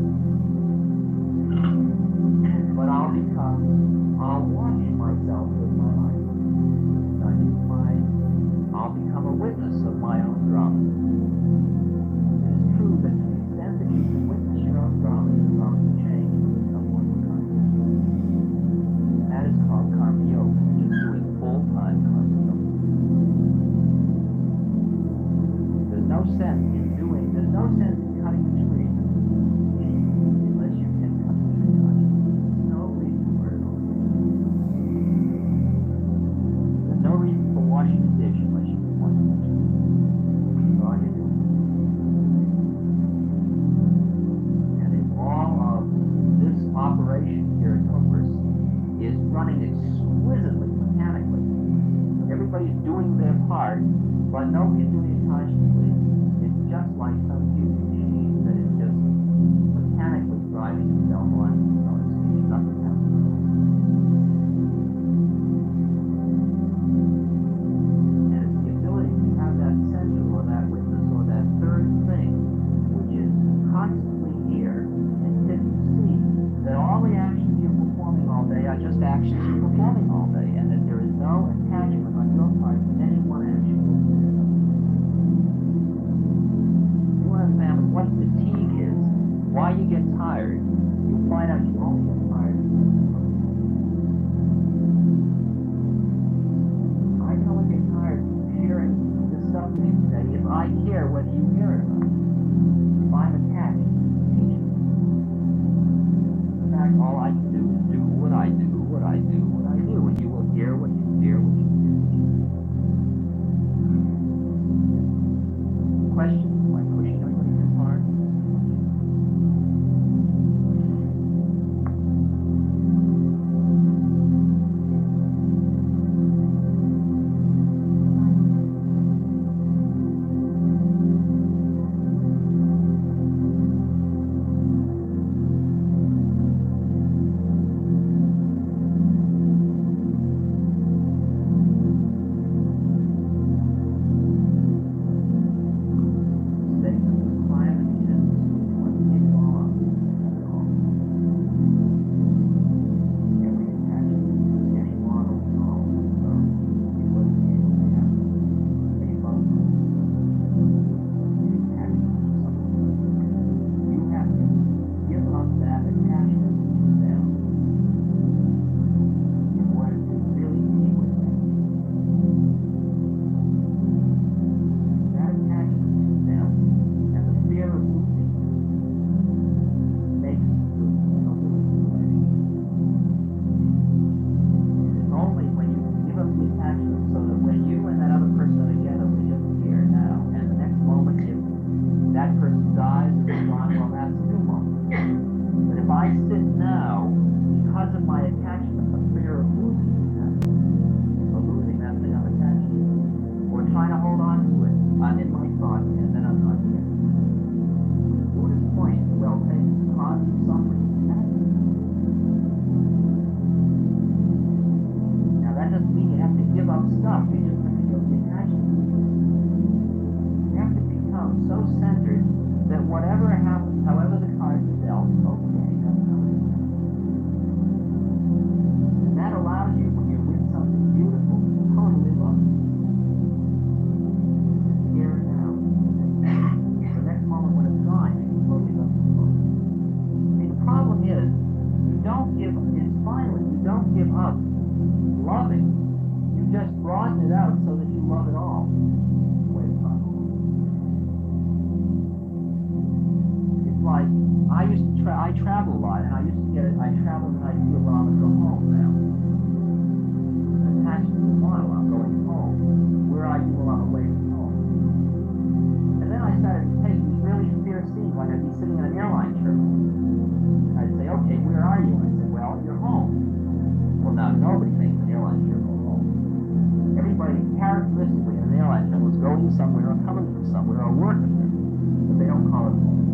But I'll watch myself live my life. I'll become a witness of my own drama. It is true that to the extent that you can witness your own drama, your drama will change and become more kind. And that is called karma yoga, which is doing full-time karma yoga. There's no sense in cutting the tree unless you can cut the tree consciously. No reason for it all. There's no reason for washing the dish unless you can wash the dish. That's all you do. And if all of this operation here at Congress is running exquisitely mechanically, everybody's doing their part, but nobody's doing it consciously, it's just like some huge machine that is just mechanically driving itself on nothing happens. And it's the ability to have that center or that witness or that third thing, which is constantly here and didn't see that all the actions you're performing all day are just actions you're performing all day, and that there is no attachment on your part to any one action. You understand what fatigue is, why you get tired. You find out you only get tired. I can only get tired from hearing this stuff to me today if I care whether you hear it or not. If I'm attached to the teaching. In fact, all I can do is do what I do, what I do, what I do, and you will hear what you hear, what you hear, what you hear. Questions? Am I pushing everybody too hard? stuff. You just have to go get attached to it. said, whatever happens, however the cards are dealt, okay, that's how it is. And that allows you, when you're with something beautiful, to totally love it. Here and now. The next moment when it's gone, you totally love it. See, the problem is, you don't give, it's finally, you don't give up loving. You just broaden it out so that you love it all. The way it's possible. It's like, I travel a lot, and I travel and I feel well, I'm going to go home now. I'm attached to the model, I'm going home. Where are you while I'm away from home? And then I started to take these really fierce scenes, like I'd be sitting in an airline terminal. I'd say, okay, where are you? I'd say, well, you're home. Well, now, nobody thinks an airline terminal is home. Everybody, characteristically, in an airline terminal is going somewhere or coming from somewhere or working there. But they don't call it home.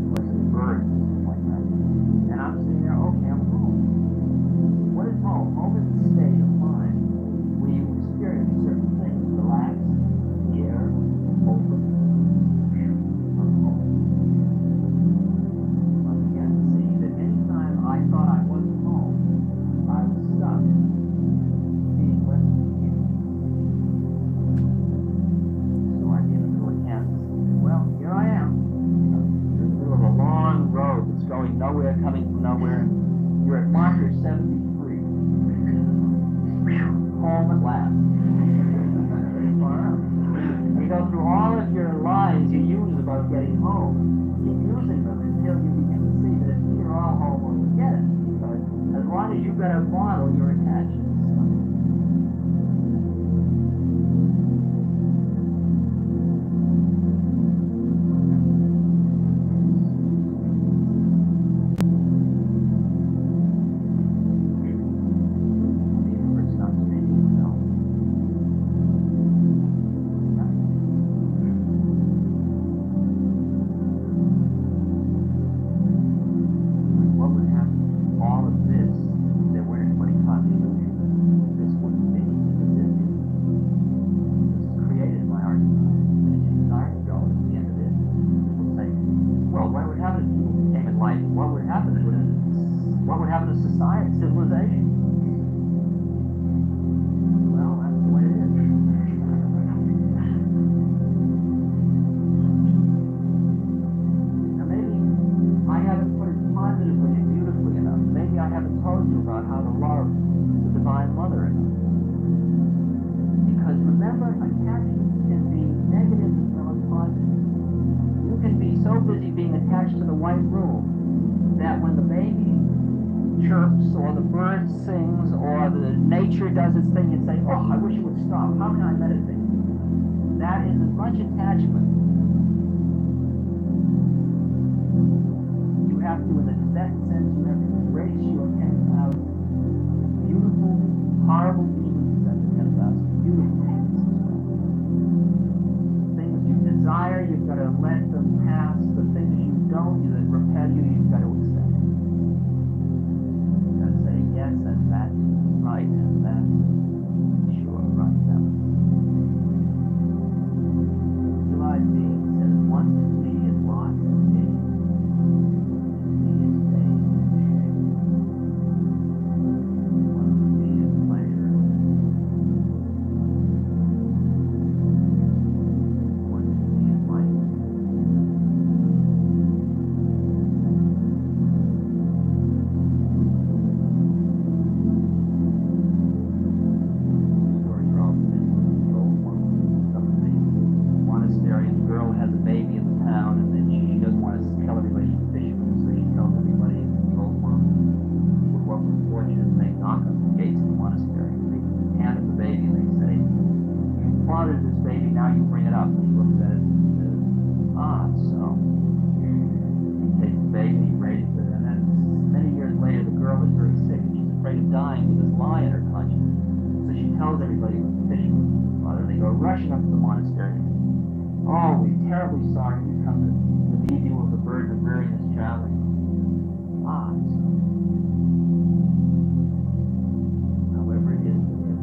Like some birds and stuff like that. And I'm sitting there, okay, I'm home. What is home? Home is a state of mind where you experience certain things. Relax, air, open, I'm home. Once again, see that anytime I thought I wasn't home, I was stuck being less than human. So I'd be in the middle of Kansas. Well, here I am. You're in the middle of a long road that's going nowhere, coming from nowhere. You're at marker 73. Home at last. You go through all of your lines you use about getting home. Keep using them until you begin to see that it's either all home or forget it. Because as long as you've got a model, you're attached to this stuff. What would happen to all of this that we're anybody taught me? This wouldn't be existed. This is created by our desire. And if you desire to go at the end of this, people say, well, what would happen if people became enlightened? What would happen? What would happen to society, civilization? Well, that's the way it is. Now maybe I haven't put it positively and beautifully enough. Maybe I haven't told you about how to love the Divine Mother enough. Because remember, attachment can be negative as well as positive. You can be so busy being attached to the white room that when the baby chirps or the bird sings or the nature does its thing, you say, oh, I wish it would stop. How can I meditate? That is as much attachment. You have to, in the best sense, you have to embrace your 10,000 beautiful, horrible demons, and the 10,000 beautiful demons as well. Things you desire, you've got to let them pass. The things you don't, that repel you, you've got to accept. You've got to say, yes, and that's right, and that's sure, right, that was. Realized being says, once to be is lost to be. Rushing up to the monastery. Oh, we're terribly sorry to come to relieve you of the burden of rearing this child. However it is, it is.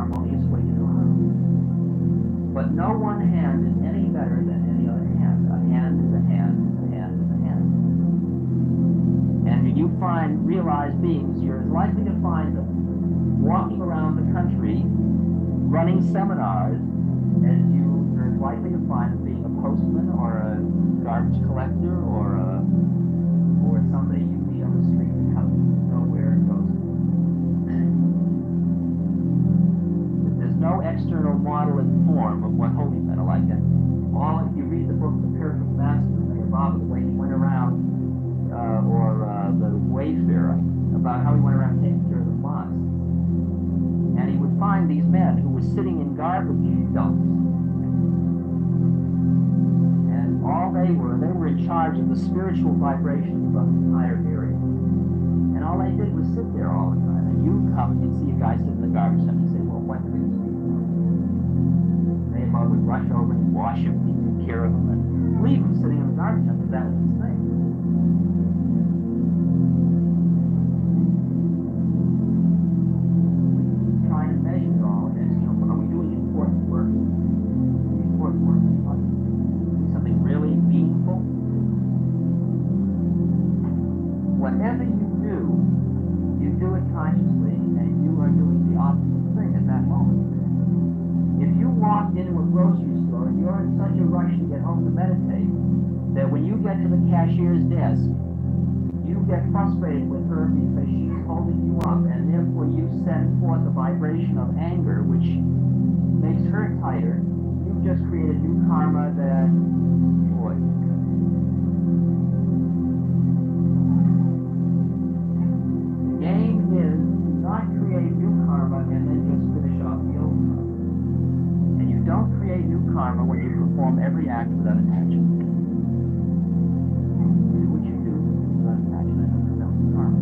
harmonious way to do harm. But no one hand is any better than any other hand. A hand is a hand is a hand is a hand. And when you find realized beings, you're as likely to find them walking around the country, running seminars, as you're as likely to find them being a postman or a garbage collector or somebody you meet on the street that comes to know where it goes. There's no external model and form of what holy men are like. And all if you read the book The Perfect Master, Baba, the way he went around, or the Wayfarer, about how he went around taking care of the mosques. And he would find these men who were sitting in garbage dumps. And all they were in charge of the spiritual vibrations of the entire area. And all they did was sit there all the time. And you come and you'd see a guy sitting in the garbage dump and you say, well, what do these people do? They would rush over and wash him, take care of him, and leave him sitting in the garbage dump because that was his thing. Trying to measure all of this, are we doing important work? Important work is like something really meaningful. Whatever you do it consciously, and you are doing the optimal thing at that moment. If you walked into a grocery store and you're in such a rush to get home to meditate, that when you get to the cashier's desk, you get frustrated with her because she's holding you up, and therefore you send forth a vibration of anger which makes her tighter. You've just created new karma that, boy. The game is to not create new karma and then just finish off the old karma. And you don't create new karma when you perform every act without attachment. Do what you do without attachment and without karma.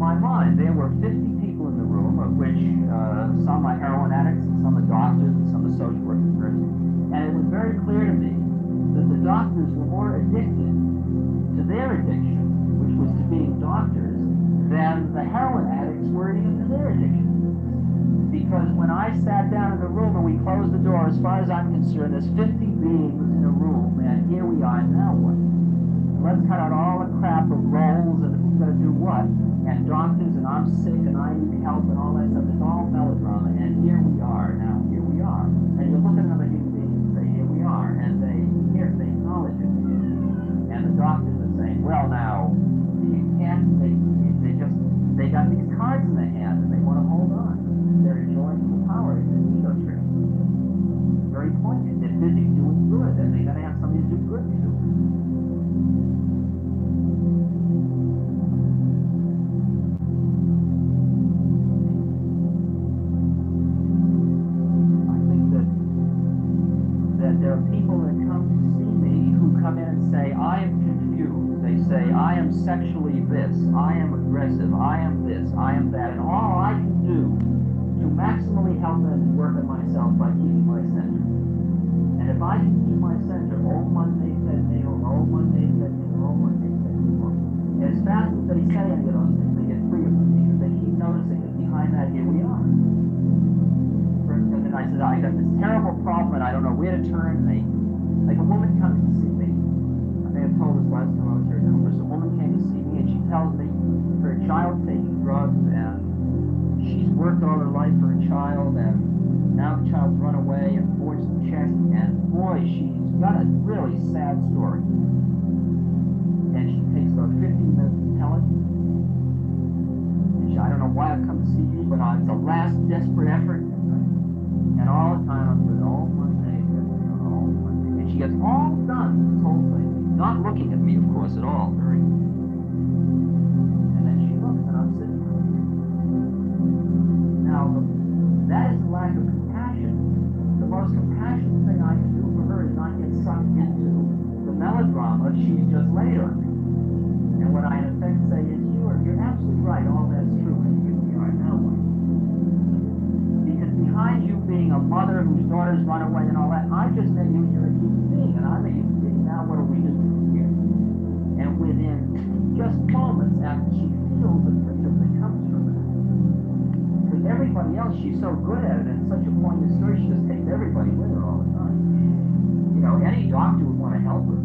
my mind, there were 50 people in the room, of which some are heroin addicts, and some are doctors, and some are social workers. And it was very clear to me that the doctors were more addicted to their addiction, which was to being doctors, than the heroin addicts were even to their addiction. Because when I sat down in the room and we closed the door, as far as I'm concerned, there's 50 beings in a room, and here we are, now what? Let's cut out all the crap of roles and who's going to do what, and doctors, and I'm sick, and I need help, and all that stuff. It's all melodrama, and here we are, now, here we are. And you look at another human being and say, here we are, and they acknowledge it. And the doctors are saying, well, now, you can't, they got these cards in their hand, and they want to hold on. They're enjoying the power. It's an ego trip. Very pointed. They're busy doing good, and they got to have something to do good to do. I think that there are people that come to see me who come in and say, I am confused. They say, I am sexually this, I am aggressive, I am this, I am that, and all I can do to maximally help them is work on myself by keeping my center. And if I can keep my center, all Monday fed meal, all Monday fed meal, all Monday fed meal, and as fast as they say any of those things, they get free of them because they keep noticing that behind that, here we are. For instance, and I said, I got this terrible problem and I don't know where to turn. Like a woman comes to see me. I think I told this last time I was here at Cooper's. A woman came to see me and she tells me her child's taking drugs and she's worked all her life for her child, and now the child's run away and forged the chest, and boy, she's got a really sad story. And she takes about 15 minutes to tell it. And I don't know why I've come to see you, but it's a last desperate effort. And all the time I'm doing all Monday, all Monday. And she gets all done with this whole thing. Not looking at me, of course, at all. And then she looks, and I'm sitting there. Now, that is lack of compassion. The most compassionate thing I can do for her is not get sucked into the melodrama she's just laid on me. And what I in effect say is, you're absolutely right, all that's true, and here we are, now what? Because behind you being a mother whose daughters run away and all that, I just met you, you're a human being, and I'm a human being, now what do we do here? And within just moments after she feels the freedom that comes from that, because everybody else, she's so good at it, and such a poignant story, she just takes everybody with her all the time. You know, any doctor would want to help her.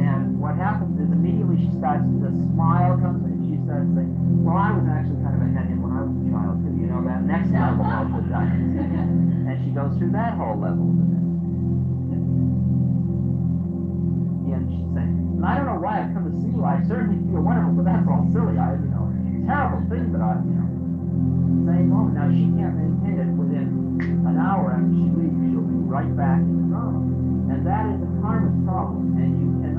And what happens is immediately she starts, the smile comes and she starts saying, well, I was actually kind of a headhead when I was a child, too, you know, that next level of the diet. And she goes through that whole level of it. And she's saying, and I don't know why I've come to see you, I certainly feel wonderful, but that's all silly, terrible thing, but same moment. Now she can't maintain it within an hour after she leaves, she'll be right back in the drama. And that is a karmic problem, and you can't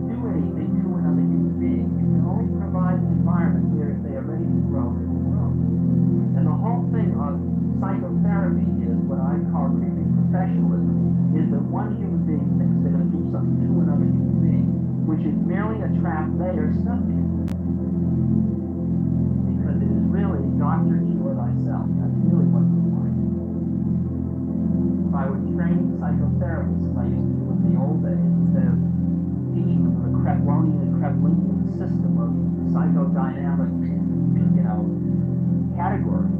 do anything to another human being. You can only provide an environment where if they are ready to grow, they will grow. And the whole thing of psychotherapy is what I call creeping professionalism, is that one human being thinks they're going to do something to another human being, which is merely a trap they are stuck in. Because it is really doctor cure thyself. That's really what we want. If I were trained psychotherapists, as I used to do in the old days, instead of teaching them the Kreplingian system of psychodynamic, category,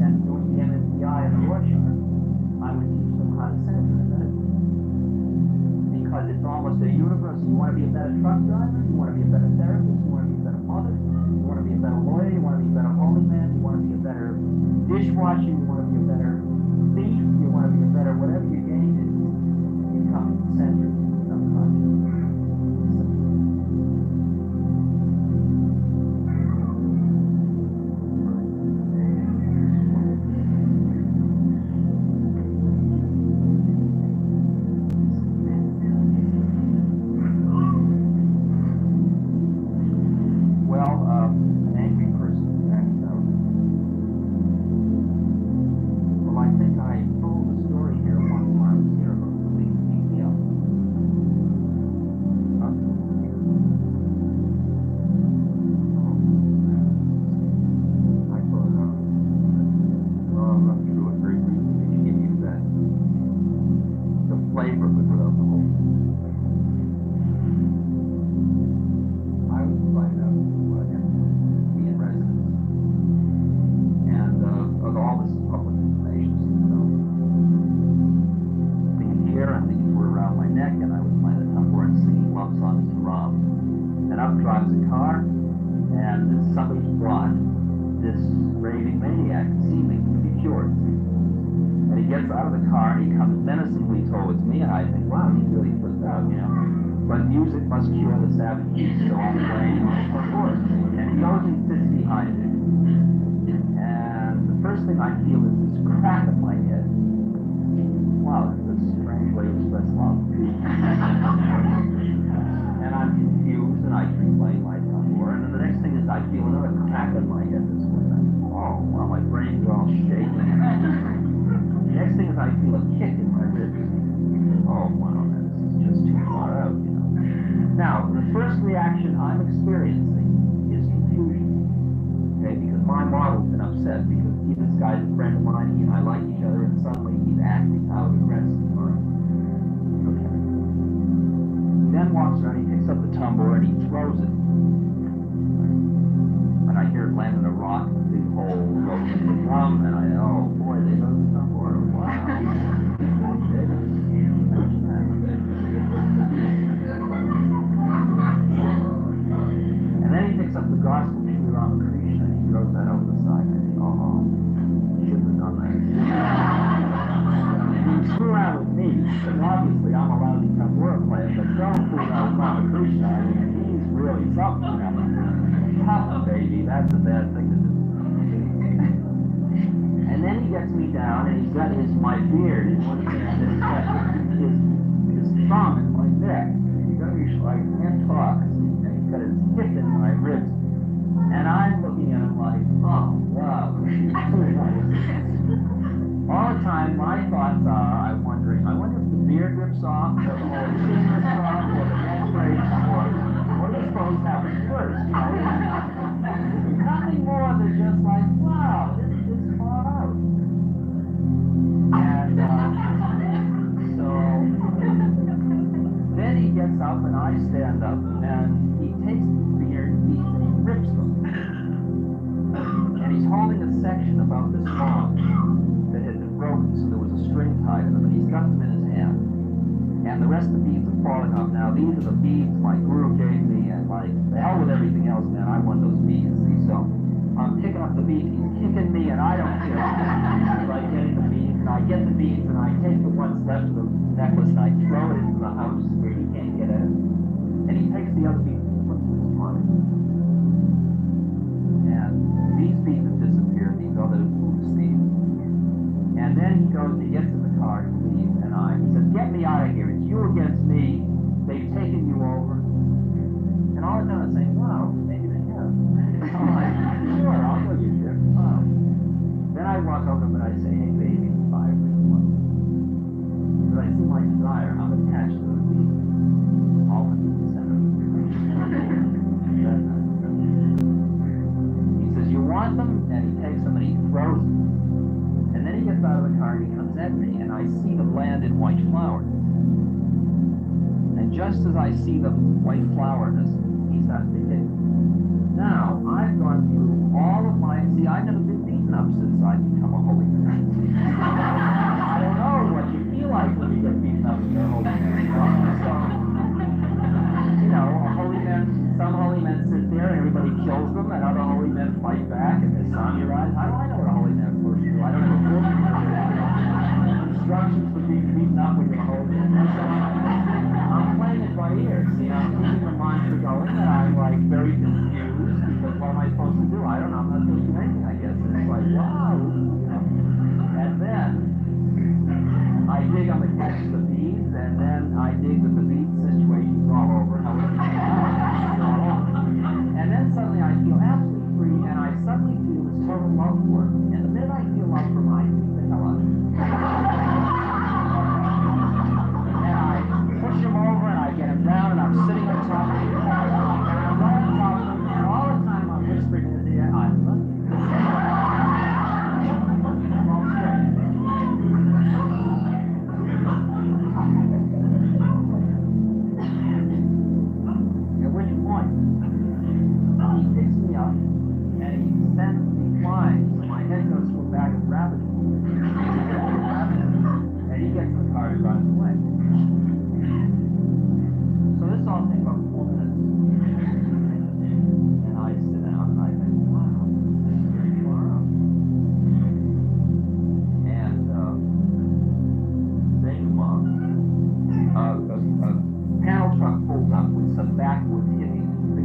and doing the MMPI and the Rorschach, I would teach them how to center and meditate. Because it's almost a universal. You want to be a better truck driver, you want to be a better therapist, you want to be a better mother, you want to be a better lawyer, you want to be a better holy man, you want to be a better dishwasher, you want to be a better thief, you want to be a better whatever your game is, you come centered, subconscious. flavor of it without the whole thing. I was invited out to be in residence. And all this is public information, so being here, and these were around my neck, and I was playing the tambour and singing love songs to Rob. And up drives a car, and somebody's brought this raving maniac seeming to be cured. And he gets out of the car and he comes menacingly towards me, and I think, wow, he's really flipped out, you know. But music must cure the savage beast, so I'm playing, of course. And he goes and sits behind it. And the first thing I feel is this crack in my head. Wow, this is a strange way to express love. And I'm confused, and I keep playing my tambour. And then the next thing is I feel another crack in my head this way. Oh, well, my brain's all shaking. The next thing is I feel a kick in my ribs. Oh, wow, this is just too far out, you know. Now, the first reaction I'm experiencing is confusion. Okay, because my model's been upset because this guy's a friend of mine, he and I like each other, and suddenly he's acting out aggressive. Okay. He then walks around, he picks up the tambour and he throws it. And I hear it land on a rock, a big hole goes in the drum, and oh boy, they know the tambour. Wow. And then he picks up the gospel tree around the Krishna and he throws that over the side. And I think, oh, shouldn't have done that. He screw around with me, because obviously I'm a lousy tambour player, but don't fool around with Ramakrishna. I mean, he's really something. Papa, baby, that's a bad thing to do. And then he gets me down, and he's got my beard in one hand, and he's got his thumb in my neck. And he's got me, I can't talk, and he's got his hip in my ribs. And I'm looking at him like, oh, wow. All the time, my thoughts are, I wonder if the beard rips off, or the whole chin rips off, or the neck breaks, or what are supposed to happen first? You know? Nothing more than just like, wow, this is far out. And so then he gets up and I stand up and he takes the beard beads and he rips them. And he's holding a section about this long that had been broken, so there was a string tied to them, and he's got them in his hand. And the rest of the beads are falling off. Now, these are the beads my guru gave me, and like, the hell with everything else, man, I want those beads, see? So, I'm picking up the beads, he's kicking me, and I don't care. Like getting the beads, and I get the beads, and I take the ones left of the necklace, and I throw it into the house where he can't get at it. And he takes the other beads and puts them in his pocket. And these beads have disappeared, these other loose beads. And then he goes and he gets in the car to leave, and he says, get me out of here, it's you against me, they've taken you over. And all the time I'm saying, wow, maybe they have. I'm like, sure, I'll go you ship. Wow. Then I walk over to him and I say, hey baby, I really want you. But I see my desire, I'm attached to the beat. All in the center. He says, you want them? And he takes them and he throws them. And then he gets out of the car and he comes at me, and I see them land in white flower. And just as I see the white flowerness, he starts to hit. Now, I've gone through all of my, see, I've never been beaten up since I've become a holy man. I don't know what you feel like when you get beaten up and you're a holy man. So, you know, a holy man, some holy men sit there and everybody kills them, and other holy men fight back and there's samurais. How do I know what a holy man's supposed to do? I don't know what instructions for being beaten up when you're a holy man. So I'm playing it by ear. See, I'm keeping the mantra going, and I'm like very confused because what am I supposed to do? I don't know. I'm not supposed to do anything, I guess. And it's like, wow, you know. And then I dig on the catch of the beads, and then I dig that the bead situation's all over. And then suddenly I feel absolutely free, and I suddenly feel this total love for him. And the minute I feel love for him, I beat the hell out of him. And I push him over, and I get him down, and I'm sitting on top of him, and I'm right on top of him, and all the time I'm whispering in his ear, I love you.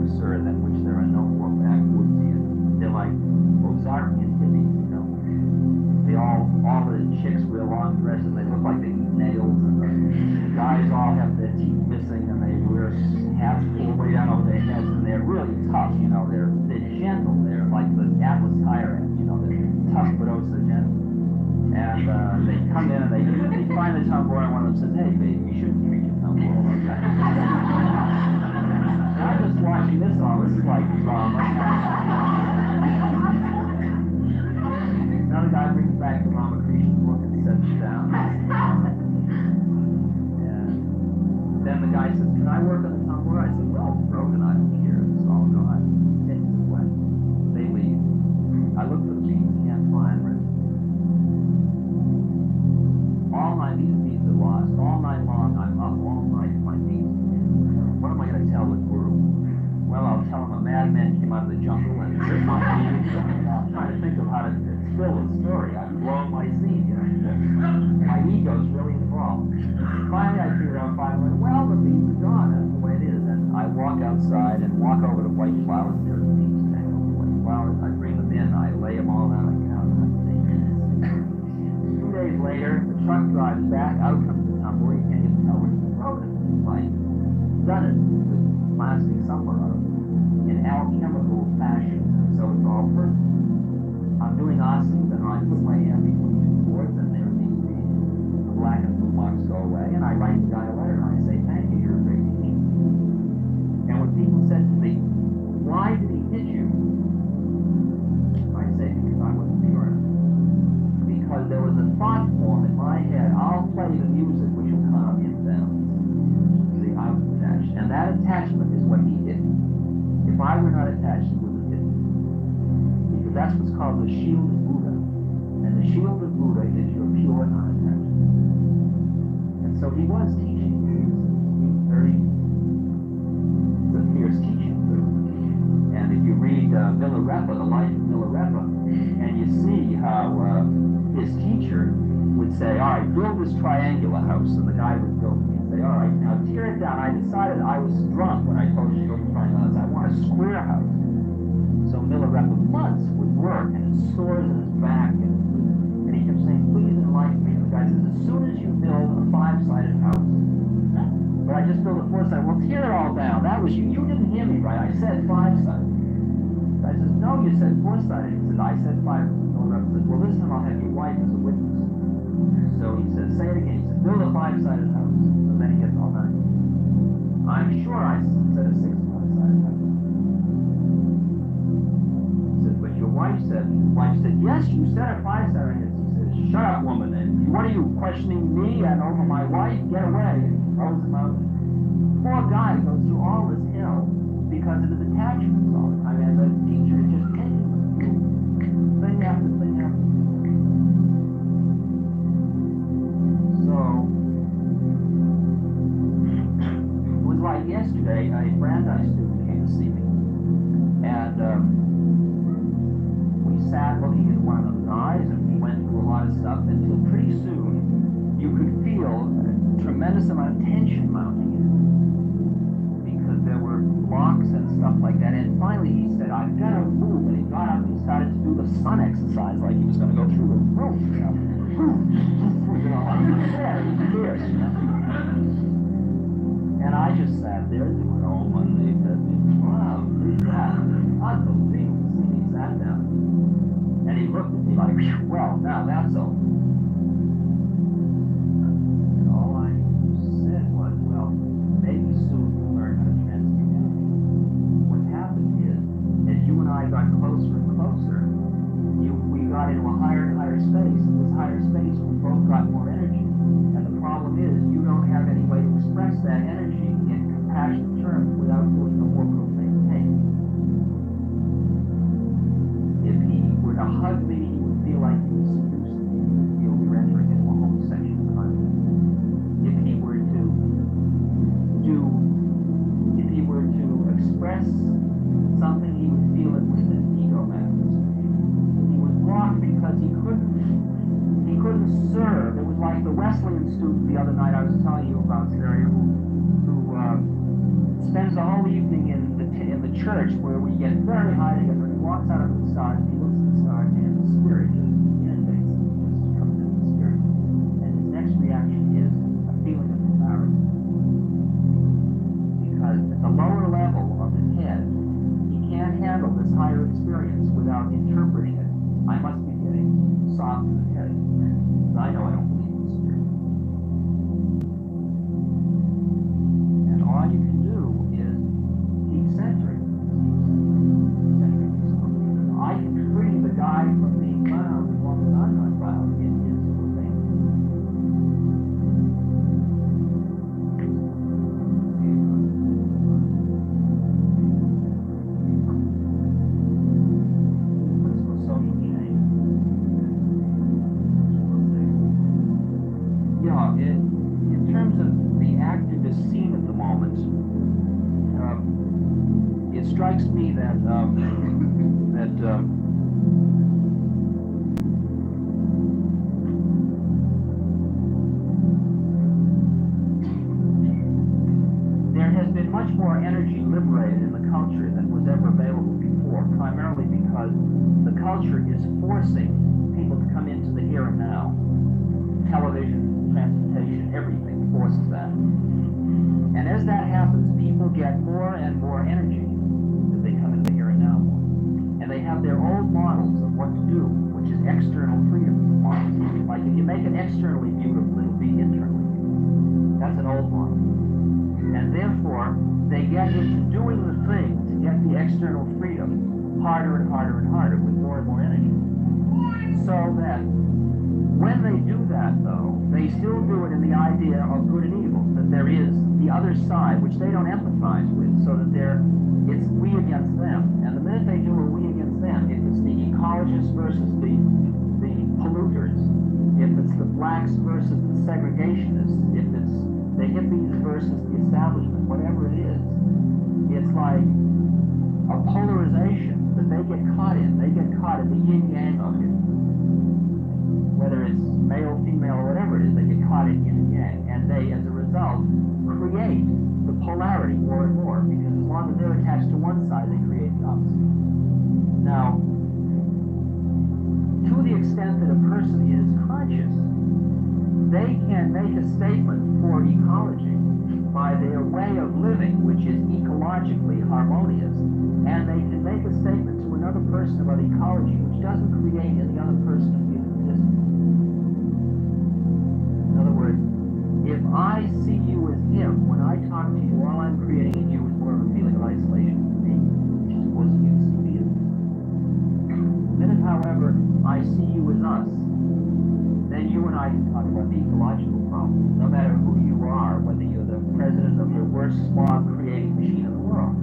precursor than which there are no more backwoodsy. They're like Ozarkian hippies, you know. They all the chicks wear long dresses, they look like they eat nails, and the guys all have their teeth missing, and they wear hats pulled way down over their heads, and they're really tough, you know. They're gentle. They're like the Atlas Tyrant, you know. They're tough but also gentle. And they come in and they find the tomboy, and one of them says, "Hey, baby, you shouldn't treat your tomboy like that." And I'm just watching this all. This is like drama. Another guy brings back the Ramakrishna book and sets it down. And then the guy says, "Can I work on the tomboy?" I said, "Well, it's broken. I don't care. It's all gone." It's wet. They leave. I look for the beads. Can't find them. All night, these beads are lost. All night long, I'm up all night to find beads. What am I going to tell the guru? Well, I'll tell him a madman came out of the jungle and ripped my beads. I'm trying to think of how to fill the story. I've blown my scene, you know. My ego's really involved. Finally, I figured out 5 minutes. Well, the beads are gone. That's the way it is. And I walk outside and walk over to white flowers. There's beads tangled with white flowers. I bring them in. I lay them all down. I count them. 2 days later, the truck drives back. Out comes the tomboy. You can't even tell where it's broken. It's like done it with plastic somewhere or other in alchemical fashion. So it's all perfect. I'm doing oxsn, and I put my hand between 2 boards, and there these beads. The black and blue marks go away, and I write the guy a letter, and I say, "Thank you, you're a great teacher." And when people said to me, "Why did he hit you?" I say, "Because I wasn't pure enough." Because there was a thought form in my head, I'll play the music which will calm him down. See, I was attached. And that attachment is what he did. If I were not attached, he wouldn't have hit me. Because that's what's called the shield of Buddha. And the shield of Buddha is your pure non-attachment. And so he was teaching. He was very, it's a fierce teaching. And if you read Milarepa, the life of Milarepa, and you see how his teacher would say, "All right, build this triangular house," and the guy would build it and say, "All right, now tear it down." I decided I was drunk when I told you to build a triangular house. I want a square house. So Milarepa months would work, and his sores in his back, and he kept saying, "Please enlighten me." And the guy says, "As soon as you build a 5-sided house," but I just built a 4-sided. "Well, tear it all down. That was you. You didn't hear me right. I said 5-sided." I says, "No, you said 4-sided." He said, "I said 5." Milarepa says, "Well, this time I'll have your wife as a witness." So he says, "Say it again." He says, "Build a 5-sided house." So then he gets all done. "I'm sure I said a 6-sided house." He says, "But your wife said," his wife said, "Yes, you said a 5-sided house." He says, "Shut up, woman, and what are you questioning me and over my wife? Get away." And he throws him out. Poor guy goes through all this hell because of his attachments all the time, and the teacher is just taking him through thing after thing after thing. So, it was like yesterday, a Brandeis student came to see me, and we sat looking into one of those eyes, and we went through a lot of stuff until pretty soon you could feel a tremendous amount of tension mounting in it. There were blocks and stuff like that, and finally he said, "I've got to move," and he got up and he started to do the sun exercise like he was going to go through the roof, you know. You know, like he was there, he was fierce, you know. And I just sat there doing all my thing. Wow, look at that. Unbelievable. He sat down. And he looked at me like, "Well, now that's over." And all I said was, "Well, maybe soon we'll learn how to transmute energy." What happened is, as you and I got closer and closer, we got into a higher and higher space. In this higher space, we both got more energy. And the problem is, you don't have any way to express that energy in compassionate terms without doing a more profane thing. If he were to hug me, he would feel like he was seducing me. He would feel we were entering into a homosexual contact. If he were to express something, he would feel it was an ego manifestation. He was blocked because he couldn't serve. It was like the Wesleyan student the other night I was telling you about, Syria, who spends the whole evening in the church where we get very high together. He walks out of the stars, he looks at the stars, and the spirit just inundates him, just comes into the spirit. And his next reaction is a feeling of embarrassment. Because at the lower level of his head, he can't handle this higher experience without interpreting it. I must be getting soft in the head. I know I don't believe in the spirit. And all you can do is keep centering. I can free the guy from being bound as long as I'm not bound in his little thing. Social change. Yeah, in terms of the activist scene at the moment, it strikes me that there has been much more energy liberated in the culture than was ever available before, primarily because the culture is forcing people to come into the here and now. Television, transportation, everything forces that. And as that happens, people get more and more energy as they come into the here and now more. And they have their old models of what to do, which is external freedom models. Like if you make it externally beautiful, it'll be internally beautiful. That's an old model. And therefore, they get into doing the thing to get the external freedom harder and harder and harder with more and more energy. So that when they do that, though, they still do it in the idea of good and evil, that there is the other side, which they don't empathize with, so that it's we against them. And the minute they do a we against them, if it's the ecologists versus the polluters, if it's the blacks versus the segregationists, if it's the hippies versus the establishment, whatever it is, it's like a polarization that they get caught in. They get caught in the yin-yang of it. Whether it's male, female, or whatever it is, they get caught in yin and yang. And they, as a result, create the polarity more and more, because as long as they're attached to one side, they create the opposite. Now, to the extent that a person is conscious, they can make a statement for ecology by their way of living, which is ecologically harmonious, and they can make a statement to another person about ecology which doesn't create in the other person a feeling of distance. In other words, if I see you as him, when I talk to you, all I'm creating in you is more of a feeling of isolation for me, which is forcing you to see me as the minute, however, I see you as us, then you and I can talk about the ecological problem, no matter who you are, whether you're the president of the worst smog-creating machine in the world.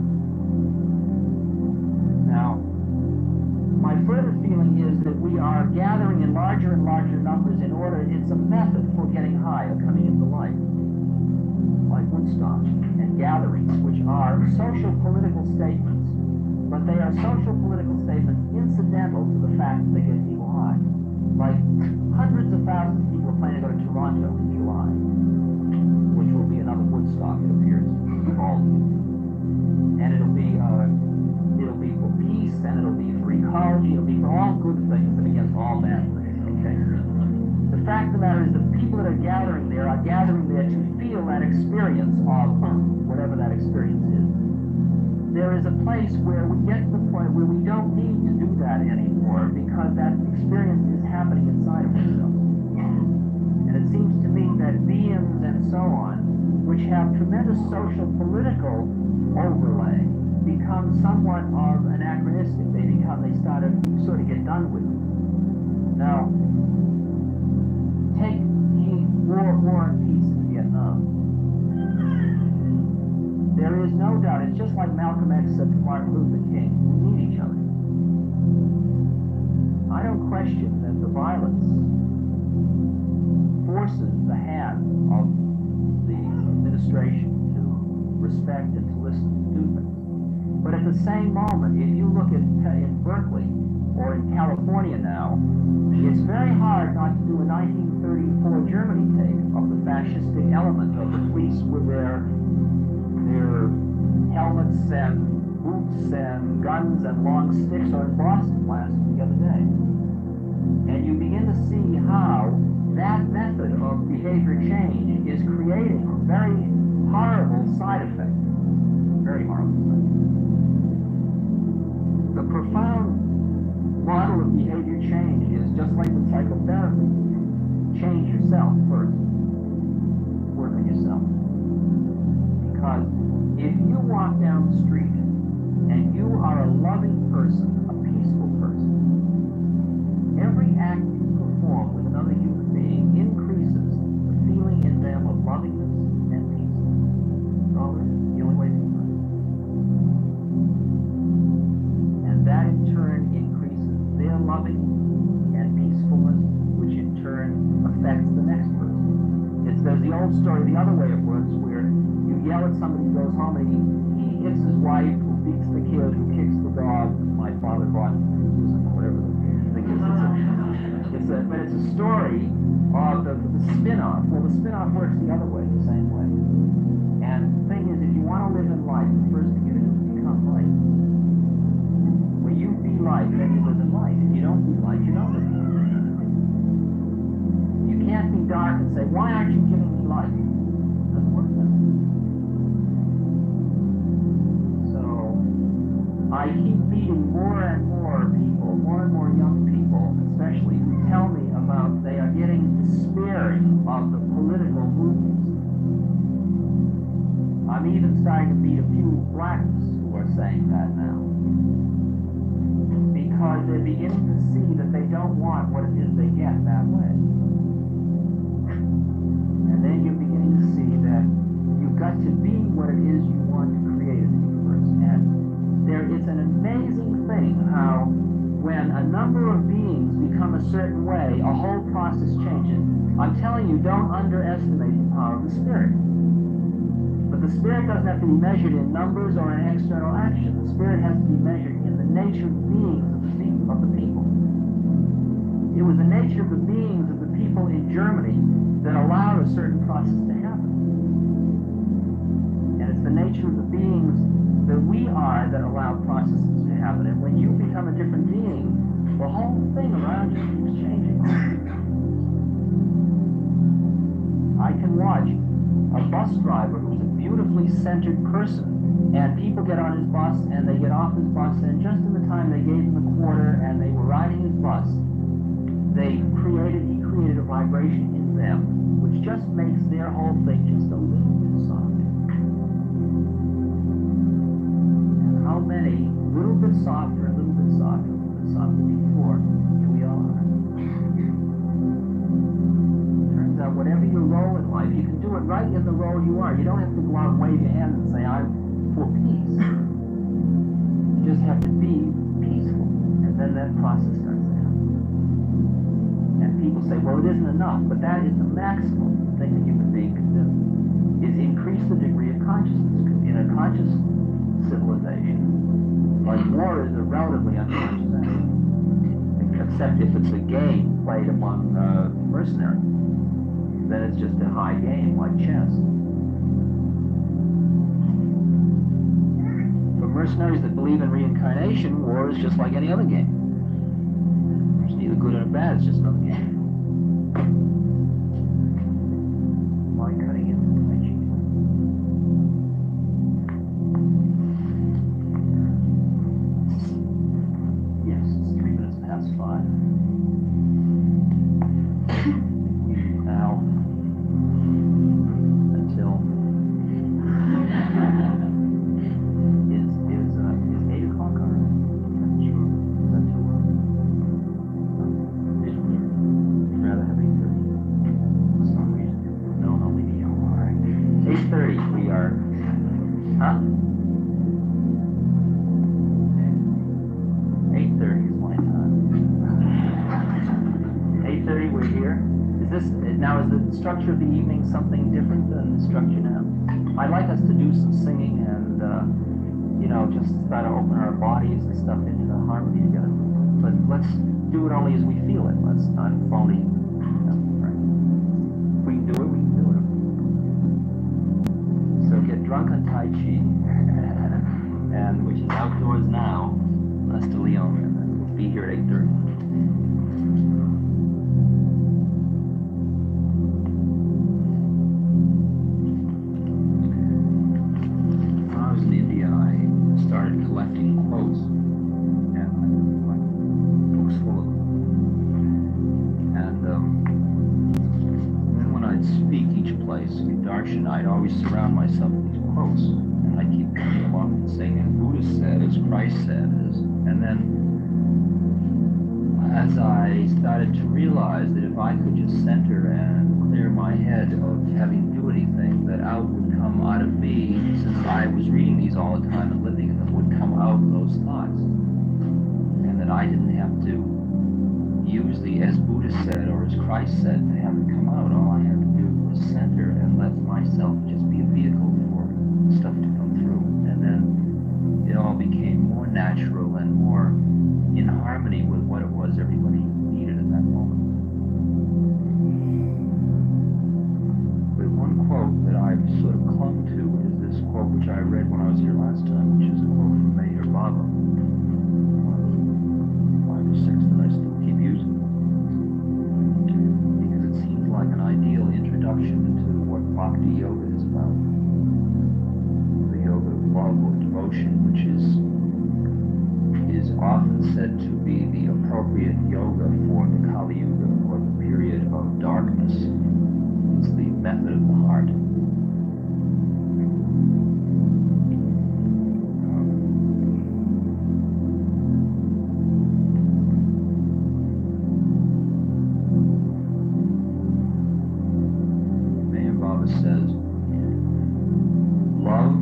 Now, my further feeling is that we are gathering in larger and larger numbers in order, it's a method for getting high or coming into life, like Woodstock, and gatherings, which are social political statements, but they are social political statements incidental to the fact that they get people high. Like hundreds of thousands of people are planning to go to Toronto in July, which will be another Woodstock, it appears, called. And it'll be for peace, and it'll be for ecology, it'll be for all good things and against all bad things, okay? The fact of the matter is the people that are gathering there to feel that experience of whatever that experience is. There is a place where we get to the point where we don't need to do that anymore because that experience is happening inside of ourselves. And it seems to me that beings and so on, which have tremendous social political overlay, become somewhat of anachronistic. They sort of get done with them. Now, take war and peace in Vietnam. There is no doubt, it's just like Malcolm X said to Martin Luther King, we need each other. I don't question that the violence forces the hand of the administration to respect and to listen to do things. But at the same moment, if you look at in Berkeley or in California now, it's very hard not to do a 1934 Germany take of the fascistic element of the police with their helmets and boots and guns and long sticks are in Boston the other day. And you begin to see how that method of behavior change is creating a very horrible side effect. Very horrible side effect. The profound model of behavior change is just like with psychotherapy. Change yourself first. Work on yourself. Because if you walk down the street and you are a loving person, a peaceful person, every act you perform with another human being increases the feeling in them of lovingness and peace. That's all it is. The only way to do it. And that in turn increases their loving and peacefulness, which in turn affects the next person. There's the old story the other way it works, where you yell at somebody who goes home and he hits his wife, who beats the kid, who kicks the dog. My father brought whatever the thing is. But it's a story of the spin-off. Well, the spin-off works the other way, the same way. And the thing is, if you want to live in life, the first thing you do is become light. When you be light, then you live in light. If you don't be light, you don't live in light. You can't be dark and say, why aren't you giving me light? It doesn't work that way. So, I keep meeting more and more people, more and more young people, especially, who tell me about they are getting despairing of the political movements. I'm even starting to meet a few blacks who are saying that now. Because they're beginning to see that they don't want what it is they get that way. And then you're beginning to see that you've got to be what it is you want to create in the universe. And it's an amazing thing how when a number of beings become a certain way, a whole process changes. I'm telling you, don't underestimate the power of the spirit. But the spirit doesn't have to be measured in numbers or in external action. The spirit has to be measured in the nature of beings of the people. It was the nature of the beings of the people in Germany that allowed a certain process to happen. And it's the nature of the beings that we are that allow processes to happen. And when you become a different being, the whole thing around you keeps changing. I can watch a bus driver who's a beautifully centered person, and people get on his bus and they get off his bus, and just in the time they gave him a quarter and they were riding his bus, he created a vibration in them which just makes their whole thing just a little bit softer. And how many, a little bit softer, a little bit softer, a little bit softer before, here we all are. Turns out whatever your role in life, you can do it right in the role you are. You don't have to go out and wave your hand and say, I'm for peace. You just have to be peaceful, and then that process starts to happen. And people say, well, it isn't enough, but that is the maximum thing that human being can do, is increase the degree of consciousness. In a conscious civilization, like war is a relatively unconscious act, except if it's a game played among mercenaries. Then it's just a high game, like chess. For mercenaries that believe in reincarnation, war is just like any other game. It's neither good nor bad, it's just another game. Why cutting into the Tai Chi? Yes, it's 3 minutes past 5. Now, until is 8 o'clock already? I'm sure. Is that too long? I'd rather have 8:30. For some reason. No, maybe all right. 8:30 we are. Huh? 8:30 is my time. 8:30 we're here. Is the structure of the evening something different than the structure now? I'd like us to do some singing and just try to open our bodies and stuff into the harmony together. But let's do it only as we feel it. Let's not phony. Right. If we can do it, we can do it. So get drunk on Tai Chi. which is outdoors now, West of Leon, and we'll be here at 8:30. When I was in India, I started collecting quotes, and I collected books full of them. And then when I'd speak each place in Darshan, I'd always surround myself with these quotes, and I'd keep coming along and saying, as Buddha said, as Christ said, and then as I started to realize that if I could just center and clear my head of having to do anything, that out would come out of me, since I was reading these all the time and living in them, would come out those thoughts. And that I didn't have to use the as Buddha said or as Christ said to have it come out. All I had to do was center and let myself just be a vehicle for stuff to come through. And then it all became more natural and more in harmony with what it was everybody needed at that moment. But one quote that I've sort of clung to is this quote which I read when I was here last time, which is a quote from Mayor Baba, one of the 5 or 6 that I still keep using, because it seems like an ideal introduction to what Bhakti Yoga is about. The yoga of love or devotion, which is often said to be the appropriate yoga for the Kali Yuga, or the period of darkness. It's the method of the heart. Mayor Baba says, love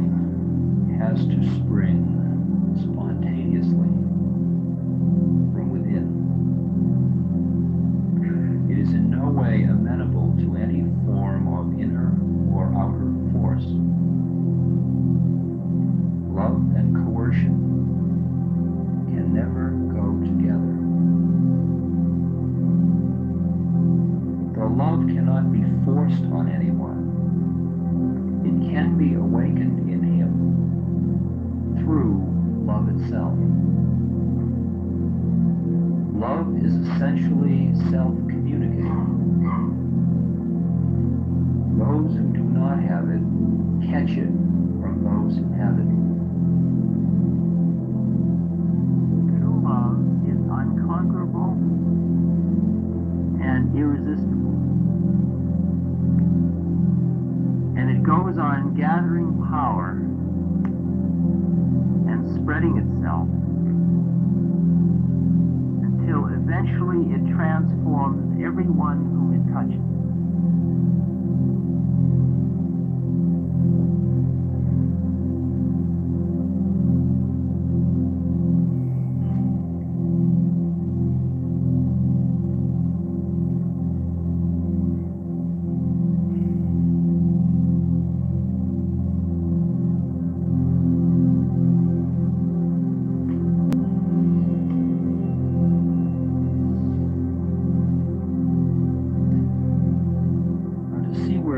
has to spring spontaneously from within. It is in no way amenable to any form of inner or outer force. Love and coercion can never go together. Though love cannot be forced on anyone, it can be awakened in him through love itself. Love is essentially self-communicating. Those who do not have it catch it from those who have it. True love is unconquerable and irresistible. And it goes on gathering power and spreading itself until eventually it transforms everyone whom it touches.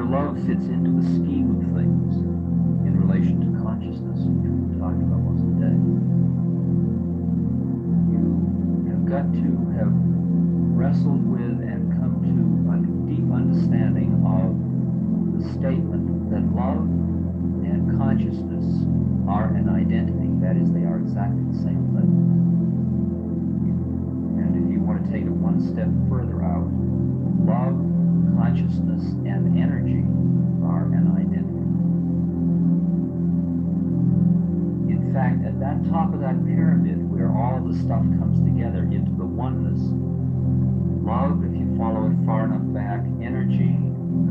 Love fits into the scheme of things in relation to consciousness, which we've been talking about most of the day. You have got to have wrestled with and come to a deep understanding of the statement that love and consciousness are an identity. That is, they are exactly the same thing. And if you want to take it one step further out, love, consciousness, and energy are an identity. In fact, at that top of that pyramid, where all the stuff comes together into the oneness, love, if you follow it far enough back, energy,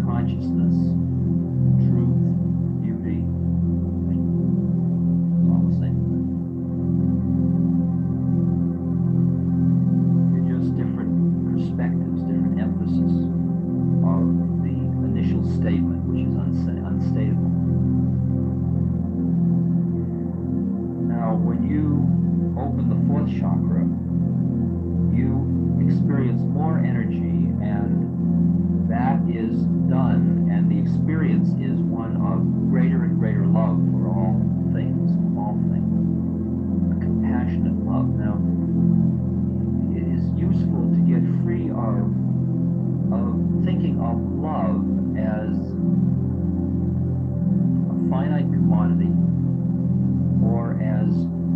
consciousness, truth, beauty, it's all the same thing. They're just different perspectives, different emphasis of the initial statement, which is unstateable. Now, when you open the 4th chakra, you experience more energy, and that is done, and the experience is one of greater and greater love for all things, all things. humanity, or as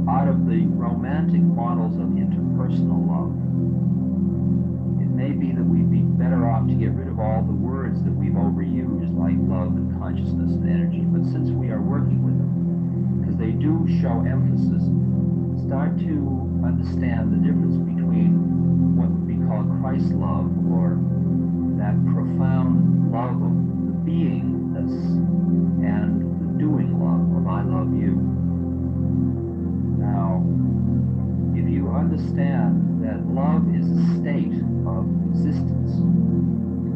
out of the romantic models of interpersonal love. It may be that we'd be better off to get rid of all the words that we've overused, like love and consciousness and energy, but since we are working with them, because they do show emphasis, start to understand the difference between what would be called Christ love, or that profound love of the beingness, and the doing love of I love you. Now, if you understand that love is a state of existence,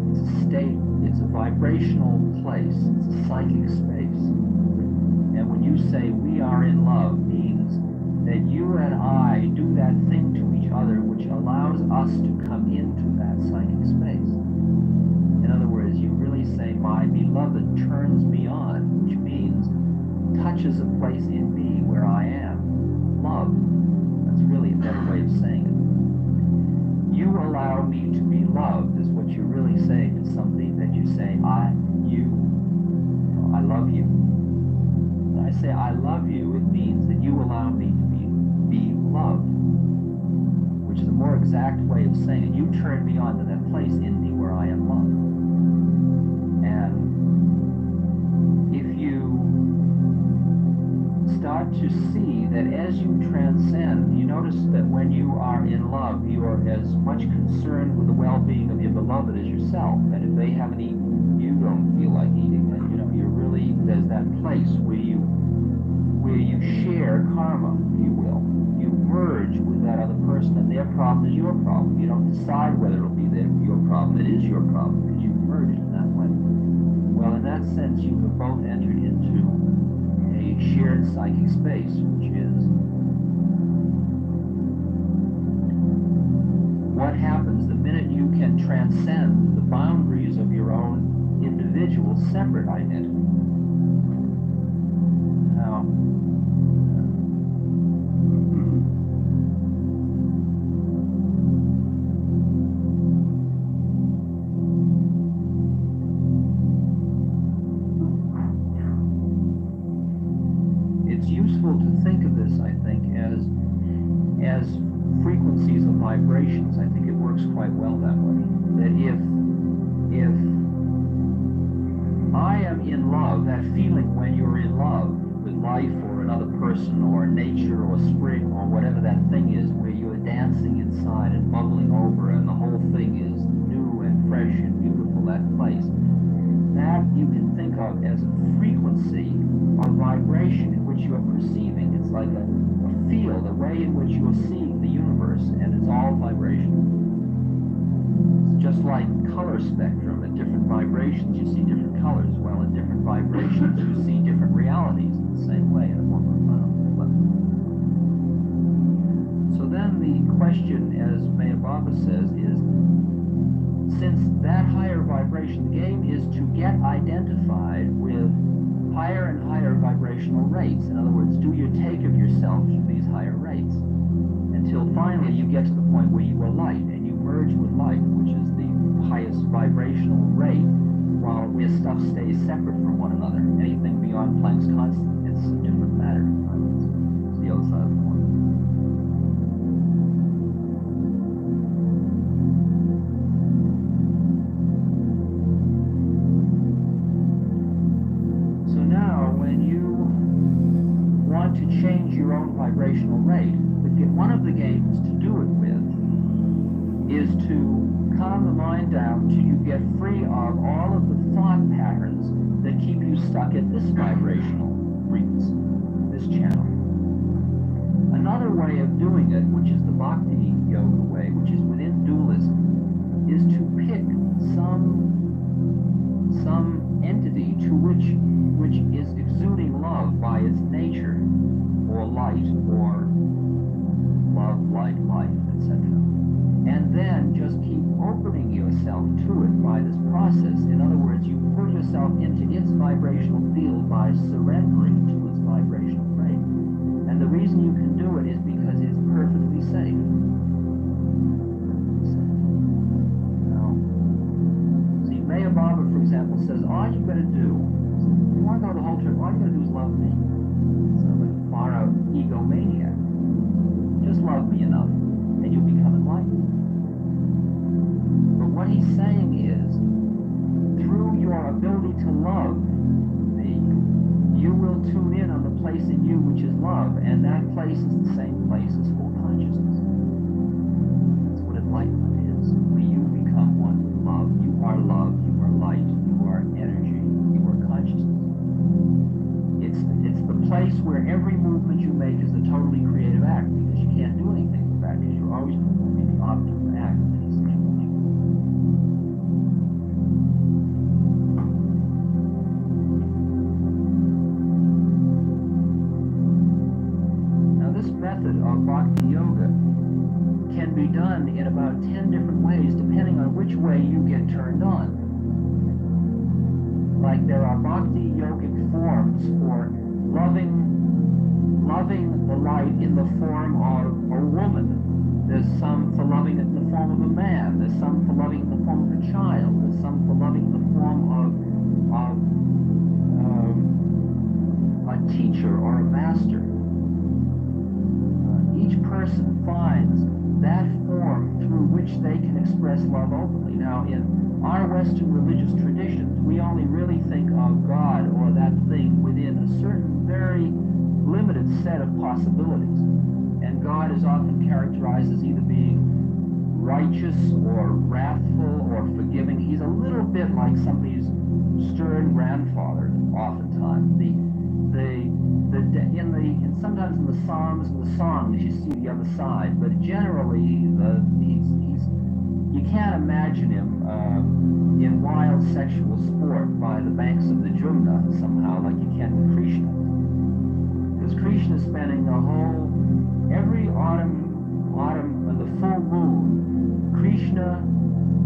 it's a state, it's a vibrational place, it's a psychic space. And when you say we are in love means that you and I do that thing to each other which allows us to come into that psychic space. In other words, you really say, my beloved turns me on, which means touches a place in me where I am. Love. That's really a better way of saying it. You allow me to be loved is what you're really saying to something that you say, I love you. When I say I love you, it means that you allow me to be loved, which is a more exact way of saying it. You turn me on to that place in me where I am loved. And if you start to see that as you transcend, you notice that when you are in love, you are as much concerned with the well-being of your beloved as yourself. And if they haven't eaten, you don't feel like eating. And you're really, there's that place where you share karma, if you will. You merge with that other person, and their problem is your problem. You don't decide whether it'll be your problem. It is your problem because you've merged in that way. Well, in that sense, you have both entered into a shared psychic space, which is what happens the minute you can transcend the boundaries of your own individual separate identity. Now, it's useful to think of this, I think, as frequencies of vibrations. I think it works quite well that way. That if I am in love, that feeling when you're in love with life or another person or nature or spring or whatever that thing is, where you're dancing inside and bubbling over and the whole thing is new and fresh and beautiful, that place, that you can think of as a frequency of vibration in which you are perceiving. It's like a field, a way in which you are seeing the universe, and it's all vibration. It's just like color spectrum. At different vibrations you see different colors. Well, at different vibrations you see different realities in the same way, in a more profound level. So then the question, as Maya Baba says, is, since that higher vibration, the game is to get identified with higher and higher vibrational rates. In other words, do your take of yourself to these higher rates, until finally you get to the point where you are light, and you merge with light, which is the highest vibrational rate, while where stuff stays separate from one another. Anything beyond Planck's constant, it's a different matter. It's the other side of the coin. To change your own vibrational rate, one of the games to do it with is to calm the mind down till you get free of all of the thought patterns that keep you stuck at this vibrational frequency, this channel. Another way of doing it, which is the Bhakti Yoga way, which is within dualism, is to pick some entity to which is exuding love by its nature, or light, or love, light, life, etc. And then just keep opening yourself to it by this process. In other words, you put yourself into its vibrational field by surrendering to its vibrational rate. And the reason you can do it is because it's perfectly safe. Now, Maya Baba, for example, says, all you've got to do, you want to go the whole trip, all you've got to do is love me. egomaniac. Just love me enough, and you'll become enlightened. But what he's saying is, through your ability to love me, you will tune in on the place in you which is love, and that place is the same place as full consciousness. That's what enlightenment is. Where you become one with love. You are love, you are light, you are energy, you are consciousness. It's the place where every movement you make is a totally creative act, because you can't do anything with that, because you're always performing the optimum act in any situation. Now this method of bhakti yoga can be done in about 10 different ways, depending on which way you get turned on. Like there are bhakti yogic forms for loving the light in the form of a woman. There's some for loving it in the form of a man. There's some for loving it in the form of a child. There's some for loving it in the form of a teacher or a master. Each person finds that form through which they can express love openly. Now, in our Western religious traditions, we only really think of God or that thing within a certain very limited set of possibilities. And God is often characterized as either being righteous or wrathful or forgiving. He's a little bit like somebody's stern grandfather, oftentimes. Sometimes in the Psalms and the songs you see the other side, but generally you can't imagine him in wild sexual sport by the banks of the Jumna somehow like you can with Krishna. Because Krishna is spending every autumn of the full moon, Krishna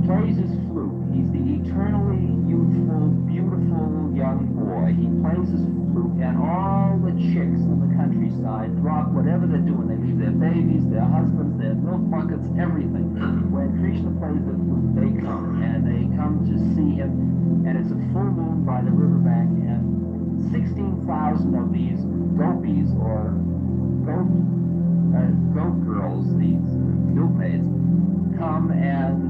plays his flute. He's the eternally youthful, beautiful young boy. He plays his flute, and all the chicks in the countryside drop whatever they're doing. They leave their babies, their husbands, their milk buckets, everything. When Krishna plays the flute, they come, and they come to see him, and it's a full moon by the riverbank, and 16,000 of these gopis, or goat girls, these milkmaids, come and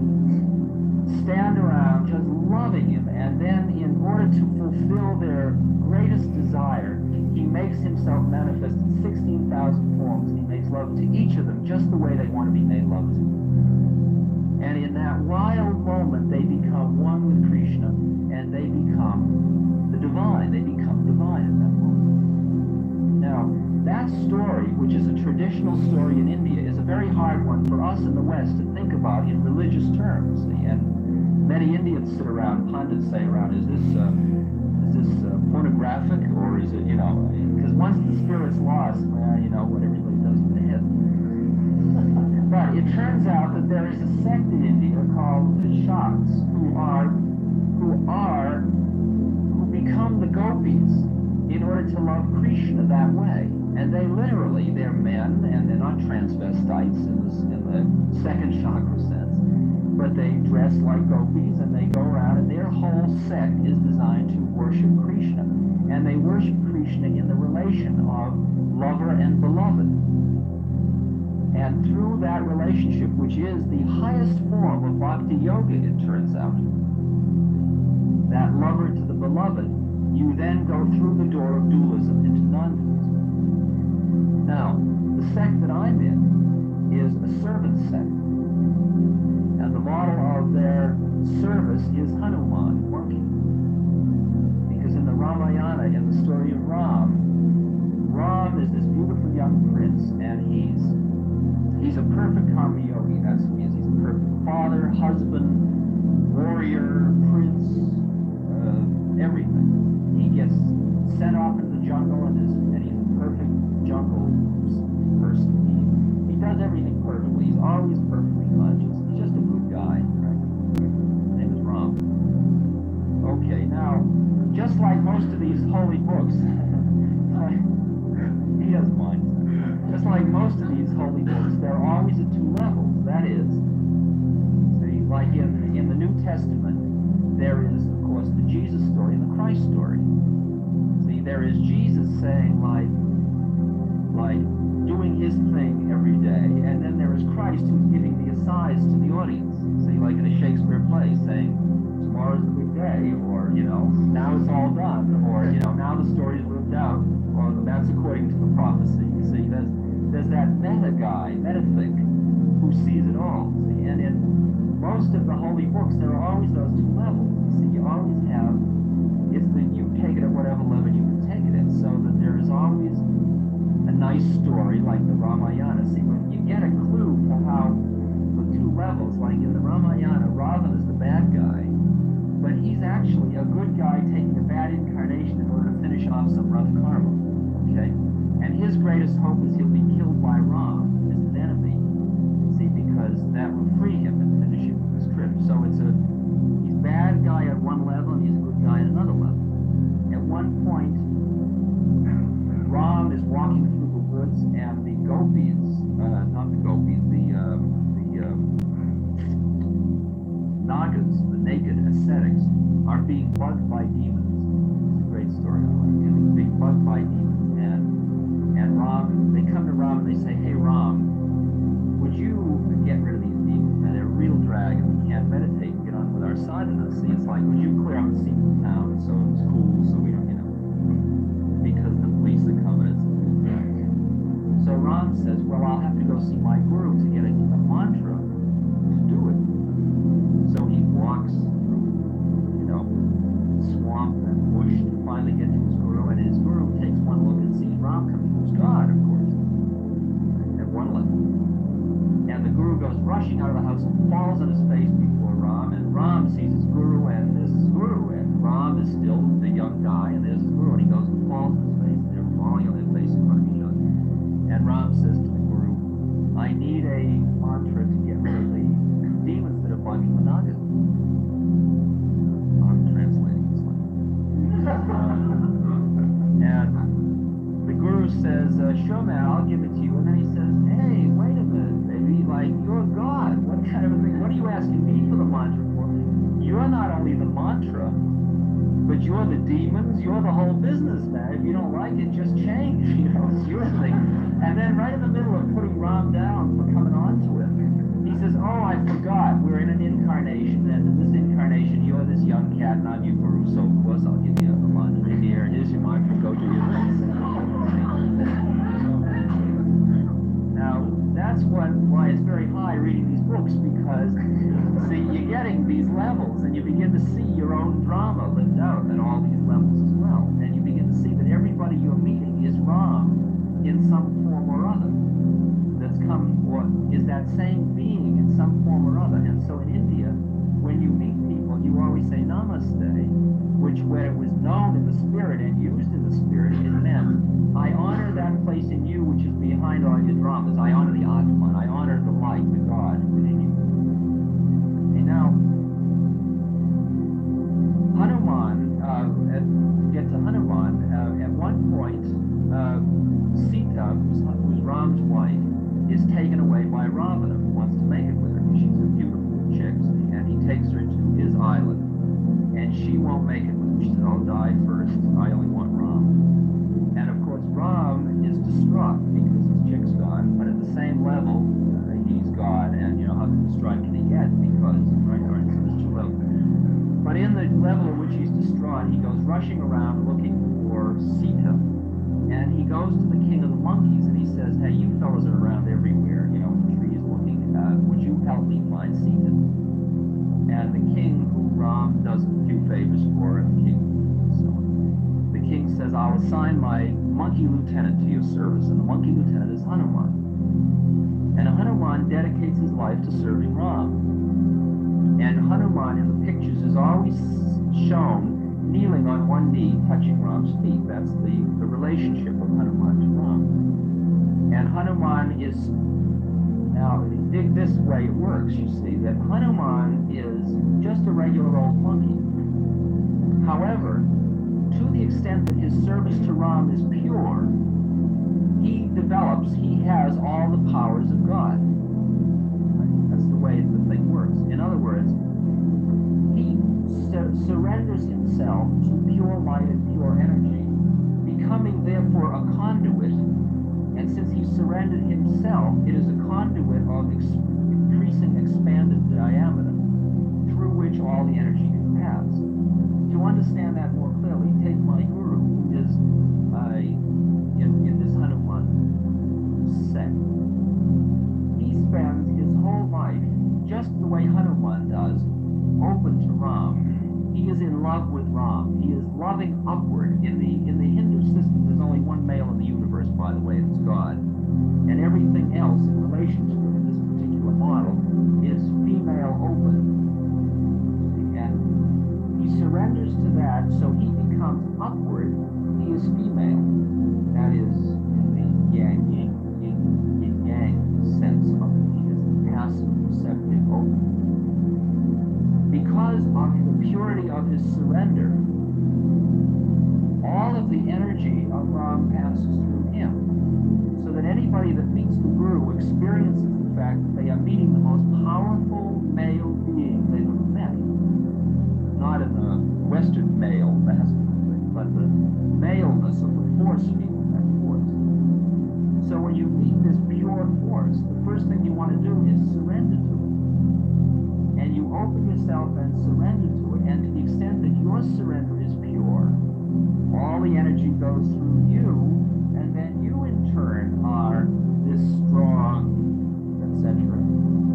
stand around just loving him, and then in order to fulfill their greatest desire, he makes himself manifest in 16,000 forms. He makes love to each of them just the way they want to be made love to. And in that wild moment, they become one with Krishna, and they become the divine. They become divine at that moment. Now, that story, which is a traditional story in India, is a very hard one for us in the West to think about in religious terms. And many Indians sit around, pundits say around, is this pornographic, or is it, because once the spirit's lost, well, what everybody does with the head. But it turns out that there is a sect in India called the Shaks who become the gopis in order to love Krishna that way. And they're men, and they're not transvestites in the second chakra sense, but they dress like gopis, and they go around, and their whole sect is designed to worship Krishna. And they worship Krishna in the relation of lover and beloved. And through that relationship, which is the highest form of bhakti yoga, it turns out, that lover to the beloved, you then go through the door of dualism into non-dualism. Now, the sect that I'm in is a servant sect. And the model of their service is Hanuman, monkey. Because in the Ramayana, in the story of Ram is this beautiful young prince, and he's a perfect karma yogi. That's who he is. He's a perfect father, husband, warrior, prince, everything. He gets sent off into the jungle, and he's a perfect jungle person. He does everything perfectly. He's always perfectly conscious. He's just a good guy, right? His name is Ram. Okay, now, just like most of these holy books, he has mine. Just like most of these holy books, they're always at two levels. That is, see, like in the New Testament, there is, of course, the Jesus story and the Christ story. See, there is Jesus saying, like doing his thing every day, and then there is Christ who's giving the asides to the audience. See, like in a Shakespeare play, saying, tomorrow's the big day, or, now it's all done, or, now the story's lived out, or that's according to the prophecy. You see, there's that meta guy, metaphig, who sees it all. See, and in most of the holy books, there are always those two levels. See, you always have, it's that you take it at whatever level you can take it at, so that there is always a nice story like the Ramayana. See, when you get a clue for how the two levels, like in the Ramayana, Ravan is the bad guy, but he's actually a good guy taking a bad incarnation in order to finish off some rough karma. Okay? And his greatest hope is he'll be killed by Ram, his enemy. See, because that will free him and finish him with his trip. So he's bad guy at one level and he's a good guy at another level. At one point, Ram is walking through the woods and the gopis, not the gopis, the nagas, the naked ascetics, are being bugged by demons. It's a great story. They're being bugged by demons. And Ram, they come to Ram and they say, hey Ram, would you get rid of these demons? Man, they're a real drag and we can't meditate and get on with our sadhana. See, it's like, would you clear out the scene of town so it's cool, so we don't, because the police are coming. So Ram says, well, I'll have to go see my guru to get a mantra to do it. So he walks through, swamp and bush to finally get to his guru, and his guru takes one look and sees Ram coming, who's God, of course, at one level. And the guru goes rushing out of the house and falls on his face before Ram, and Ram sees his guru, and there's his guru, and Ram is still the young guy, and there's his guru, and he goes and falls on his face, and they're falling on their face in front of each other. And Ram says to the guru, I need a mantra to get rid of the demons that are bugging the nagas. I'm translating this one. And the guru says, sure man, I'll give it to you. And then he says, hey, wait a minute, baby, like, you're God. What kind of a thing? What are you asking me for the mantra for? You're not only the mantra, but you're the demons, you're the whole business, man. If you don't like it, just change, it's your thing. And then right in the middle of putting Ram down for coming on to it, he says, oh, I forgot, we're in an incarnation, and in this incarnation, you're this young cat, and I'm your guru, so of course I'll give you a mantra here, here's your mantra, go do your thing. Now, that's why it's very high reading these books, because, see, you're getting these levels, and you begin to see your own drama lived out at all these levels as well, and you begin to see that everybody you're meeting is Ram in some form or other, that's come, or is that same being in some form or other. And so in India, when you meet people, you always say namaste, which when it was known in the spirit and used in the spirit, it meant, I honor that place in you which is behind all your dramas. I honor the Atman, I honor the light, the God within you. And now, Hanuman, get to Hanuman, at one point, Sita, who's Ram's wife, is taken away by Ravana, who wants to make it with her. She's a beautiful chick, and he takes her to his island, and she won't make it with him. She said, I'll die first, I only want Ram. And of course, Ram is distraught because his chick's gone, but at the same level, he's God, and how distraught can he get? Because, right, so there's two levels. But in the level at which he's distraught, he goes rushing around looking for Sita. And he goes to the king of the monkeys and he says, hey, you fellas are around everywhere, in the trees looking, would you help me find Sita? And the king, who Ram does a few favors for, and the king says, I'll assign my monkey lieutenant to your service, and the monkey lieutenant is Hanuman. And Hanuman dedicates his life to serving Ram. And Hanuman in the pictures is always shown kneeling on one knee, touching Ram's feet. That's the relationship of Hanuman to Ram. And Hanuman is, now, this way it works, you see, that Hanuman is just a regular old monkey. However, to the extent that his service to Ram is pure, he has all the powers of God. That's the way the thing works. In other words, he surrenders himself to pure light and pure energy, becoming therefore a conduit. And since he's surrendered surrendered himself, it is a conduit of increasing expanded diameter through which all the energy can pass. To understand that more clearly, take my guru, who is in this Hanuman sect. He spends his whole life, just the way Hanuman does, open to Ram. He is in love with Ram. He is loving upward. In the Hindu system, there's only one male in the universe, by the way, and it's God. And everything else in relation to it in this particular model is female open. And he surrenders to that, so he becomes upward. He is female. That is in the yang sense of he is passive, receptive, open. Because of the purity of his surrender, all of the energy of Ram passes through him, so that anybody that meets the Guru experiences the fact that they are meeting the most powerful male being they've ever met. Not in the Western male masculine, but the maleness of the force field, that force. So when you meet this pure force, the first thing you want to do is surrender to it. And you open yourself and surrender to it, and to the extent that your surrender is pure, all the energy goes through you, and then you in turn are this strong, etc.,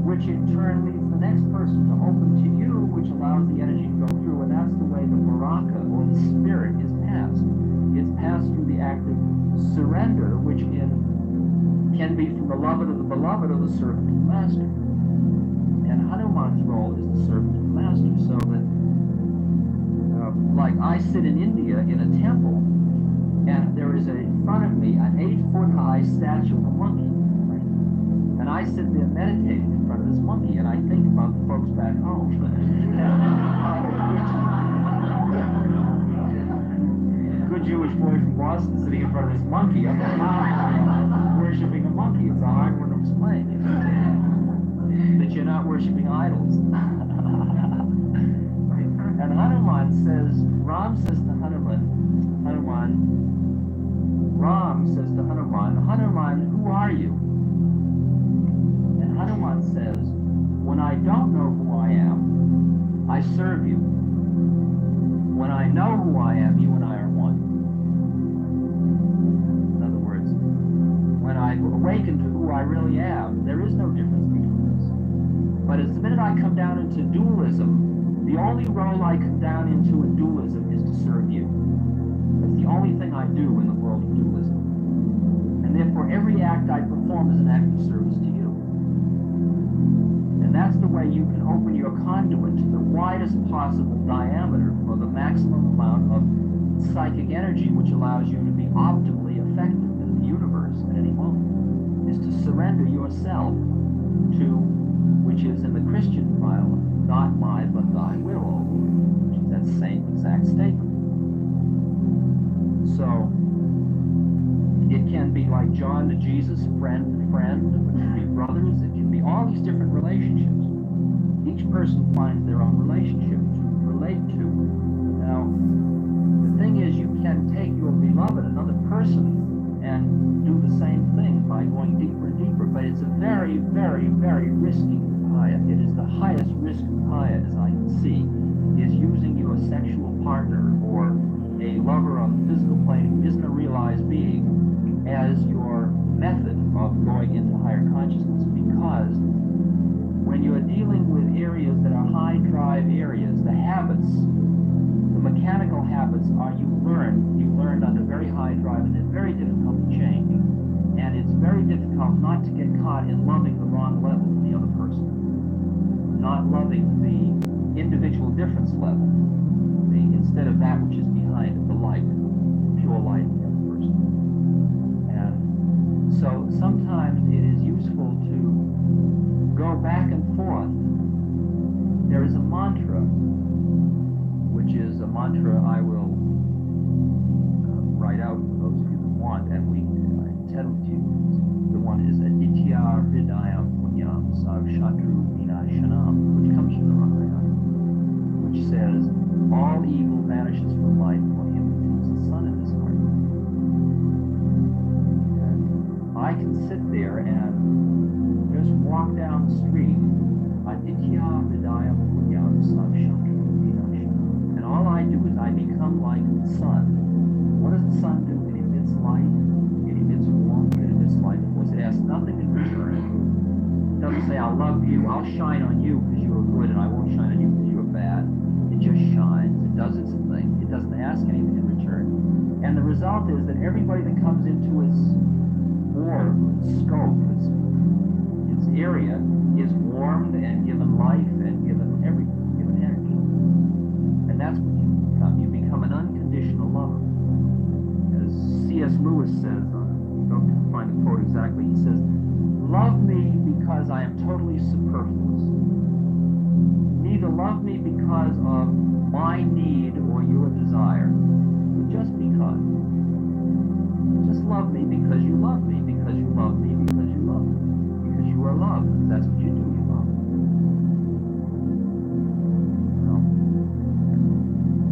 which in turn leads the next person to open to you, which allows the energy to go through, and that's the way the baraka, or the spirit, is passed. It's passed through the act of surrender, which can be from the beloved of the beloved or the servant of the master. And Hanuman's role is the servant of the master, so that like I sit in India in a temple, and there is in front of me an 8-foot-high statue of a monkey. Right? And I sit there meditating in front of this monkey, and I think about the folks back home. Good Jewish boy from Boston sitting in front of this monkey. I'm not worshipping a monkey. It's a hard one to explain. That you're not worshipping idols. And Hanuman says, Ram says to Hanuman, who are you? And Hanuman says, when I don't know who I am, I serve you. When I know who I am, you and I are one. In other words, when I awaken to who I really am, there is no difference between us. But it's the minute I come down into dualism, the only role I come down into in dualism is to serve you. That's the only thing I do in the world of dualism. And therefore, every act I perform is an act of service to you. And that's the way you can open your conduit to the widest possible diameter for the maximum amount of psychic energy which allows you to be optimally effective in the universe at any moment, is to surrender yourself to, which is in the Christian file, not my but thy will, O Lord, which is that same exact statement. So it can be like John to Jesus, friend to friend, it can be brothers, it can be all these different relationships. Each person finds their own relationship to relate to. Now, the thing is, you can take your beloved, another person, and do the same thing by going deeper and deeper, but it's a very, very, very risky upaya. It is the highest risk upaya, as I can see, is using your sexual partner or a lover on the physical plane who isn't a realized being as your method of going into higher consciousness, because when you're dealing with areas that are high drive areas, the habits, the mechanical habits are you learned under very high drive, and they're very difficult to change. And it's very difficult not to get caught in loving the wrong level of the other person, not loving the individual difference level, instead of that which is behind it, the light, pure light of the other person. And so sometimes it is useful to go back and forth. There is a mantra, which is a mantra I will write out for those of you that want, and I entitled to you. The one is Aditya Hridayam Punyam Sarv Shatru Vinashanam, which comes from the Ramayana, which says, all evil vanishes from life for him who keeps the sun in his heart. And I can sit there and just walk down the street, and all I do is I become like the sun. What does the sun do? It emits light, it emits warmth, it emits light force. It asks nothing in return. It doesn't say, I'll love you, I'll shine on you because you are good, and I won't shine on you because you are bad. It just shines, it does its thing, it doesn't ask anything in return. And the result is that everybody that comes into its orb, its scope, its area, is warmed and given life and given everything, given energy. And that's what you become. You become an unconditional lover. As C.S. Lewis says, I don't find the quote exactly, he says, love me because I am totally superfluous. Neither love me because of my need or your desire, but just because. Just love me because you love me, because you love me, because you love me. Because you are loved, because that's what you do, you love.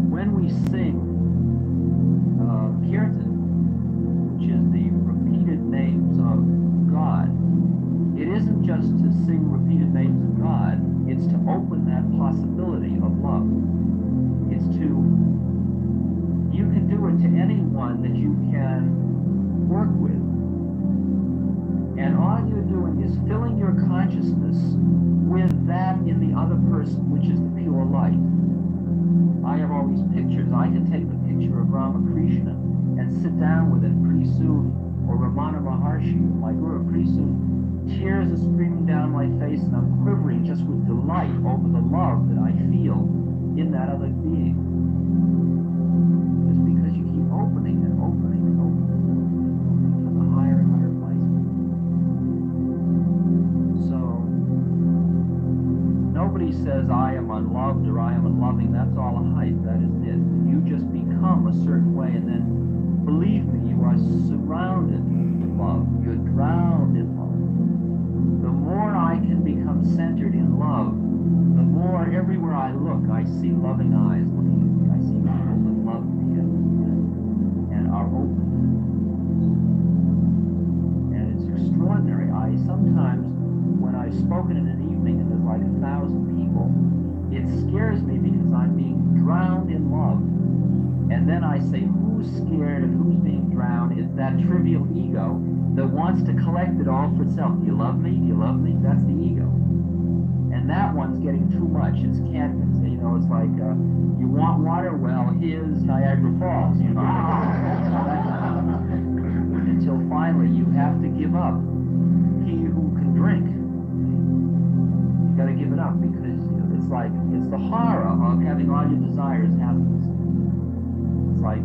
When we sing kirtan, which is the repeated names of God, it isn't just to sing repeated names of God, it's to open that possibility of love. It's to, you can do it to anyone that you can work with. And all you're doing is filling your consciousness with that in the other person, which is the pure light. I have all these pictures. I can take the picture of Ramakrishna and sit down with it pretty soon, or Ramana Maharshi, my guru, pretty soon, tears are streaming down my face and I'm quivering just with delight over the love that I feel in that other being. Just because you keep opening and opening and opening to the higher and higher places. So, nobody says I am unloved or I am unloving. That's all a hype. That isn't it. You just become a certain way, and then, believe me, you are surrounded with love. You're drowned in love. The more I can become centered in love, the more everywhere I look, I see loving eyes looking at me. I see people that love me and are open. And it's extraordinary. I sometimes, when I've spoken in an evening and there's like 1,000 people, it scares me because I'm being drowned in love. And then I say, who's scared and who's being drowned? It's that trivial ego that wants to collect it all for itself. Do you love me? Do you love me? That's the ego. And that one's getting too much. It's can't, you know, it's like, you want water? Well, here's Niagara Falls, you know. Until finally you have to give up. He who can drink. You gotta give it up because it's like, it's the horror of having all your desires happen. It's like,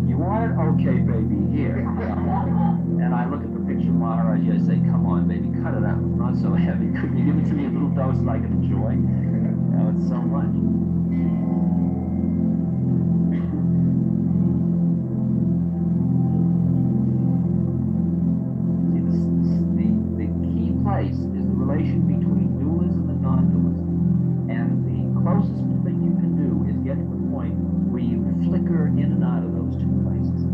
you want it? Okay, baby, here. And I look at the picture of Maharaji, I say, come on, baby, cut it out. Not so heavy. Couldn't you give it to me a little dose that I can enjoy? You know, it's so much. See, the key place is the relation between dualism and non-dualism. And the closest thing you can do is get to the point where you flicker in and out of those two places.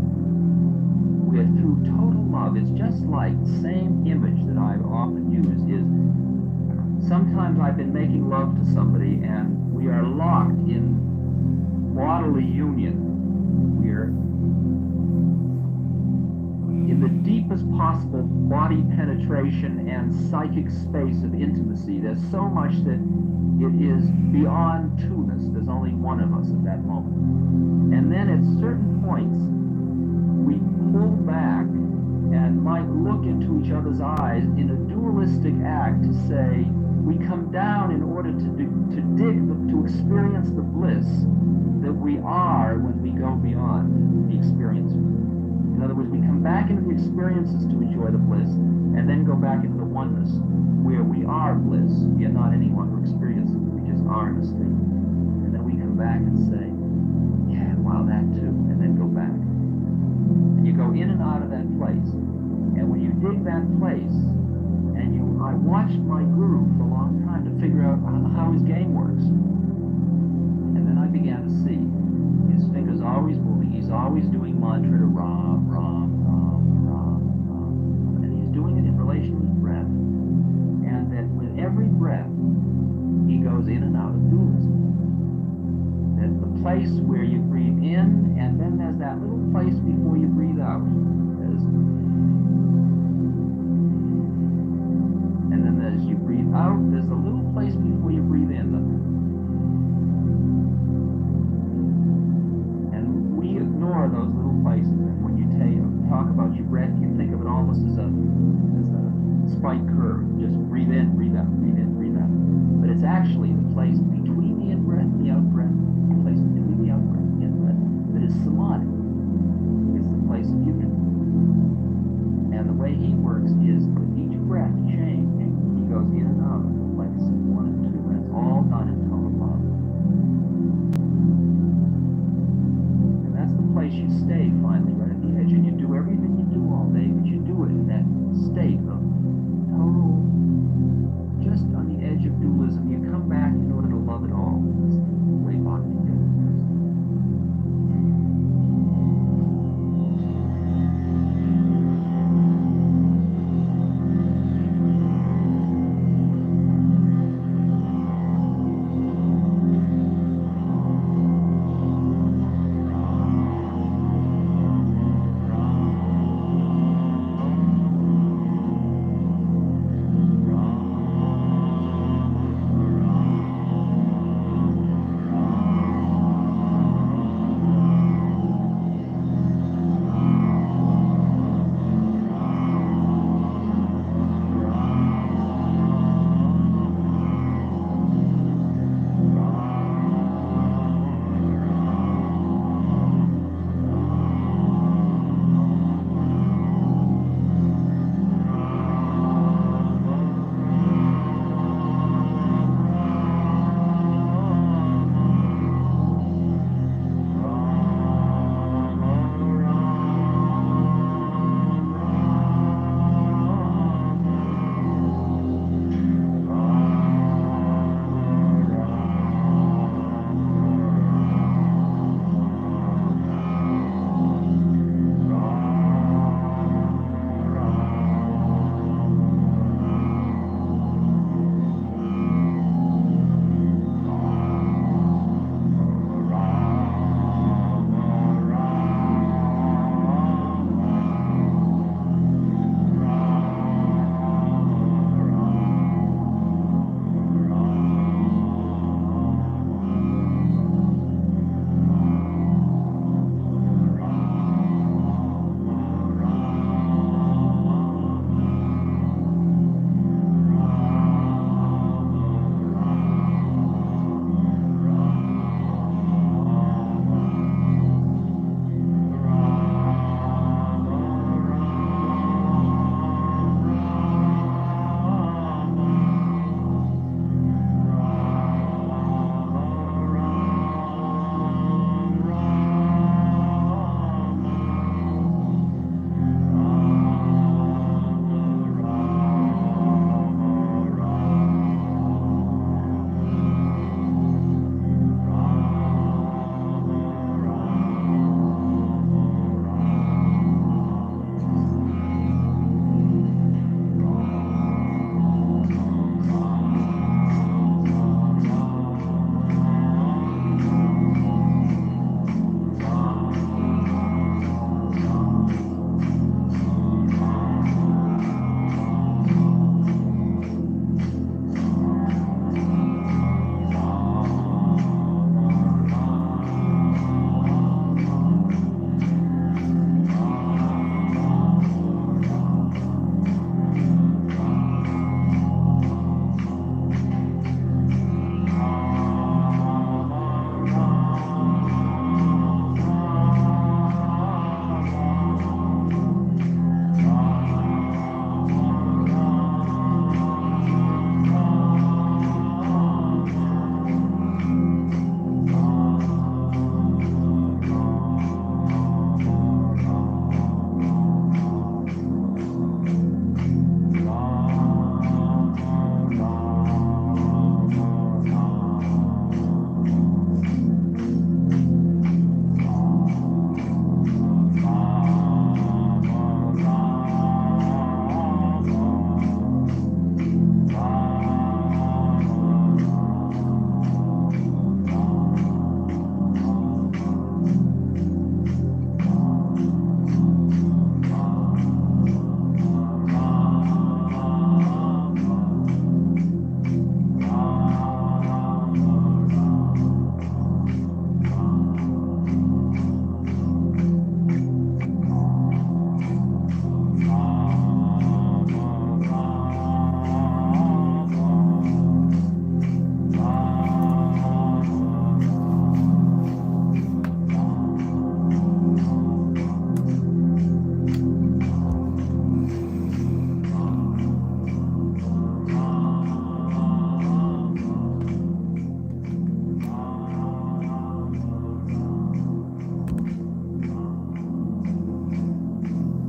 Where through total love, it's just like the same image that I've often used is, sometimes I've been making love to somebody and we are locked in bodily union. We're in the deepest possible body penetration and psychic space of intimacy. There's so much that it is beyond two-ness. There's only one of us at that moment. And then at certain points, we pull back and might look into each other's eyes in a dualistic act to say, we come down in order to experience the bliss that we are when we go beyond the experience. In other words, we come back into the experiences to enjoy the bliss, and then go back into the oneness where we are bliss. We are not any longer experiences, we just are in a state. And then we come back and say, yeah, wow, that too, and then go back. And you go in and out of that place. And when you dig that place, and I watched my guru for a long time to figure out how his game works. And then I began to see his fingers always moving. He's always doing mantra to Ram, Ram, Ram, Ram, Ram. And he's doing that with every breath, he goes in and out of dualism. That the place where you breathe in, and then there's that little place before you breathe out. And then as you breathe out, there's a little place before you breathe in. And we ignore those little places. And when you talk about your breath, you think of it almost as a spike curve. Just breathe in, breathe out, breathe in, breathe out. But it's actually the place between the in-breath and the out-breath, the place between the out-breath and the in-breath, that is samadhi. It's the place of unity. And the way he works is with each breath changing, he goes in and out of the place of 1 and 2, and it's all done in total love. And that's the place you stay finally, right at the edge, and you do everything you do all day, but you do it in that state of